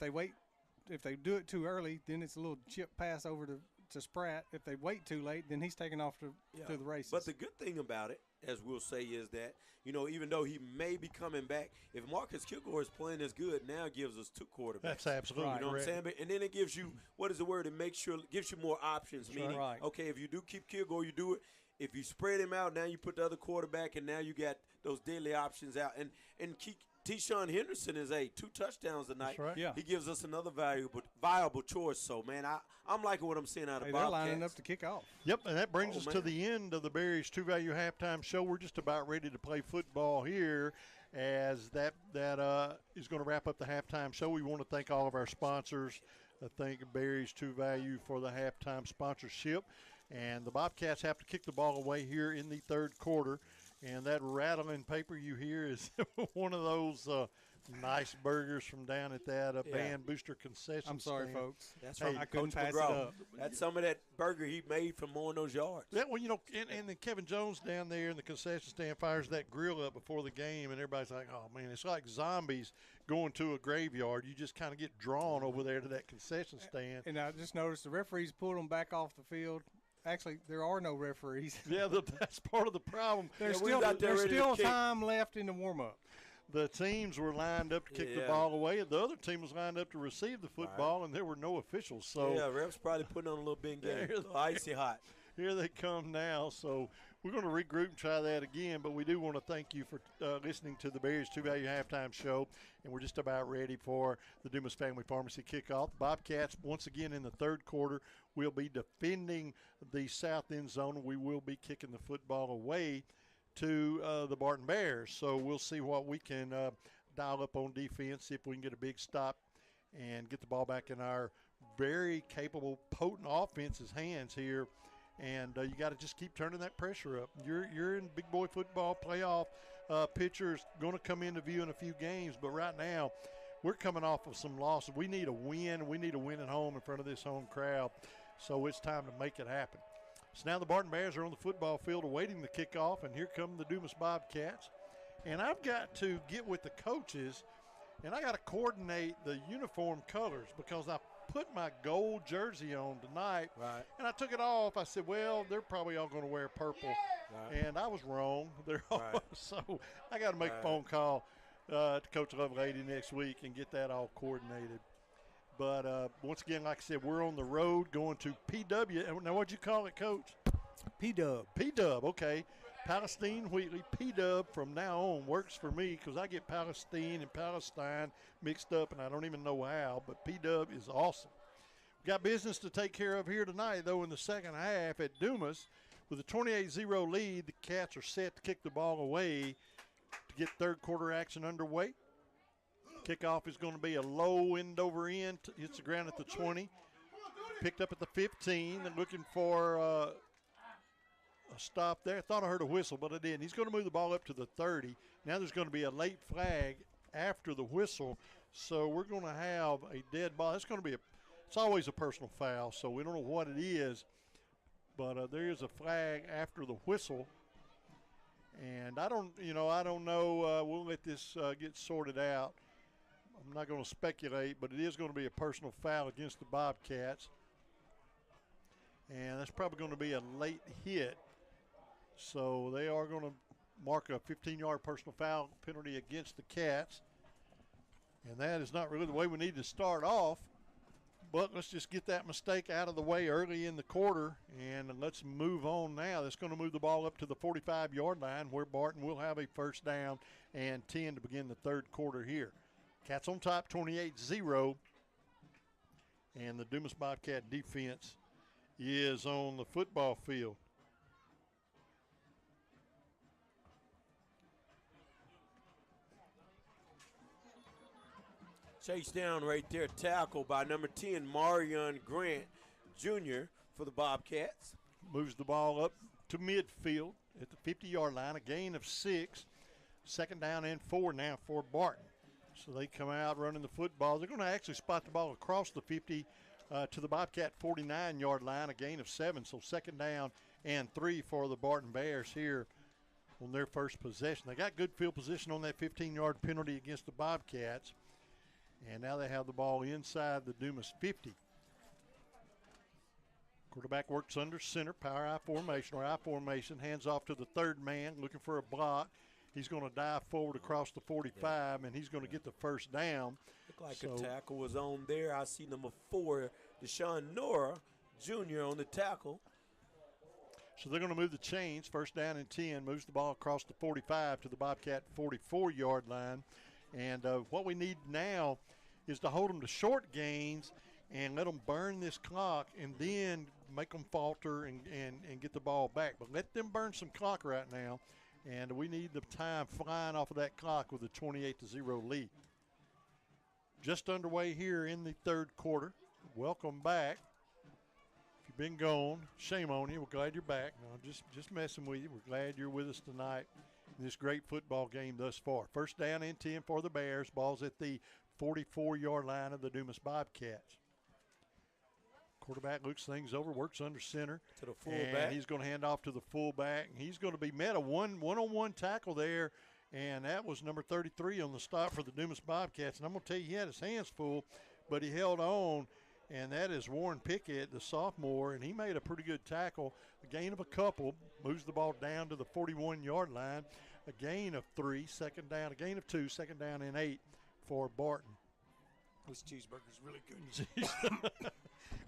they do it too early, then it's a little chip pass over to Spratt. If they wait too late, then he's taking off to the races. But the good thing about it, as we'll say, is that, you know, even though he may be coming back, if Marcus Kilgore is playing as good, now it gives us two quarterbacks. That's absolutely You know what I'm saying? And then it gives you, what is the word? It gives you more options. Meaning, okay, if you do keep Kilgore, you do it. If you spread him out, now you put the other quarterback, and now you got those daily options out. And T-Shawn Henderson is 2 touchdowns tonight. That's right. Yeah. He gives us another viable choice. So, man, I'm liking what I'm seeing out of Bobcats. They're lining up to kick off. Yep, and that brings us to the end of the Berries 2 Value Halftime Show. We're just about ready to play football here, as that is going to wrap up the halftime show. We want to thank all of our sponsors. Thank Berries 2 Value for the halftime sponsorship. And the Bobcats have to kick the ball away here in the third quarter. And that rattling paper you hear is one of those nice burgers from down at that Band Booster concession I'm sorry, stand. folks. That's right. I couldn't pass it up. That's some of that burger he made from mowing those yards. Yeah, well, you know, and then Kevin Jones down there in the concession stand fires that grill up before the game, and everybody's like, oh, man, it's like zombies going to a graveyard. You just kind of get drawn over there to that concession stand. And I just noticed the referees pulled them back off the field. Actually, there are no referees. Yeah, that's part of the problem. There's still time left in the warm-up. The teams were lined up to kick the ball away, and the other team was lined up to receive the football, and there were no officials. So refs probably putting on a little bing game, icy hot. Here they come now. So we're going to regroup and try that again, but we do want to thank you for listening to the Bears 2 Value Halftime Show, and we're just about ready for the Dumas Family Pharmacy kickoff. The Bobcats, once again in the third quarter, will be defending the south end zone. We will be kicking the football away to the Barton Bears, so we'll see what we can dial up on defense, see if we can get a big stop and get the ball back in our very capable, potent offense's hands here. And you got to just keep turning that pressure up. You're in big boy football playoff. Pitchers going to come into view in a few games, but right now we're coming off of some losses. We need a win. We need a win at home in front of this home crowd. So it's time to make it happen. So now the Barton Bears are on the football field awaiting the kickoff, and here come the Dumas Bobcats. And I've got to get with the coaches, and I got to coordinate the uniform colors because I put my gold jersey on tonight, right, and I took it off. I said, well, they're probably all going to wear purple, right, and I was wrong. They're all, right. So I got to make a phone call to Coach Lovelady next week and get that all coordinated. But once again, like I said, we're on the road going to PW. Now, what'd you call it, Coach? P-Dub. P-Dub, okay. Palestine Wheatley, P-Dub from now on works for me because I get Palestine and Palestine mixed up, and I don't even know how, but P-Dub is awesome. We got business to take care of here tonight, though, in the second half at Dumas. With a 28-0 lead, the Cats are set to kick the ball away to get third quarter action underway. Kickoff is going to be a low end over end. Hits the ground at the 20. Picked up at the 15. They're looking for a stop there. Thought I heard a whistle, but I didn't. He's going to move the ball up to the 30. Now there's going to be a late flag after the whistle, so we're going to have a dead ball. It's going to be it's always a personal foul, so we don't know what it is, but there is a flag after the whistle, and I don't know. We'll let this get sorted out. I'm not going to speculate, but it is going to be a personal foul against the Bobcats, and that's probably going to be a late hit. So they are going to mark a 15-yard personal foul penalty against the Cats. And that is not really the way we need to start off. But let's just get that mistake out of the way early in the quarter, and let's move on now. That's going to move the ball up to the 45-yard line where Barton will have a first down and 10 to begin the third quarter here. Cats on top, 28-0. And the Dumas Bobcat defense is on the football field. Chase down right there, tackle by number 10, Marion Grant Jr. for the Bobcats. Moves the ball up to midfield at the 50-yard line, a gain of 6. Second down and 4 now for Barton. So they come out running the football. They're going to actually spot the ball across the 50 to the Bobcat 49-yard line, a gain of 7. So second down and 3 for the Barton Bears here on their first possession. They got good field position on that 15-yard penalty against the Bobcats. And now they have the ball inside the Dumas 50. Quarterback works under center, power I formation or I formation, hands off to the third man, looking for a block. He's going to dive forward across the 45, and he's going to get the first down. Looked like a tackle was on there. I see number 4, Deshaun Nora Jr. on the tackle. So they're going to move the chains. First down and 10, moves the ball across the 45 to the Bobcat 44-yard line. And what we need now is to hold them to short gains and let them burn this clock and then make them falter and get the ball back. But let them burn some clock right now, and we need the time flying off of that clock with a 28-0 lead. Just underway here in the third quarter. Welcome back. If you've been gone, shame on you. We're glad you're back. No, just messing with you. We're glad you're with us tonight in this great football game thus far. First down and 10 for the Bears. Ball's at the 44-yard line of the Dumas Bobcats. Quarterback looks things over, works under center. To the fullback. And he's going to hand off to the fullback. He's going to be met a one-on-one tackle there, and that was number 33 on the stop for the Dumas Bobcats. And I'm going to tell you, he had his hands full, but he held on, and that is Warren Pickett, the sophomore, and he made a pretty good tackle. A gain of a couple, moves the ball down to the 41-yard line. A gain of 3, second down. A gain of 2, second down and 8 for Barton. This cheeseburger's really good.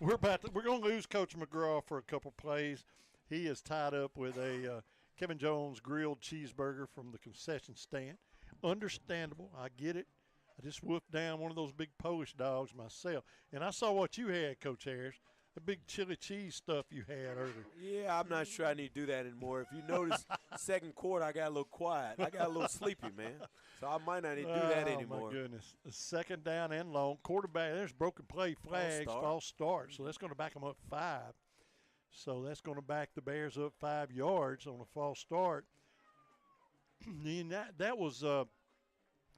We're going to lose Coach McGraw for a couple plays. He is tied up with a Kevin Jones grilled cheeseburger from the concession stand. Understandable. I get it. I just wolfed down one of those big Polish dogs myself. And I saw what you had, Coach Harris, the big chili cheese stuff you had earlier. Yeah, I'm not sure I need to do that anymore. If you notice, second quarter, I got a little quiet. I got a little sleepy, man. So I might not need to do that anymore. Oh, my goodness. The second down and long. Quarterback, there's broken play flags, false start. So that's going to back them up 5. So that's going to back the Bears up 5 yards on a false start. And that was a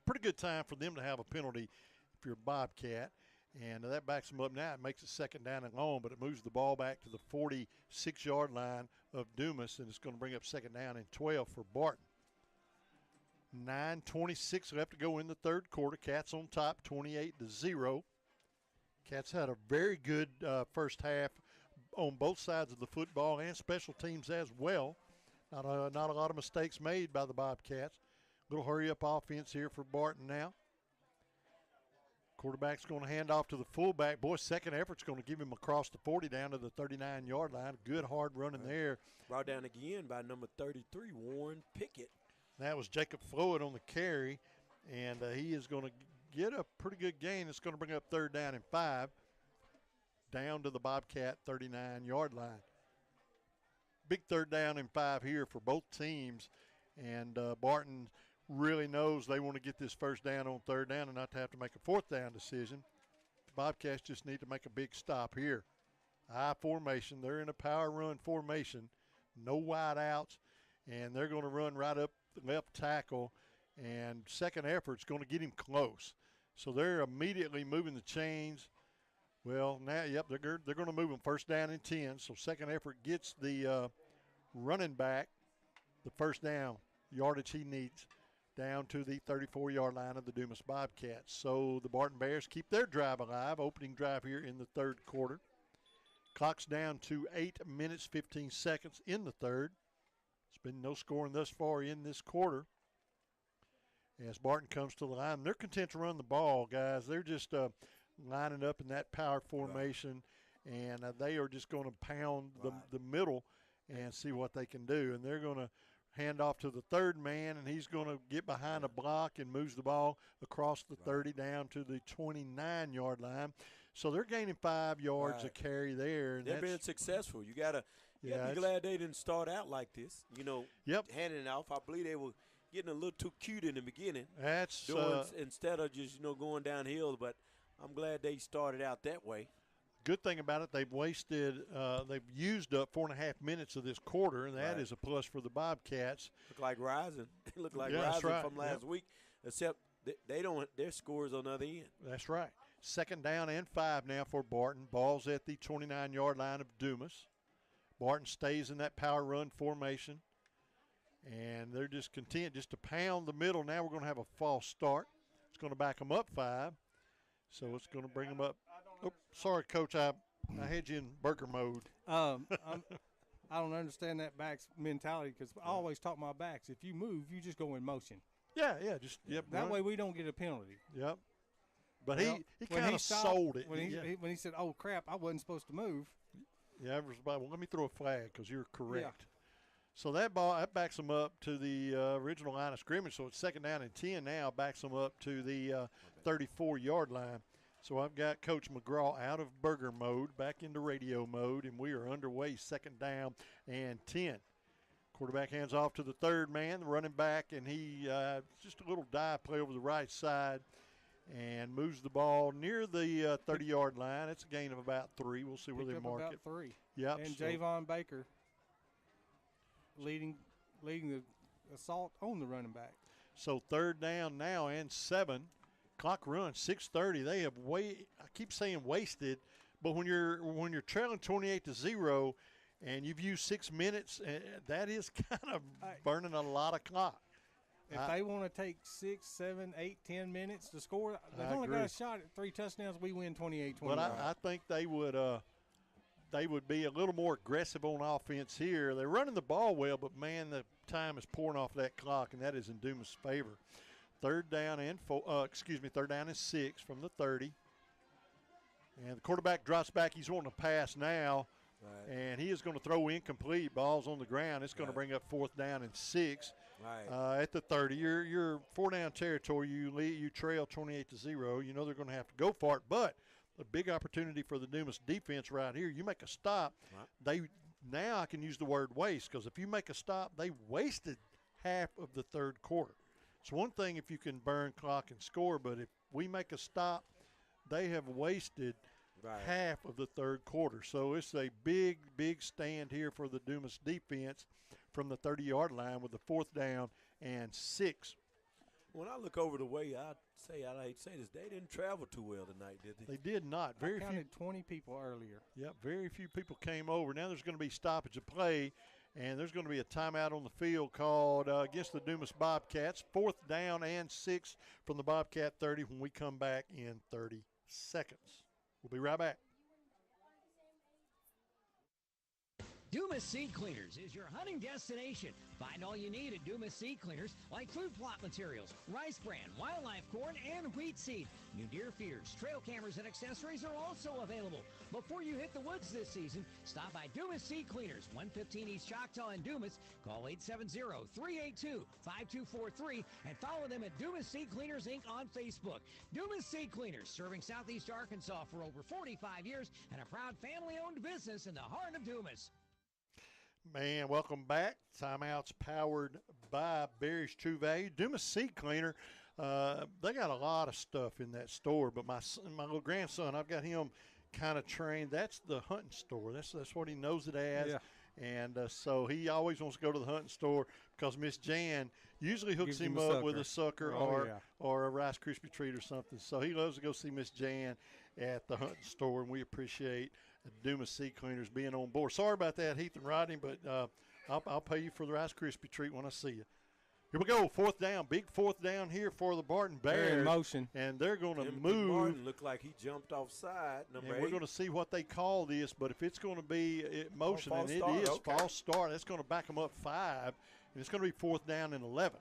pretty good time for them to have a penalty if you're a Bobcat. And that backs them up now. It makes it second down and long, but it moves the ball back to the 46-yard line of Dumas, and it's going to bring up second down and 12 for Barton. 9:26 left to go in the third quarter. Cats on top, 28-0. Cats had a very good first half on both sides of the football and special teams as well. Not a lot of mistakes made by the Bobcats. Little hurry-up offense here for Barton now. Quarterback's going to hand off to the fullback. Boy, second effort's going to give him across the 40 down to the 39-yard line. Good hard running there. Brought down again by number 33, Warren Pickett. That was Jacob Floyd on the carry, and he is going to get a pretty good gain. It's going to bring up third down and 5 down to the Bobcat 39-yard line. Big third down and 5 here for both teams, and Barton really knows they want to get this first down on third down and not to have to make a fourth down decision. The Bobcats just need to make a big stop here. I formation. They're in a power run formation. No wide outs, and they're going to run right up the left tackle, and second effort's going to get him close. So they're immediately moving the chains. Well, now, yep, they're going to move him first down and 10. So second effort gets the running back the first down yardage he needs down to the 34-yard line of the Dumas Bobcats. So the Barton Bears keep their drive alive, opening drive here in the third quarter. Clock's down to 8 minutes, 15 seconds in the third. There's been no scoring thus far in this quarter. As Barton comes to the line, they're content to run the ball, guys. They're just lining up in that power formation, and they are just going to pound the middle and see what they can do. And they're going to hand off to the third man, and he's going to get behind a block and moves the ball across the 30 down to the 29-yard line. So they're gaining 5 yards a carry there. And they're being successful. You got to be glad they didn't start out like this, handing it off. I believe they were getting a little too cute in the beginning. That's instead of just, going downhill, but I'm glad they started out that way. Good thing about it, they've used up 4.5 minutes of this quarter, and that is a plus for the Bobcats. Look like rising. They look like rising from last week, except they don't. Their scores on the other end. That's right. Second down and 5 now for Barton. Ball's at the 29-yard line of Dumas. Barton stays in that power run formation, and they're just content just to pound the middle. Now we're going to have a false start. It's going to back them up 5, so it's going to bring them up. Oh, sorry, Coach. I had you in burger mode. I don't understand that back's mentality because I always talk my backs. If you move, you just go in motion. Yeah. That way we don't get a penalty. Yep. But he kind of sold it. When he said, "Oh crap, I wasn't supposed to move." Yeah, well, let me throw a flag because you're correct. Yeah. So that backs them up to the original line of scrimmage. So it's second down and 10 now. Backs them up to the 34-yard line. So I've got Coach McGraw out of burger mode, back into radio mode, and we are underway, second down and 10. Quarterback hands off to the third man, the running back, and he just a little dive play over the right side and moves the ball near the 30-yard line. It's a gain of about 3. We'll see where they mark about it. 3. Yep. And Javon Baker leading the assault on the running back. So third down now and 7. Clock run 6:30. They have I keep saying wasted, but when you're trailing 28-0 and you've used 6 minutes, that is kind of burning a lot of clock. If they want to take 6, 7, 8, 10 minutes to score, they've only got a shot at 3 touchdowns. We win 28-21. But I think they would be a little more aggressive on offense here. They're running the ball well, but man, the time is pouring off that clock, and that is in Dumas' favor. Third down and 6 from the 30. And the quarterback drops back. He's wanting to pass now. Right. And he is going to throw incomplete. Ball's on the ground. It's going to bring up 4th down and 6. Right. At the 30. You're 4-down territory. You trail 28-0. You know they're going to have to go for it, but a big opportunity for the Dumas defense right here. You make a stop. Right. Now I can use the word waste, because if you make a stop, they wasted half of the third quarter. It's one thing if you can burn clock and score, but if we make a stop, they have wasted half of the third quarter. So it's a big, big stand here for the Dumas defense from the 30-yard line with the 4th down and 6. When I look over the way, I hate to say this, they didn't travel too well tonight, did they? They did not. I counted 20 people earlier. Yep, very few people came over. Now there's going to be stoppage of play, and there's going to be a timeout on the field called against the Dumas Bobcats. 4th down and 6 from the Bobcat 30 when we come back in 30 seconds. We'll be right back. Dumas Seed Cleaners is your hunting destination. Find all you need at Dumas Seed Cleaners, like food plot materials, rice bran, wildlife corn, and wheat seed. New deer feeders, trail cameras, and accessories are also available. Before you hit the woods this season, stop by Dumas Seed Cleaners, 115 East Choctaw in Dumas. Call 870-382-5243 and follow them at Dumas Seed Cleaners, Inc. on Facebook. Dumas Seed Cleaners, serving Southeast Arkansas for over 45 years and a proud family-owned business in the heart of Dumas. Man, welcome back. Timeouts powered by Barry's True Value. Dumas Seed Cleaner, they got a lot of stuff in that store, but my little grandson, I've got him kind of trained. That's the hunting store. That's what he knows it as. Yeah. And so he always wants to go to the hunting store because Miss Jan usually hooks him up with a sucker or a Rice Krispie treat or something. So he loves to go see Miss Jan at the hunting store, and we appreciate Dumas Seed Cleaners being on board. Sorry about that, Heath and Rodney, but I'll pay you for the Rice Krispie treat when I see you. Here we go, 4th down, big 4th down here for the Barton Bears. They're in motion. And they're going to move. Barton looked like he jumped offside, number 8. We're going to see what they call this, but if it's going to be motion, and it is false start, that's going to back them up 5, and it's going to be 4th down and 11.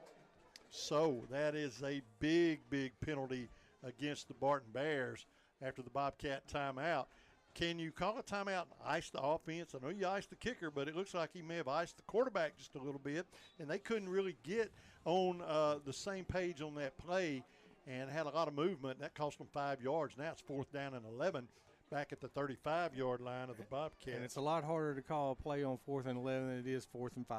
So that is a big, big penalty against the Barton Bears after the Bobcat timeout. Can you call a timeout and ice the offense? I know you iced the kicker, but it looks like he may have iced the quarterback just a little bit, and they couldn't really get on the same page on that play and had a lot of movement. That cost them 5 yards. Now it's 4th down and 11 back at the 35-yard line of the Bobcats. And it's a lot harder to call a play on 4th and 11 than it is 4th and 5.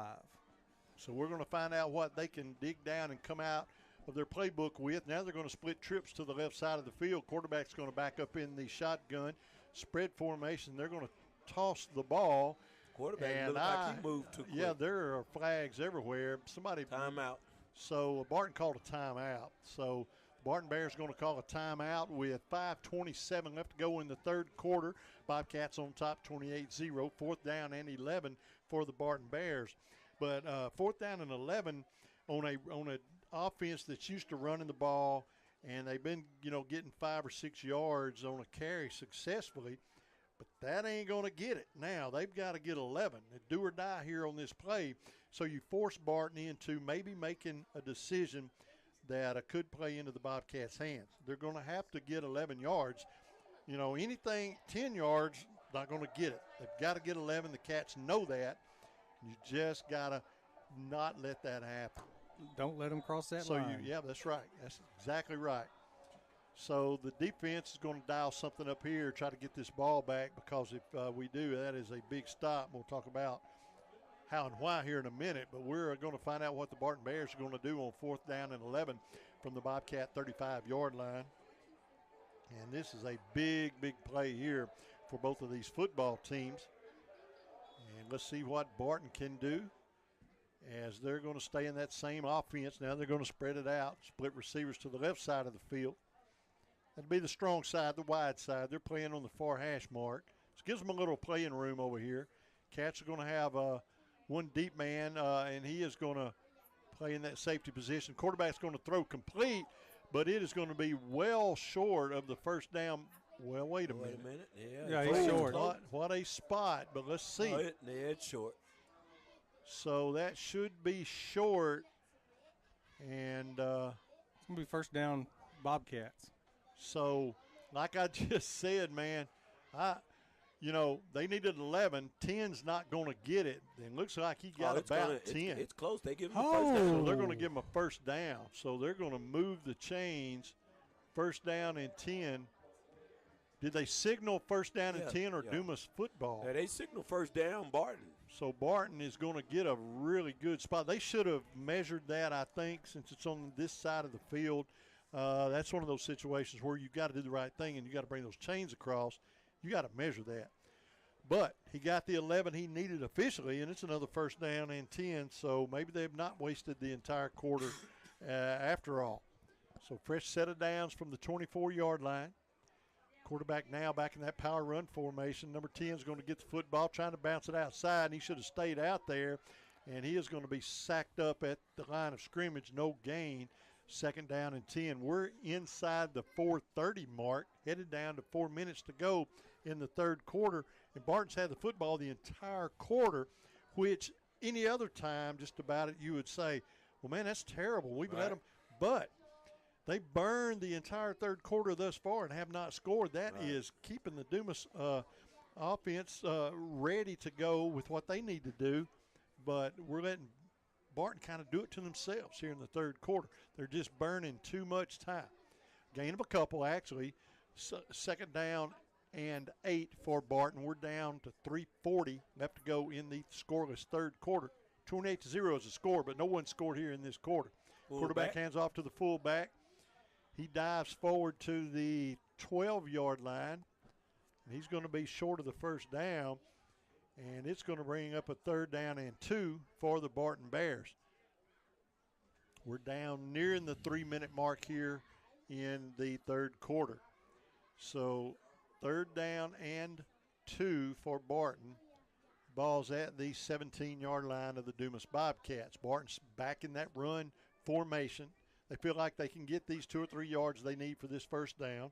So we're going to find out what they can dig down and come out of their playbook with. Now they're going to split trips to the left side of the field. Quarterback's going to back up in the shotgun. Spread formation. They're going to toss the ball. Quarterback looked like he moved too quick. Yeah, there are flags everywhere. Somebody timeout. So Barton called a timeout. So Barton Bears going to call a timeout with 5:27 left to go in the third quarter. Bobcats on top, 28-0. 4th down and 11 for the Barton Bears. But 4th down and 11 on a offense that's used to running the ball, and they've been, getting 5 or 6 yards on a carry successfully, but that ain't going to get it. Now they've got to get 11. They do or die here on this play, so you force Barton into maybe making a decision that could play into the Bobcats' hands. They're going to have to get 11 yards. Anything 10 yards, not going to get it. They've got to get 11. The Cats know that. You just got to not let that happen. Don't let them cross that line. Yeah, that's right. That's exactly right. So the defense is going to dial something up here, try to get this ball back, because if we do, that is a big stop. We'll talk about how and why here in a minute, but we're going to find out what the Barton Bears are going to do on 4th down and 11 from the Bobcat 35-yard line. And this is a big, big play here for both of these football teams. And let's see what Barton can do, as they're going to stay in that same offense. Now they're going to spread it out, split receivers to the left side of the field. That'll be the strong side, the wide side. They're playing on the far hash mark. This gives them a little playing room over here. Cats are going to have one deep man, and he is going to play in that safety position. Quarterback's going to throw complete, but it is going to be well short of the first down. Well, wait a minute. Yeah, he's short. What a spot, but let's see. It's short. So that should be short, and it's going to be first down Bobcats. So, like I just said, man, you know, they needed 11. 10's not going to get it. And looks like he got about 10. It's close. They give him the first down. So they're going to give him a first down. So they're going to move the chains. First down and 10. Did they signal first down and 10 or Dumas football? Yeah, they signal first down, Barton. So Barton is going to get a really good spot. They should have measured that, I think, since it's on this side of the field. That's one of those situations where you got to do the right thing and you got to bring those chains across. You got to measure that. But he got the 11 he needed officially, and it's another first down and 10. So maybe they've not wasted the entire quarter after all. So fresh set of downs from the 24-yard line. Quarterback now back in that power run formation. Number 10 is going to get the football, trying to bounce it outside, and he should have stayed out there. And he is going to be sacked up at the line of scrimmage, no gain. Second down and 10. We're inside the 4:30 mark, headed down to 4 minutes to go in the third quarter. And Barton's had the football the entire quarter, which any other time just about it you would say, well, man, that's terrible. We've let them. But they burned the entire third quarter thus far and have not scored. That is keeping the Dumas offense ready to go with what they need to do. But we're letting Barton kind of do it to themselves here in the third quarter. They're just burning too much time. Gain of a couple, actually. Second down and 8 for Barton. We're down to 3:40 left to go in the scoreless third quarter. 28-0 is the score, but no one scored here in this quarter. Quarterback hands off to the fullback. He dives forward to the 12-yard line, and he's going to be short of the first down, and it's going to bring up a third down and 2 for the Barton Bears. We're down nearing the 3-minute mark here in the third quarter. So third down and 2 for Barton. Ball's at the 17-yard line of the Dumas Bobcats. Barton's back in that run formation. They feel like they can get these 2 or 3 yards they need for this first down.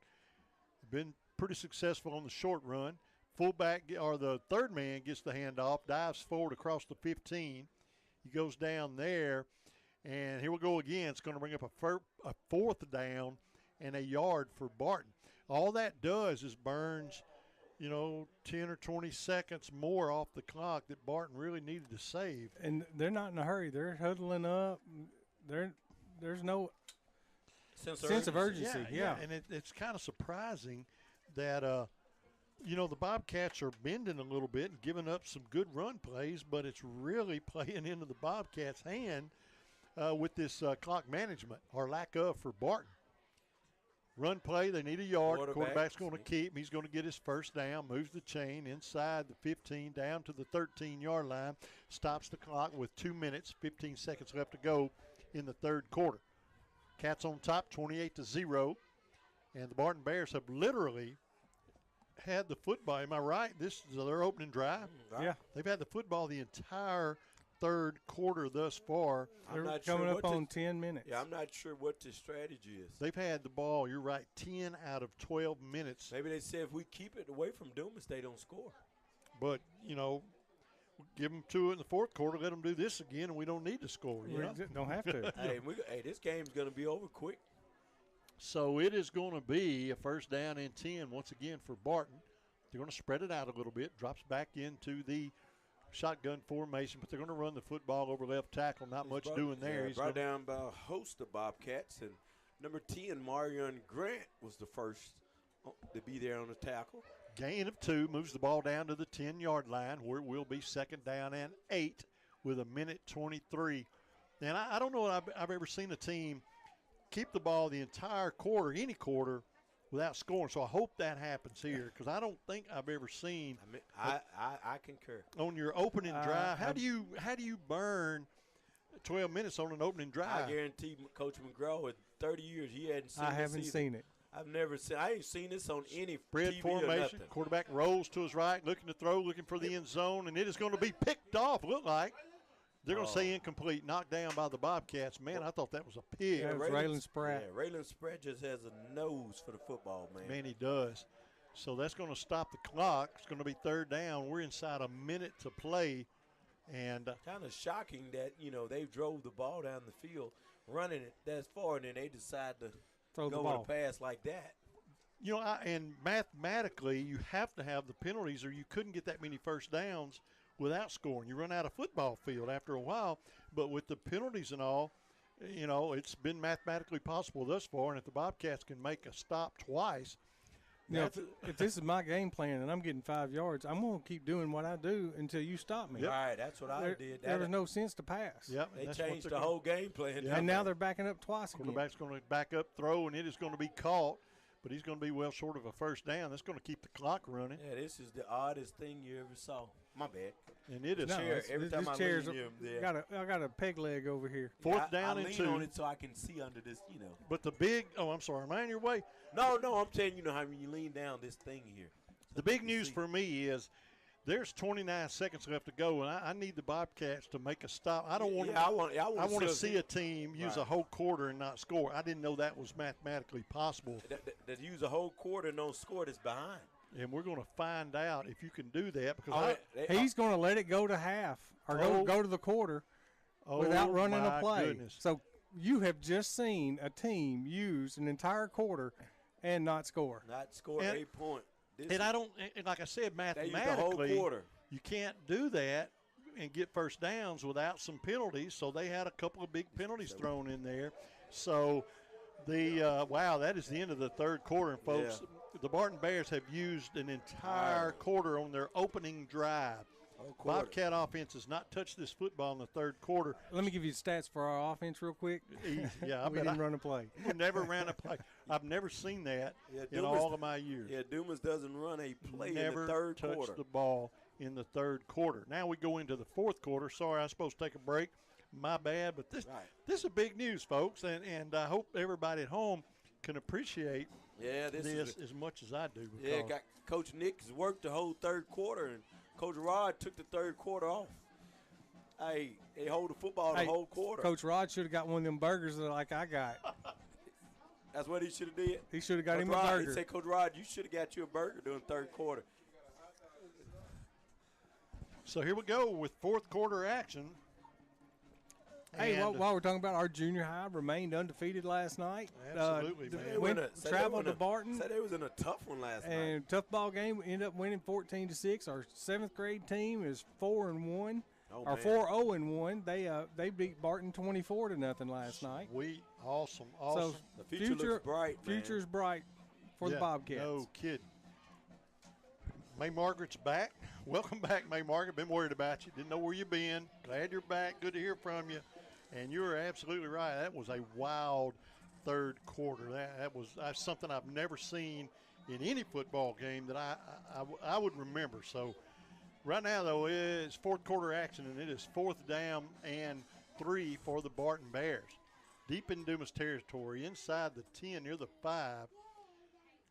Been pretty successful on the short run. Fullback, or the third man, gets the handoff, dives forward across the 15. He goes down there, and here we go again. It's going to bring up a fourth down and a yard for Barton. All that does is burns, 10 or 20 seconds more off the clock that Barton really needed to save. And they're not in a hurry. They're huddling up. There's no sense of urgency. Yeah. And it's kind of surprising that, the Bobcats are bending a little bit and giving up some good run plays, but it's really playing into the Bobcats' hand with this clock management, or lack of, for Barton. Run play, they need a yard. Quarterback's going to keep. He's going to get his first down, moves the chain inside the 15 down to the 13-yard line, stops the clock with 2 minutes, 15 seconds left to go in the third quarter. Cats on top, 28-0, and the Barton Bears have literally had the football. Am I right? This is their opening drive? Yeah. They've had the football the entire third quarter thus far. They're coming up on 10 minutes. Yeah, I'm not sure what the strategy is. They've had the ball, you're right, 10 out of 12 minutes. Maybe they said if we keep it away from Dumas, they don't score. But, give them 2 in the fourth quarter, let them do this again, and we don't need to score. We don't have to. Hey, this game's going to be over quick. So it is going to be a first down and 10 once again for Barton. They're going to spread it out a little bit, drops back into the shotgun formation, but they're going to run the football over left tackle. Not much doing there. He's brought down by a host of Bobcats, and number 10, Marion Grant, was the first to be there on the tackle. Gain of 2, moves the ball down to the 10-yard line, where it will be second down and 8 with 1:23. And I don't know if I've ever seen a team keep the ball the entire quarter, any quarter, without scoring. So I hope that happens here, because I don't think I've ever seen. I concur. On your opening drive, how do you burn 12 minutes on an opening drive? I guarantee Coach McGraw, in 30 years, he hadn't seen I this haven't either. seen it. I ain't seen this on any spread TV formation. or nothing. Quarterback rolls to his right, looking to throw, looking for the end zone, and it is going to be picked off. Look like they're going to say incomplete, knocked down by the Bobcats. Man, I thought that was a pig. Yeah, Raylan Spratt. Yeah, Raylan Spratt just has a nose for the football, man. Man, he does. So that's going to stop the clock. It's going to be third down. We're inside a minute to play. And kind of shocking that, they drove the ball down the field, running it that far, and then they decide to throw go the ball. with a pass like that. You know, and mathematically, you have to have the penalties, or you couldn't get that many first downs without scoring. You run out of football field after a while. But with the penalties and all, you know, it's been mathematically possible thus far. And if the Bobcats can make a stop twice, you know, if this is my game plan and I'm getting 5 yards, I'm going to keep doing what I do until you stop me. Yep. Right, that's what I did. There was no sense to pass. Yep, they changed the whole game plan. And now they're backing up twice again. Quarterback's going to back up, throw, and it is going to be caught. But he's going to be well short of a first down. That's going to keep the clock running. Yeah, this is the oddest thing you ever saw. My bad. And it is. Every time I lean him, I got a peg leg over here. Fourth down and 2. I lean on it so I can see under this, you know. But the big – I'm sorry. Am I in your way? No, I'm telling you, how when you lean down this thing here. So the big news for me is there's 29 seconds left to go, and I need the Bobcats to make a stop. I don't want I want to see a team use a whole quarter and not score. I didn't know that was mathematically possible. That use a whole quarter and don't score that's behind. And we're going to find out if you can do that because he's going to let it go to half or go to the quarter without running a play. Goodness. So you have just seen a team use an entire quarter and not score. Not score 8 points. And I don't, and like I said, mathematically, the whole quarter. You can't do that and get first downs without some penalties. So they had a couple of big penalties thrown in there. So that is the end of the third quarter, folks. Yeah. The Barton Bears have used an entire quarter on their opening drive. Bobcat offense has not touched this football in the third quarter. Let me give you stats for our offense real quick. Yeah, we didn't run a play. We never ran a play. I've never seen that in all of my years. Yeah, Dumas doesn't run a play never in the third touched quarter. the ball in the third quarter. Now we go into the fourth quarter. Sorry, I was supposed to take a break. My bad. But this is big news, folks, and I hope everybody at home can appreciate this as much as I do. Got Coach Nick has worked the whole third quarter, and Coach Rod took the third quarter off. Hey, they hold the football the whole quarter. Coach Rod should have got one of them burgers like I got. That's what he should have did. He should have got him a burger. He said, Coach Rod, you should have got you a burger during third quarter. So here we go with fourth quarter action. Hey, while we're talking about our junior high, remained undefeated last night. Absolutely, man. Traveled to Barton. Said they was in a tough one last night. And tough ball game. We ended up winning 14-6. Our seventh grade team is 4-1. Or 4-0-1. They beat Barton 24-0 last night. Sweet, awesome. So the future looks bright. Future's bright for the Bobcats. No kidding. May Margaret's back. Welcome back, May Margaret. Been worried about you. Didn't know where you've been. Glad you're back. Good to hear from you. And you're absolutely right. That was a wild third quarter. That was something I've never seen in any football game that I would remember. So right now, though, it's fourth quarter action, and it is fourth down and 3 for the Barton Bears. Deep in Dumas territory, inside the 10, near the 5.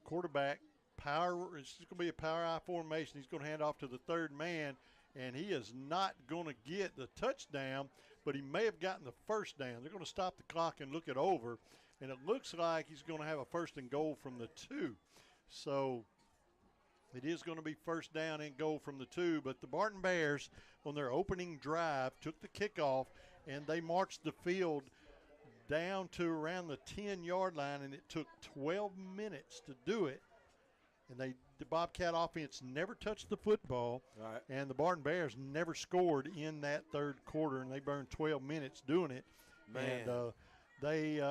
Quarterback, it's going to be a power I formation. He's going to hand off to the third man, and he is not going to get the touchdown, but he may have gotten the first down. They're going to stop the clock and look it over, and it looks like he's going to have a first and goal from the 2. So it is going to be first down and goal from the 2, but the Barton Bears on their opening drive took the kickoff, and they marched the field down to around the 10-yard line, and it took 12 minutes to do it. And the Bobcat offense never touched the football, and the Barton Bears never scored in that third quarter, and they burned 12 minutes doing it. Man. And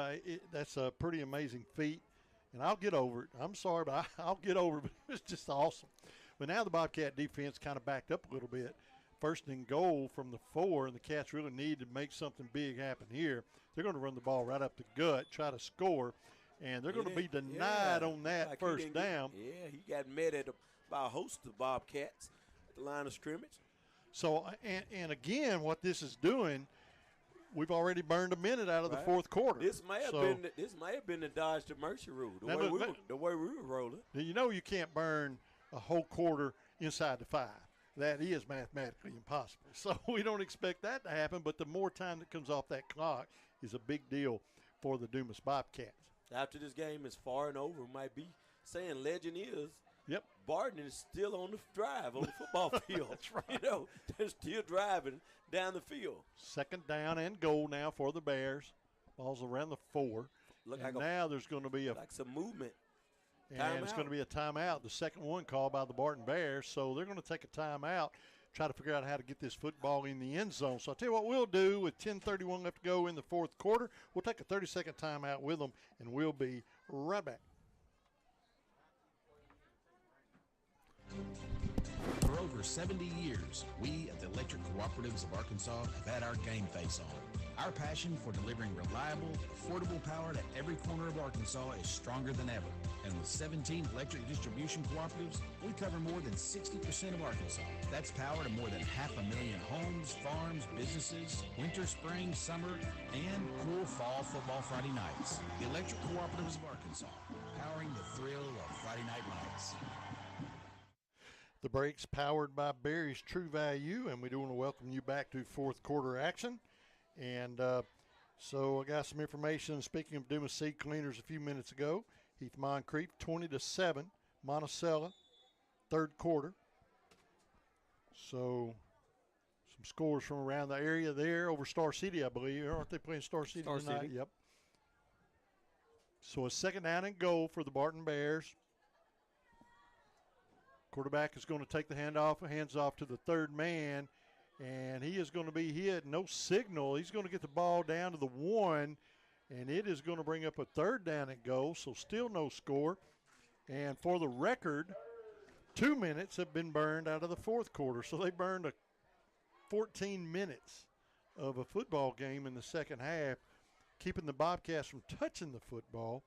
that's a pretty amazing feat. And I'll get over it. I'm sorry, but I'll get over it. But it was just awesome. But now the Bobcat defense kind of backed up a little bit. First and goal from the 4, and the Cats really need to make something big happen here. They're going to run the ball right up the gut, try to score. And they're going to be denied on that first down. He got met by a host of Bobcats at the line of scrimmage. So, and again, what this is doing, we've already burned a minute out of the fourth quarter. This may have been the Dodge to Mercy rule, the way we were rolling. You know you can't burn a whole quarter inside the 5. That is mathematically impossible. So we don't expect that to happen, but the more time that comes off that clock is a big deal for the Dumas Bobcats. After this game is far and over, might be saying legend is. Yep. Barton is still on the drive on the football field. That's right. You know, they're still driving down the field. Second down and goal now for the Bears. Ball's around the 4. Now there's going to be like some movement. And it's going to be a timeout, the second one called by the Barton Bears. So they're going to take a timeout, try to figure out how to get this football in the end zone. So I'll tell you what we'll do with 10:31 left to go in the fourth quarter. We'll take a 30-second timeout with them, and we'll be right back. For over 70 years, we at the Electric Cooperatives of Arkansas have had our game face on. Our passion for delivering reliable, affordable power to every corner of Arkansas is stronger than ever. And with 17 electric distribution cooperatives, we cover more than 60% of Arkansas. That's power to more than 500,000 homes, farms, businesses, winter, spring, summer, and cool fall football Friday nights. The Electric Cooperatives of Arkansas, powering the thrill of Friday night lights. The break's powered by Barry's True Value, and we do want to welcome you back to fourth quarter action. And so I got some information. Speaking of Dumas Seed Cleaners a few minutes ago, Heath Moncrief 20-7, Monticello, third quarter. So some scores from around the area there over Star City, I believe. Aren't they playing Star City tonight? City. Yep. So a second down and goal for the Barton Bears. Quarterback is going to take the hands off to the third man, and he is going to be hit. No signal. He's going to get the ball down to the 1, and it is going to bring up a third down and goal, so still no score. And for the record, 2 minutes have been burned out of the fourth quarter, so they burned 14 minutes of a football game in the second half, keeping the Bobcats from touching the football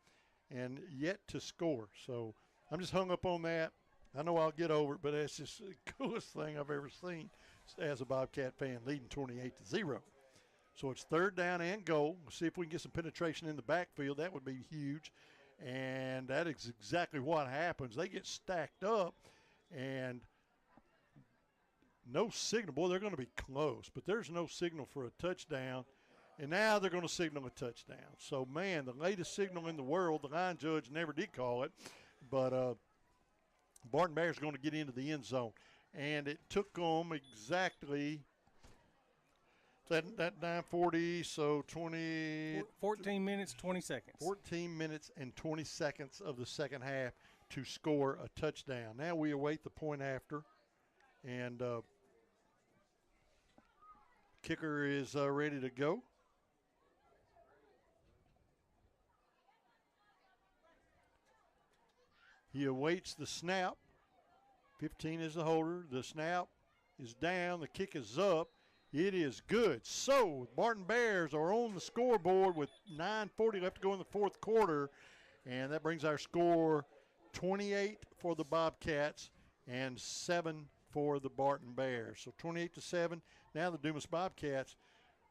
and yet to score. So I'm just hung up on that. I know I'll get over it, but it's just the coolest thing I've ever seen as a Bobcat fan, leading 28-0. So it's third down and goal. We'll see if we can get some penetration in the backfield. That would be huge. And that is exactly what happens. They get stacked up, and no signal. Boy, they're going to be close, but there's no signal for a touchdown. And now they're going to signal a touchdown. So, man, the latest signal in the world, the line judge never did call it, but Barton Bears are going to get into the end zone. And it took them exactly that 9:40, so 14 minutes, 20 seconds. 14 minutes and 20 seconds of the second half to score a touchdown. Now we await the point after. And kicker is ready to go. He awaits the snap. 15 is the holder. The snap is down. The kick is up. It is good. So Barton Bears are on the scoreboard with 9:40 left to go in the fourth quarter. And that brings our score 28 for the Bobcats and 7 for the Barton Bears. So 28-7. Now the Dumas Bobcats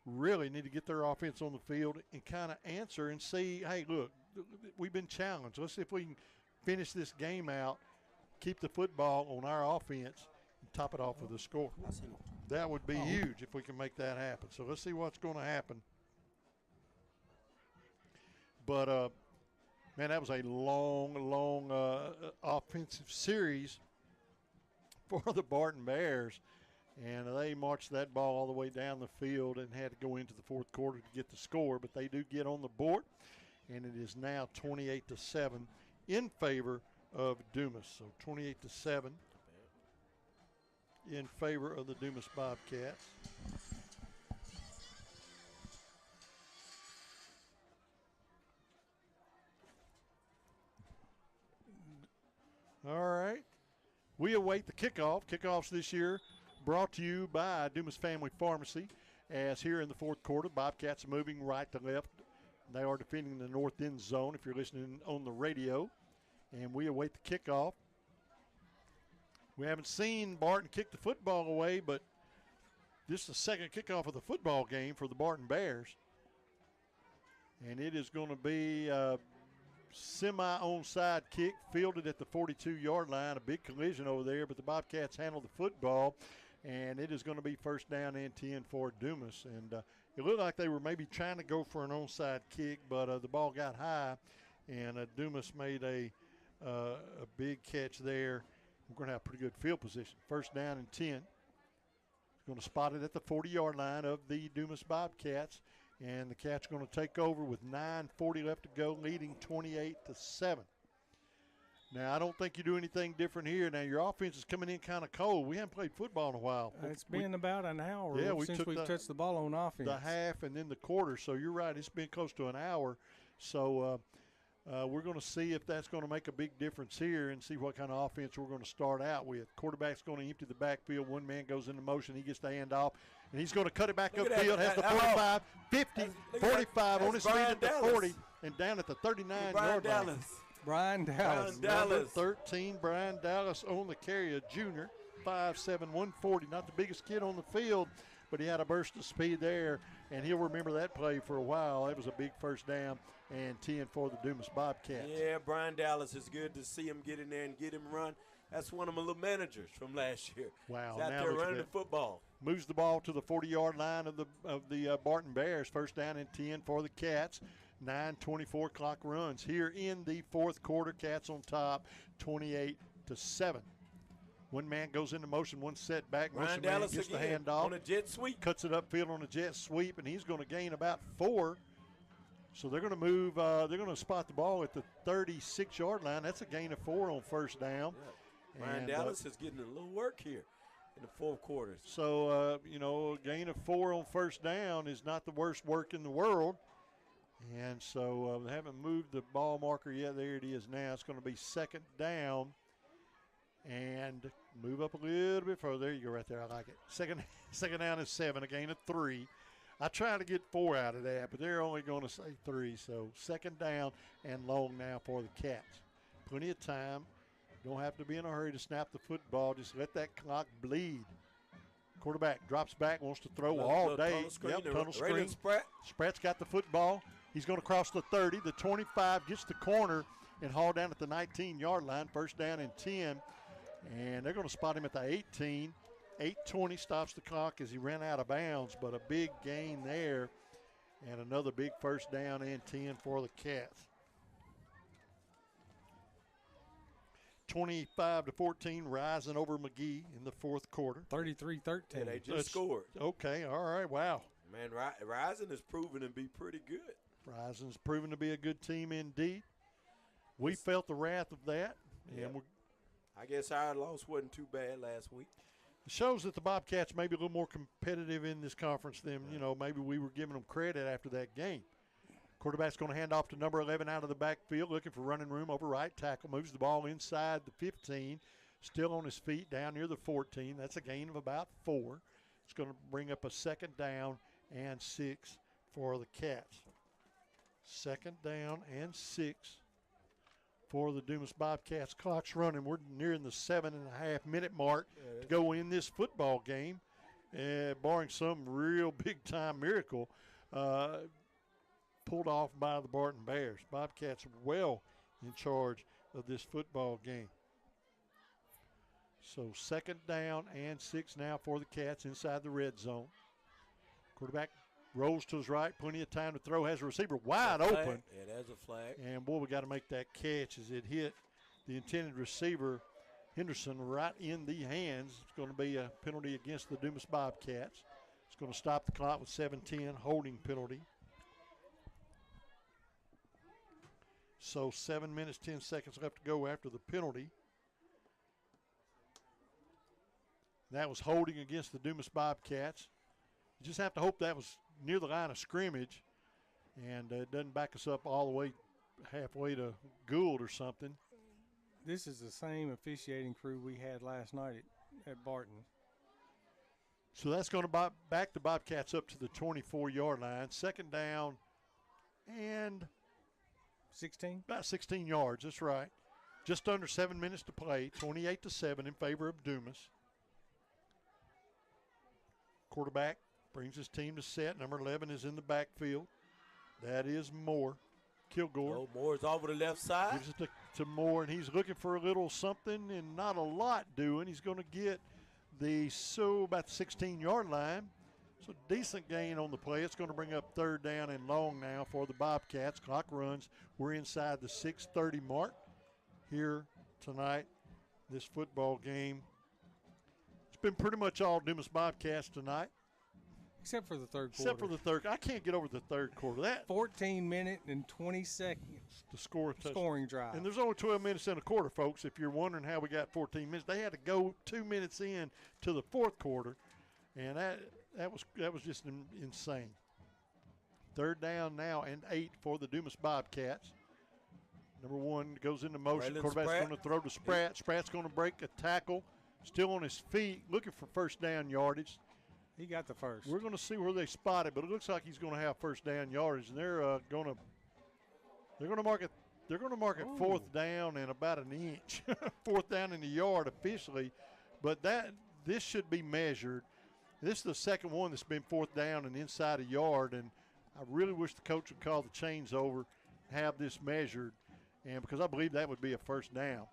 really need to get their offense on the field and kind of answer and see, hey, look, we've been challenged. Let's see if we can finish this game out, keep the football on our offense, and top it off with a score. That would be huge if we can make that happen. So let's see what's going to happen. But, man, that was a long offensive series for the Barton Bears. And they marched that ball all the way down the field and had to go into the fourth quarter to get the score. But they do get on the board, and it is now 28-7 in favor of Dumas. So 28-7 in favor of the Dumas Bobcats. All right. We await the kickoff. Kickoffs this year brought to you by Dumas Family Pharmacy. As here in the fourth quarter, Bobcats are moving right to left. They are defending the north end zone if you're listening on the radio. And we await the kickoff. We haven't seen Barton kick the football away, but this is the second kickoff of the football game for the Barton Bears. And it is going to be a semi-onside kick fielded at the 42-yard line. A big collision over there, but the Bobcats handle the football. And it is going to be first down and 10 for Dumas. And it looked like they were maybe trying to go for an onside kick, but the ball got high, and Dumas made a big catch there. We're going to have pretty good field position. First down and 10. Going to spot it at the 40-yard line of the Dumas Bobcats. And the Cats going to take over with 9:40 left to go, leading 28-7. Now, I don't think you do anything different here. Now, your offense is coming in kind of cold. We haven't played football in a while. It's been about an hour since we've touched the ball on offense. The half and then the quarter. So you're right. It's been close to an hour. So we're going to see if that's going to make a big difference here and see what kind of offense we're going to start out with. Quarterback's going to empty the backfield. One man goes into motion. He gets the handoff, and he's going to cut it back upfield. Has the 45, 50, 45 on his feet at the 40, and down at the 39-yard line. Brian Dallas. Number 13, Brian Dallas on the carry, a junior, 5'7", 140. Not the biggest kid on the field, but he had a burst of speed there, and he'll remember that play for a while. It was a big first down and 10 for the Dumas Bobcats. Yeah, Brian Dallas, is good to see him get in there and get him run. That's one of my little managers from last year. Wow. He's out there running the football. Moves the ball to the 40-yard line of the Barton Bears. First down and 10 for the Cats. 9:24 clock runs here in the fourth quarter. Cats on top, 28-7. One man goes into motion, one setback. Brian Dallas gets the again handoff on a jet sweep. Cuts it upfield on a jet sweep, and he's going to gain about 4. So they're going to move. They're going to spot the ball at the 36-yard line. That's a gain of 4 on first down. Yeah. Brian Dallas is getting a little work here in the fourth quarter. So, a gain of 4 on first down is not the worst work in the world. And so they haven't moved the ball marker yet. There it is now. It's going to be second down. And move up a little bit further. There you go right there. I like it. Second down is 7, a gain of 3. I try to get 4 out of that, but they're only going to say 3. So second down and long now for the Cats. Plenty of time. Don't have to be in a hurry to snap the football. Just let that clock bleed. Quarterback drops back, wants to throw all day. Tunnel screen. Spratt's got the football. He's going to cross the 30. The 25 gets the corner and haul down at the 19-yard line. First down and 10. And they're going to spot him at the 18. 8:20 stops the clock as he ran out of bounds, but a big gain there. And another big first down and 10 for the Cats. 25-14, rising over McGee in the fourth quarter. 33-13. Yeah, they just scored. Okay, all right, wow. Man, Rising is proven to be pretty good. Rising's proven to be a good team indeed. We felt the wrath of that. Yeah. And I guess our loss wasn't too bad last week. It shows that the Bobcats may be a little more competitive in this conference than, maybe we were giving them credit after that game. Quarterback's going to hand off to number 11 out of the backfield, looking for running room over right tackle. Moves the ball inside the 15, still on his feet down near the 14. That's a gain of about 4. It's going to bring up a second down and 6 for the Cats. Second down and 6 for the Dumas Bobcats. Clock's running. We're nearing the 7.5-minute mark to go in this football game, barring some real big-time miracle. Pulled off by the Barton Bears. Bobcats well in charge of this football game. So second down and 6 now for the Cats inside the red zone. Quarterback rolls to his right, plenty of time to throw, has a receiver wide open. Yeah, there's a flag. And, boy, we got to make that catch as it hit the intended receiver, Henderson, right in the hands. It's going to be a penalty against the Dumas Bobcats. It's going to stop the clock with 7:10, holding penalty. So 7 minutes, 10 seconds left to go after the penalty. That was holding against the Dumas Bobcats. You just have to hope that was near the line of scrimmage and it doesn't back us up all the way halfway to Gould or something. This is the same officiating crew we had last night at Barton. So that's going to back the Bobcats up to the 24-yard line. Second down and 16? About 16 yards, that's right. Just under 7 minutes to play, 28-7 in favor of Dumas. Quarterback brings his team to set. Number 11 is in the backfield. That is Moore. Kilgore. Oh, Moore's over the left side. Gives it to Moore, and he's looking for a little something and not a lot doing. He's going to get about the 16-yard line. So decent gain on the play. It's going to bring up third down and long now for the Bobcats. Clock runs. We're inside the 6:30 mark here tonight, this football game. It's been pretty much all Dumas Bobcats tonight. Except for the third quarter. Except for the third. I can't get over the third quarter. That 14-minute and 20 seconds to score a scoring drive. And there's only 12 minutes in a quarter, folks. If you're wondering how we got 14 minutes, they had to go 2 minutes in to the fourth quarter, and that was just insane. Third down now and 8 for the Dumas Bobcats. Number 1 goes into motion. Braylon Quarterback's Spratt. going to throw to Spratt. Spratt's going to break a tackle. Still on his feet, looking for first down yardage. He got the first. We're going to see where they spot it, but it looks like he's going to have first down yardage, and they're going to mark it. They're going to mark it fourth down and about an inch, fourth down in the yard officially, but this should be measured. This is the second one that's been fourth down and inside a yard, and I really wish the coach would call the chains over, have this measured, and because I believe that would be a first down.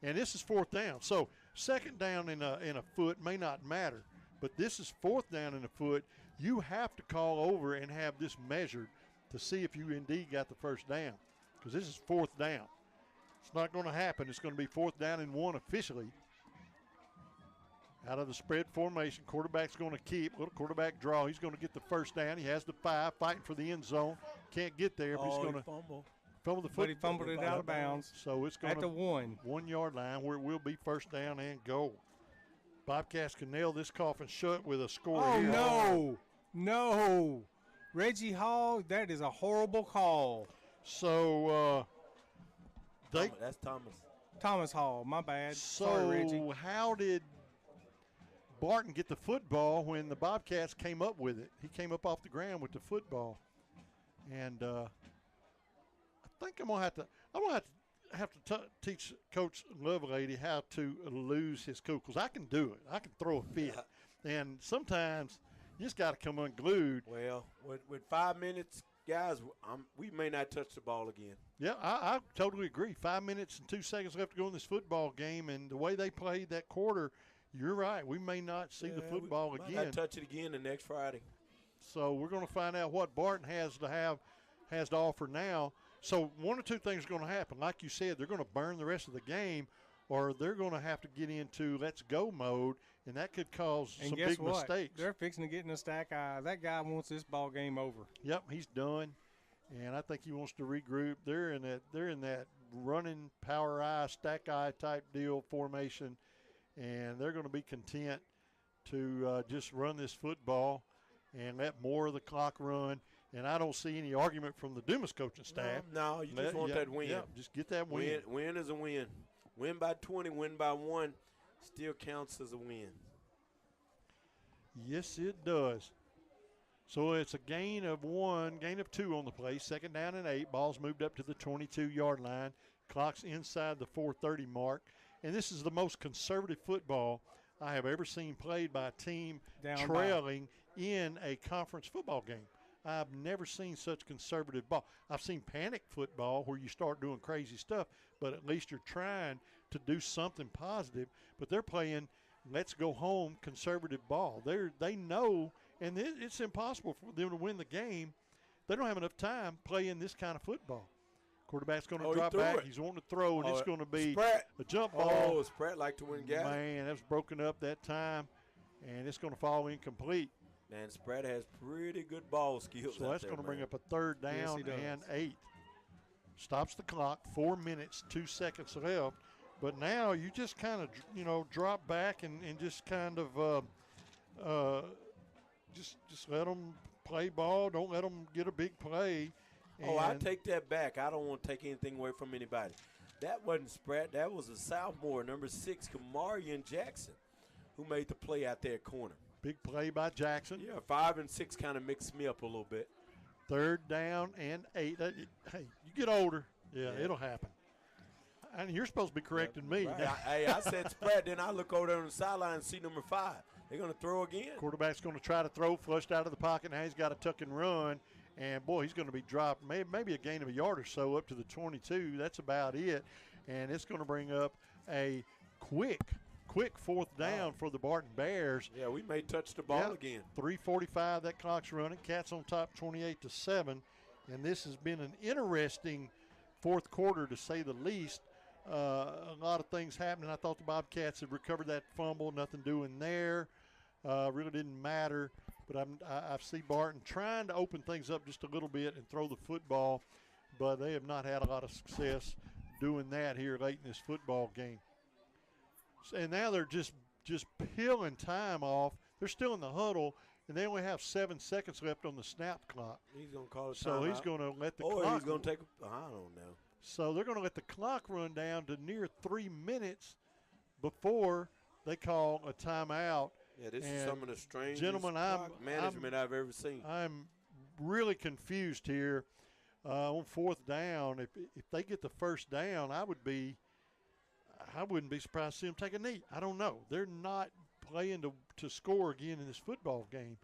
And this is fourth down, so second down in a foot may not matter. But this is fourth down in the foot. You have to call over and have this measured to see if you indeed got the first down, because this is fourth down. It's not going to happen. It's going to be fourth down and 1 officially. Out of the spread formation, quarterback's going to keep. Little quarterback draw. He's going to get the first down. He has the 5, fighting for the end zone. Can't get there, but he's going to fumble the foot. But he fumbled it out of bounds. So it's going at the 1 yard line where it will be first down and goal. Bobcats can nail this coffin shut with a score. Oh, no. Reggie Hall, that is a horrible call. So that's Thomas. Thomas Hall, my bad. So sorry, Reggie. How did Barton get the football when the Bobcats came up with it? He came up off the ground with the football. And I think I'm going to have to teach Coach Lovelady how to lose his cool, because I can do it. I can throw a fit. And sometimes you just got to come unglued. Well, with 5 minutes, guys, we may not touch the ball again. Yeah, I totally agree. 5 minutes and 2 seconds left to go in this football game, and the way they played that quarter, you're right. We may not see the football we again. might not touch it again the next Friday. So we're going to find out what Barton has to offer now. So one or two things are going to happen. Like you said, they're going to burn the rest of the game, or they're going to have to get into let's go mode, and that could cause some big mistakes. They're fixing to get in a stack eye. That guy wants this ball game over. Yep, he's done, and I think he wants to regroup. They're in that running power eye, stack eye type deal formation, and they're going to be content to just run this football and let more of the clock run. And I don't see any argument from the Dumas coaching staff. No, you just want that win. Yeah, just get that win. Win is a win. Win by 20, win by 1 still counts as a win. Yes, it does. So it's a gain of 1, gain of 2 on the play. Second down and 8. Ball's moved up to the 22-yard line. Clock's inside the 4:30 mark. And this is the most conservative football I have ever seen played by a team trailing in a conference football game. I've never seen such conservative ball. I've seen panic football where you start doing crazy stuff, but at least you're trying to do something positive. But they're playing let's go home conservative ball. They know, and it's impossible for them to win the game. They don't have enough time playing this kind of football. Quarterback's going to drop back. He's wanting to throw, and it's going to be a jump ball. Oh, Spratt like to win gas. Man, that was broken up that time, and it's going to fall incomplete. Man, Spratt has pretty good ball skills. So that's going to bring up a third down and 8. Stops the clock, 4 minutes, 2 seconds left. But now you just kind of, drop back and just kind of just let them play ball. Don't let them get a big play. Oh, I take that back. I don't want to take anything away from anybody. That wasn't Spratt. That was a sophomore, number 6, Kamarian Jackson, who made the play out there corner. Big play by Jackson. Yeah, 5 and 6 kind of mixed me up a little bit. Third down and 8. Hey, you get older. Yeah, it'll happen. And you're supposed to be correcting me. Right. I said Spratt, then I look over there on the sideline and see number 5. They're going to throw again. Quarterback's going to try to throw, flushed out of the pocket. Now he's got to tuck and run. And, boy, he's going to be dropped maybe a gain of a yard or so up to the 22. That's about it. And it's going to bring up a quick fourth down for the Barton Bears. Yeah, we may touch the ball again. 3:45, that clock's running. Cats on top 28-7. And this has been an interesting fourth quarter, to say the least. A lot of things happening. I thought the Bobcats had recovered that fumble. Nothing doing there. Really didn't matter. But I see Barton trying to open things up just a little bit and throw the football, but they have not had a lot of success doing that here late in this football game. And now they're just peeling time off. They're still in the huddle, and they only have 7 seconds left on the snap clock. He's going to call it So timeout. he's going to let the or clock. he's going to take I don't know. So they're going to let the clock run down to near 3 minutes before they call a timeout. Yeah, this is some of the strangest gentlemen, management I've ever seen. I'm really confused here on 4th down. If they get the first down, I wouldn't be surprised to see them take a knee. I don't know. They're not playing to score again in this football game.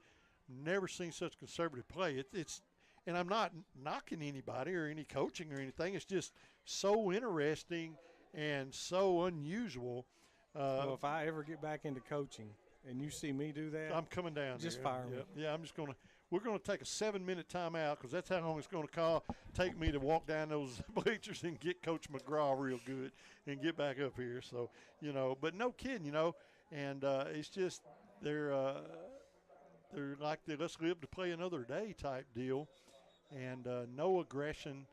Never seen such conservative play. And I'm not knocking anybody or any coaching or anything. It's just so interesting and so unusual. Well, if I ever get back into coaching and you see me do that, I'm coming down. Just there. fire me. Yeah, I'm just we're going to take a 7-minute timeout because that's how long it's going to take me to walk down those bleachers and get Coach McGraw real good and get back up here. So, but no kidding, and it's just they're like the let's live to play another day type deal, and no aggression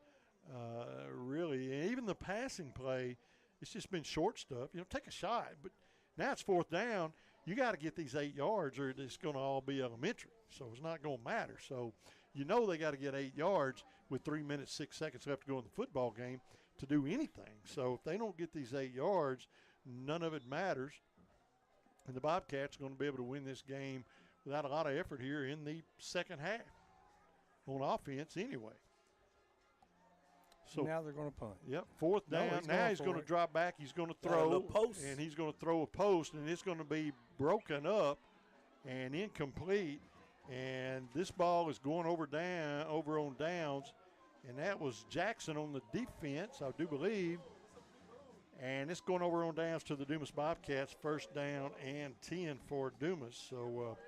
really. And even the passing play, it's just been short stuff. Take a shot, but now it's 4th down. You got to get these 8 yards or it's going to all be elementary. So it's not going to matter. So they got to get 8 yards with 3 minutes, 6 seconds left to go in the football game to do anything. So if they don't get these 8 yards, none of it matters. And the Bobcats are going to be able to win this game without a lot of effort here in the second half on offense anyway. So now they're going to punt. Yep, 4th down. Now he's going to drop back. He's going to throw, and he's going to throw a post, and it's going to be broken up and incomplete. And this ball is going over on downs, and that was Jackson on the defense, I do believe. And it's going over on downs to the Dumas Bobcats, 1st down and 10 for Dumas. So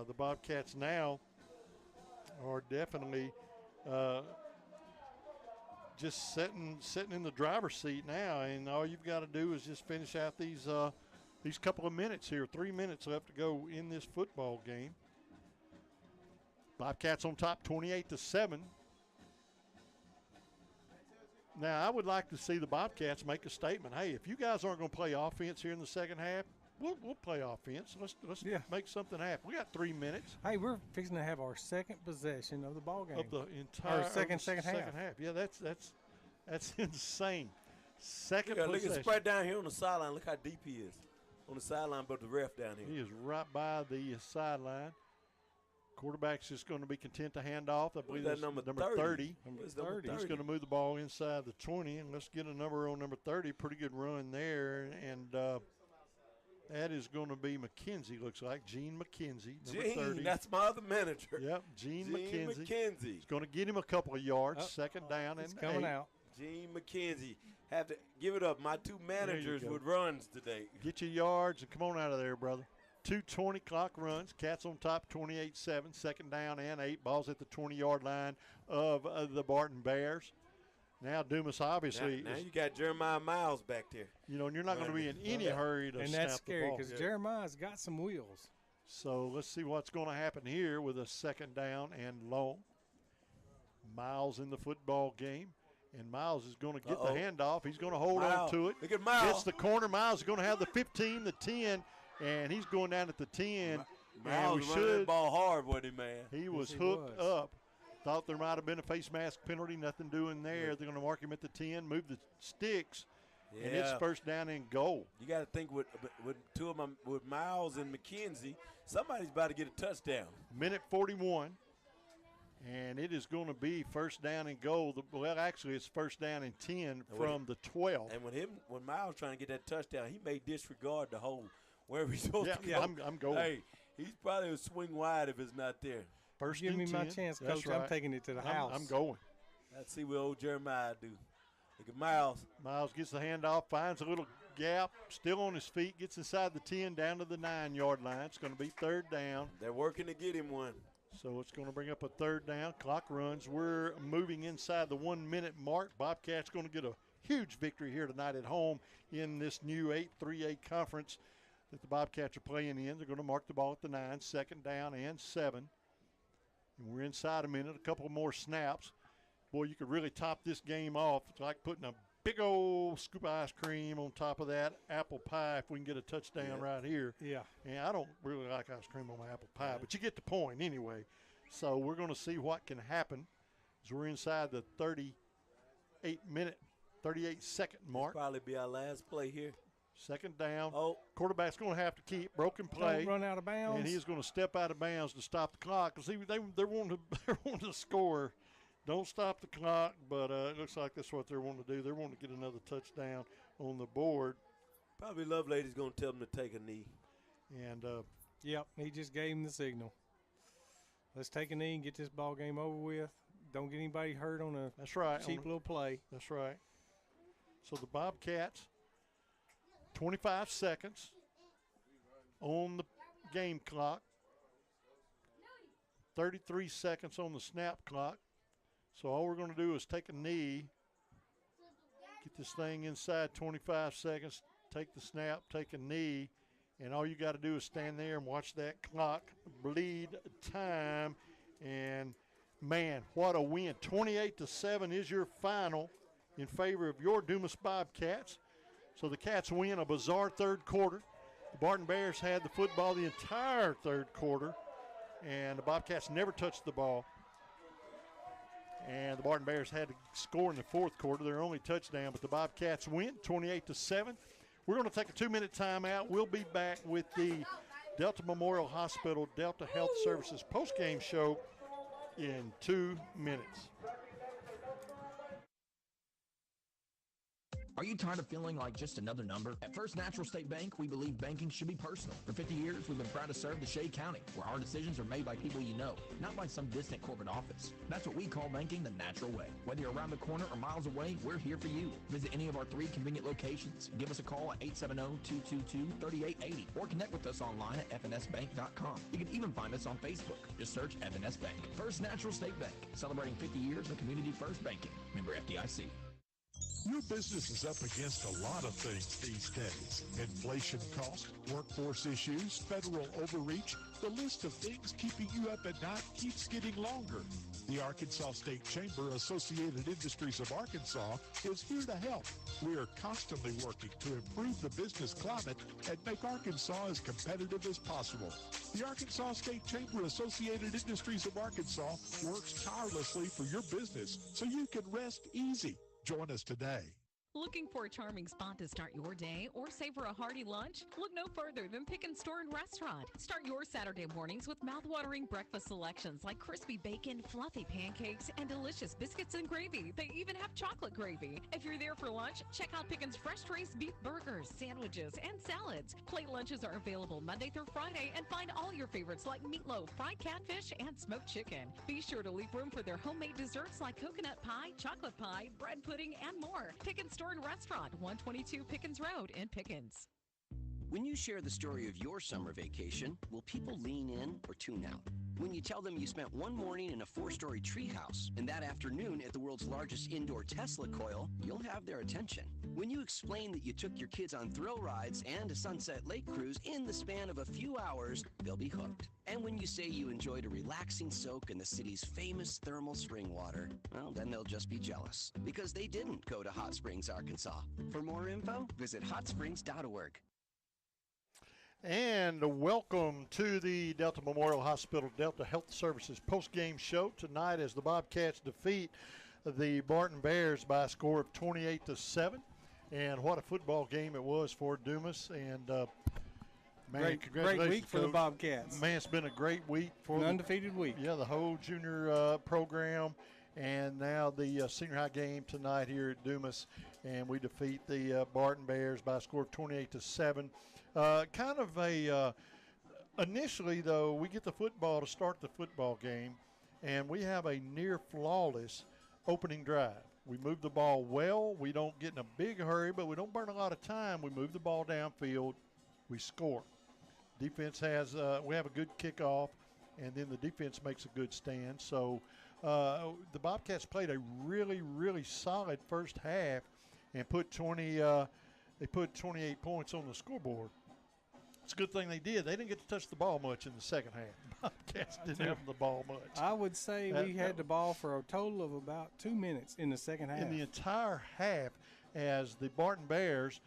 the Bobcats now are definitely just sitting in the driver's seat now, and all you've got to do is just finish out these couple of minutes here. 3 minutes left to go in this football game. Bobcats on top, 28-7. Now, I would like to see the Bobcats make a statement. Hey, if you guys aren't going to play offense here in the second half, we'll play offense. Let's make something happen. We got 3 minutes. Hey, we're fixing to have our second possession of the ball game. Of the entire second half. Yeah, that's insane. Second look possession. at spread down here on the sideline. Look how deep he is on the sideline, but the ref down here. He is right by the sideline. Quarterback's just going to be content to hand off. I believe that's number 30. Number 30. He's going to move the ball inside the 20, and let's get a number on number 30. Pretty good run there, and that is going to be McKenzie, looks like. Gene McKenzie, number 30. That's my other manager. Yep, Gene McKenzie. He's going to get him a couple of yards, 2nd down and 8. Coming out. Gene McKenzie. Have to give it up. My 2 managers with runs today. Get your yards and come on out of there, brother. 2:20 clock runs. Cats on top, 28-7. 2nd down and 8. Ball's at the 20-yard line of the Barton Bears. Now Dumas obviously. Now you got Jeremiah Miles back there. And you're not going to be in any hurry to snap the ball. And that's scary because Jeremiah's got some wheels. So let's see what's going to happen here with a 2nd down and long. Miles in the football game. And Miles is going to get the handoff. He's going to hold on to it. Look at Miles. Gets the corner. Miles is going to have the 15, the 10. And he's going down at the 10. Miles was running that ball hard, wasn't he, man? He was hooked up. Thought there might have been a face mask penalty. Nothing doing there. They're going to mark him at the 10, move the sticks, and it's 1st down and goal. You got to think with two of them, with Miles and McKenzie, somebody's about to get a touchdown. Minute 41, and it is going to be 1st down and goal. Well, actually, it's 1st down and 10 from the 12. And when Miles trying to get that touchdown, he may disregard the whole wherever he's supposed to go. Yeah, I'm going. Hey, he's probably a swing wide if it's not there. 1st Give and me 10. my chance, Coach. That's right. I'm taking it to the house. I'm going. Let's see what old Jeremiah do. Look at Miles. Miles gets the handoff, finds a little gap, still on his feet, gets inside the 10, down to the 9-yard line. It's going to be 3rd down. They're working to get him one. So it's going to bring up a 3rd down. Clock runs. We're moving inside the 1-minute mark. Bobcats going to get a huge victory here tonight at home in this new 8-3-8 conference. that the Bobcats are playing in. They're going to mark the ball at the 9, 2nd down and 7. And we're inside a minute, a couple more snaps. Boy, you could really top this game off. It's like putting a big old scoop of ice cream on top of that apple pie if we can get a touchdown right here. Yeah. And I don't really like ice cream on my apple pie, but you get the point anyway. So we're going to see what can happen as we're inside the 38-second mark. This probably be our last play here. 2nd down. Oh. Quarterback's going to have to keep broken play. Don't run out of bounds. And he's going to step out of bounds to stop the clock because they're wanting to score. Don't stop the clock, but it looks like that's what they're wanting to do. They're wanting to get another touchdown on the board. Probably Lovelady's going to tell them to take a knee. And yep, he just gave him the signal. Let's take a knee and get this ball game over with. Don't get anybody hurt on a cheap little play. That's right. So the Bobcats, 25 seconds on the game clock, 33 seconds on the snap clock. So all we're going to do is take a knee, get this thing inside 25 seconds, take the snap, take a knee, and all you got to do is stand there and watch that clock bleed time. And, man, what a win. 28-7 is your final in favor of your Dumas Bobcats. So the Cats win a bizarre third quarter. The Barton Bears had the football the entire third quarter, and the Bobcats never touched the ball. And the Barton Bears had to score in the fourth quarter, their only touchdown, but the Bobcats win 28-7. We're going to take a 2-minute timeout. We'll be back with the Delta Memorial Hospital Delta Health Services postgame show in 2 minutes. Are you tired of feeling like just another number? At First Natural State Bank, we believe banking should be personal. For 50 years, we've been proud to serve the Shea County, where our decisions are made by people you know, not by some distant corporate office. That's what we call banking the natural way. Whether you're around the corner or miles away, we're here for you. Visit any of our 3 convenient locations. Give us a call at 870-222-3880 or connect with us online at fnsbank.com. You can even find us on Facebook. Just search FNS Bank. First Natural State Bank, celebrating 50 years of community first banking. Member FDIC. Your business is up against a lot of things these days. Inflation cost, workforce issues, federal overreach. The list of things keeping you up at night keeps getting longer. The Arkansas State Chamber Associated Industries of Arkansas is here to help. We are constantly working to improve the business climate and make Arkansas as competitive as possible. The Arkansas State Chamber Associated Industries of Arkansas works tirelessly for your business so you can rest easy. Join us today. Looking for a charming spot to start your day or savor a hearty lunch? Look no further than Pick and Store and Restaurant. Start your Saturday mornings with mouthwatering breakfast selections like crispy bacon, fluffy pancakes, and delicious biscuits and gravy. They even have chocolate gravy. If you're there for lunch, check out Pickin's fresh raised beef burgers, sandwiches, and salads. Plate lunches are available Monday through Friday, and find all your favorites like meatloaf, fried catfish, and smoked chicken. Be sure to leave room for their homemade desserts like coconut pie, chocolate pie, bread pudding, and more. Pick and Store and Restaurant, 122 Pickens Road in Pickens. When you share the story of your summer vacation, will people lean in or tune out? When you tell them you spent one morning in a 4-story treehouse and that afternoon at the world's largest indoor Tesla coil, you'll have their attention. When you explain that you took your kids on thrill rides and a Sunset Lake cruise in the span of a few hours, they'll be hooked. And when you say you enjoyed a relaxing soak in the city's famous thermal spring water, well, then they'll just be jealous because they didn't go to Hot Springs, Arkansas. For more info, visit hotsprings.org. And welcome to the Delta Memorial Hospital Delta Health Services post-game show tonight as the Bobcats defeat the Barton Bears by a score of 28-7. And what a football game it was for Dumas. And man, congratulations, great week for the Bobcats. Man, it's been a great week for an undefeated week. Yeah, the whole junior program, and now the senior high game tonight here at Dumas, and we defeat the Barton Bears by a score of 28-7. Kind of a initially, though, we get the football to start the football game, and we have a near flawless opening drive. We move the ball well. We don't get in a big hurry, but we don't burn a lot of time. We move the ball downfield. We score. Defense has we have a good kickoff, and then the defense makes a good stand. So the Bobcats played a really, really solid first half and put 28 points on the scoreboard. It's a good thing they did. They didn't get to touch the ball much in the second half. The Bobcats didn't have the ball much. I would say we had the ball for a total of about 2 minutes in the second half. In the entire half, as the Barton Bears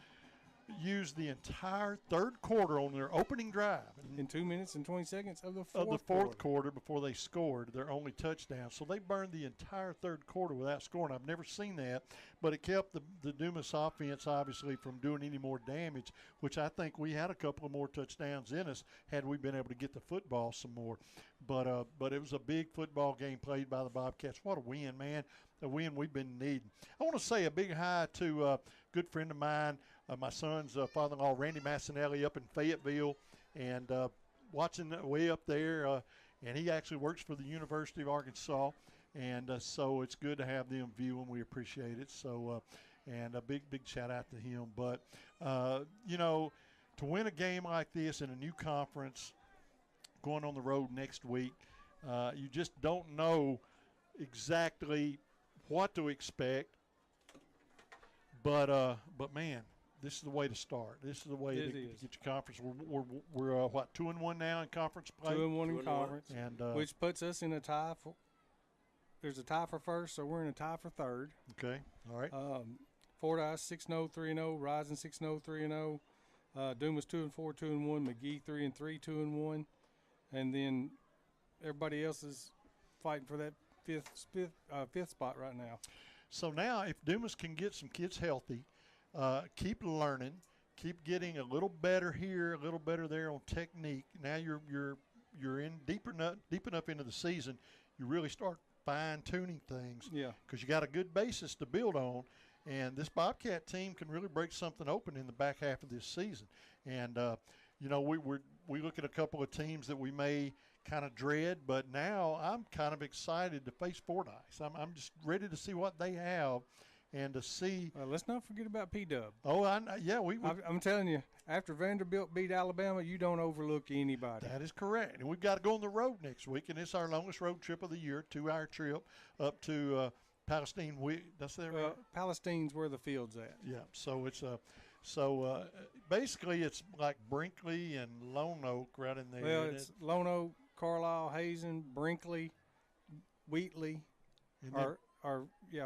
used the entire third quarter on their opening drive. In 2 minutes and 20 seconds of the fourth quarter before they scored their only touchdown. So they burned the entire third quarter without scoring. I've never seen that, but it kept the Dumas offense, obviously, from doing any more damage, which I think we had a couple of more touchdowns in us had we been able to get the football some more. But it was a big football game played by the Bobcats. What a win, man. A win we've been needing. I want to say a big hi to a good friend of mine, my son's father-in-law, Randy Massinelli, up in Fayetteville, and watching way up there. And he actually works for the University of Arkansas, and so it's good to have them viewing. We appreciate it. So, and a big shout out to him. But, to win a game like this in a new conference, going on the road next week, you just don't know exactly what to expect. But man, this is the way to start. This is the way to get your conference. We're what, 2-1 now in conference play? 2-1 in conference, and which puts us in a tie for. There's a tie for first, so we're in a tie for third. Okay, all right. Fordyce 6-0, 3-0, Rising 6-0, 3-0, Dumas 2-4, 2-1, McGee 3-3, 2-1, and then everybody else is fighting for that fifth spot right now. So now, if Dumas can get some kids healthy, keep learning, keep getting a little better here, a little better there on technique. Now you're in deep enough into the season, you really start fine-tuning things. Yeah. Because you got a good basis to build on, and this Bobcat team can really break something open in the back half of this season. And we look at a couple of teams that we may kind of dread, but now I'm kind of excited to face Fordyce. I'm just ready to see what they have and to see. Let's not forget about P-Dub. Oh, yeah. I'm telling you, after Vanderbilt beat Alabama, you don't overlook anybody. That is correct. And we've got to go on the road next week, and it's our longest road trip of the year, 2-hour trip up to Palestine. That's there, right? Palestine's where the field's at. Yeah. So it's basically it's like Brinkley and Lone Oak right in there. Well, it's Lone Oak, Carlisle, Hazen, Brinkley, Wheatley,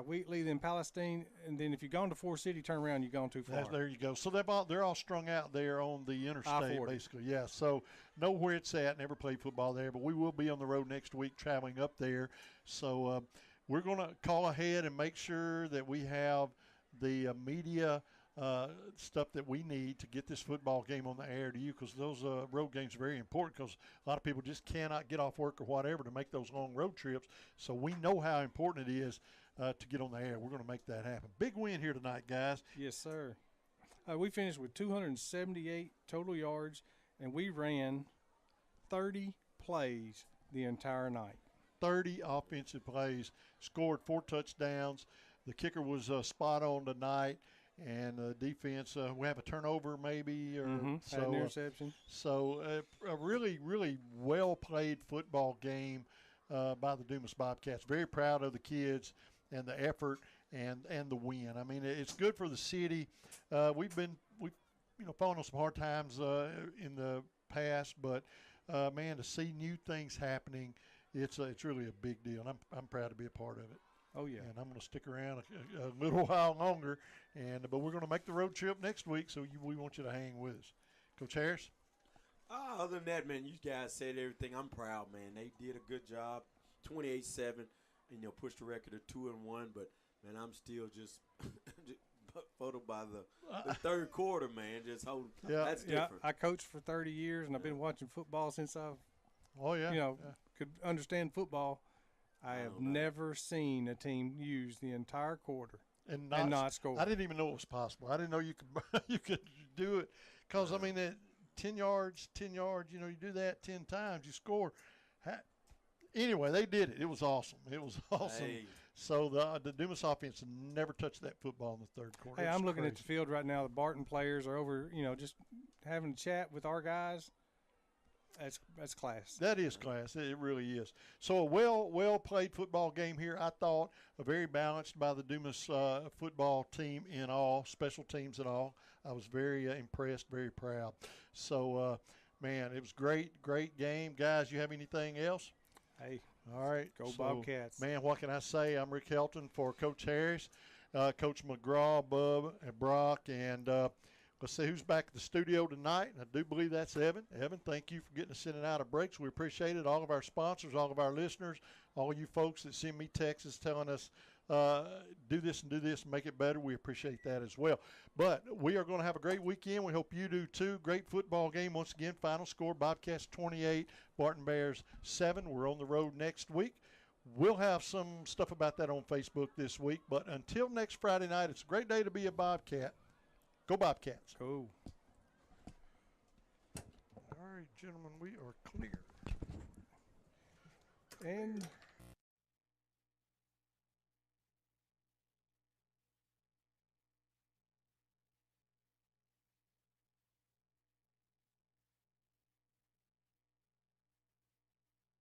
Wheatley, then Palestine, and then if you've gone to Forest City, turn around, you've gone too far. There you go. So they're all strung out there on the interstate, I-40. basically. Yeah. So know where it's at. Never played football there, but we will be on the road next week, traveling up there. So we're going to call ahead and make sure that we have the media stuff that we need to get this football game on the air to you, because those road games are very important, because a lot of people just cannot get off work or whatever to make those long road trips. So we know how important it is to get on the air. We're going to make that happen. Big win here tonight, guys. Yes, sir. We finished with 278 total yards, and we ran 30 plays the entire night. 30 offensive plays, scored 4 touchdowns. The kicker was spot on tonight. And defense, we have a turnover maybe, or had an interception. So a really, really well-played football game by the Dumas Bobcats. Very proud of the kids and the effort and the win. I mean, it's good for the city. We've fallen on some hard times in the past, but man, to see new things happening, it's really a big deal. And I'm proud to be a part of it. Oh, yeah. And I'm going to stick around a little while longer, but we're going to make the road trip next week, so we want you to hang with us. Coach Harris? Other than that, man, you guys said everything. I'm proud, man. They did a good job, 28-7, and pushed the record to 2-1. But, man, I'm still just photo by the third quarter, man. Just hold. Yeah, that's different. I coached for 30 years, and I've been watching football since I've could understand football. I have never seen a team use the entire quarter and not score. I didn't even know it was possible. I didn't know you could do it, because I mean, at 10 yards, you do that 10 times, you score. Anyway, they did it. It was awesome. Hey. So the Dumas offense never touched that football in the third quarter. Hey, I'm looking at the field right now. The Barton players are over, just having a chat with our guys. That's class. That is class. It really is. So a well played football game here. I thought a very balanced by the Dumas football team in all, special teams and all. I was very impressed, very proud. So, man, it was great game. Guys, you have anything else? Hey. All right. Go Bobcats. Man, what can I say? I'm Rick Helton for Coach Harris, Coach McGraw, Bub, and Brock, and let's see who's back at the studio tonight. And I do believe that's Evan. Evan, thank you for getting us in and out of breaks. We appreciate it. All of our sponsors, all of our listeners, all you folks that send me texts telling us do this and make it better. We appreciate that as well. But we are going to have a great weekend. We hope you do too. Great football game. Once again, final score, Bobcats 28, Barton Bears 7. We're on the road next week. We'll have some stuff about that on Facebook this week. But until next Friday night, it's a great day to be a Bobcat. Go Bobcats. Go. All right, gentlemen, we are clear. And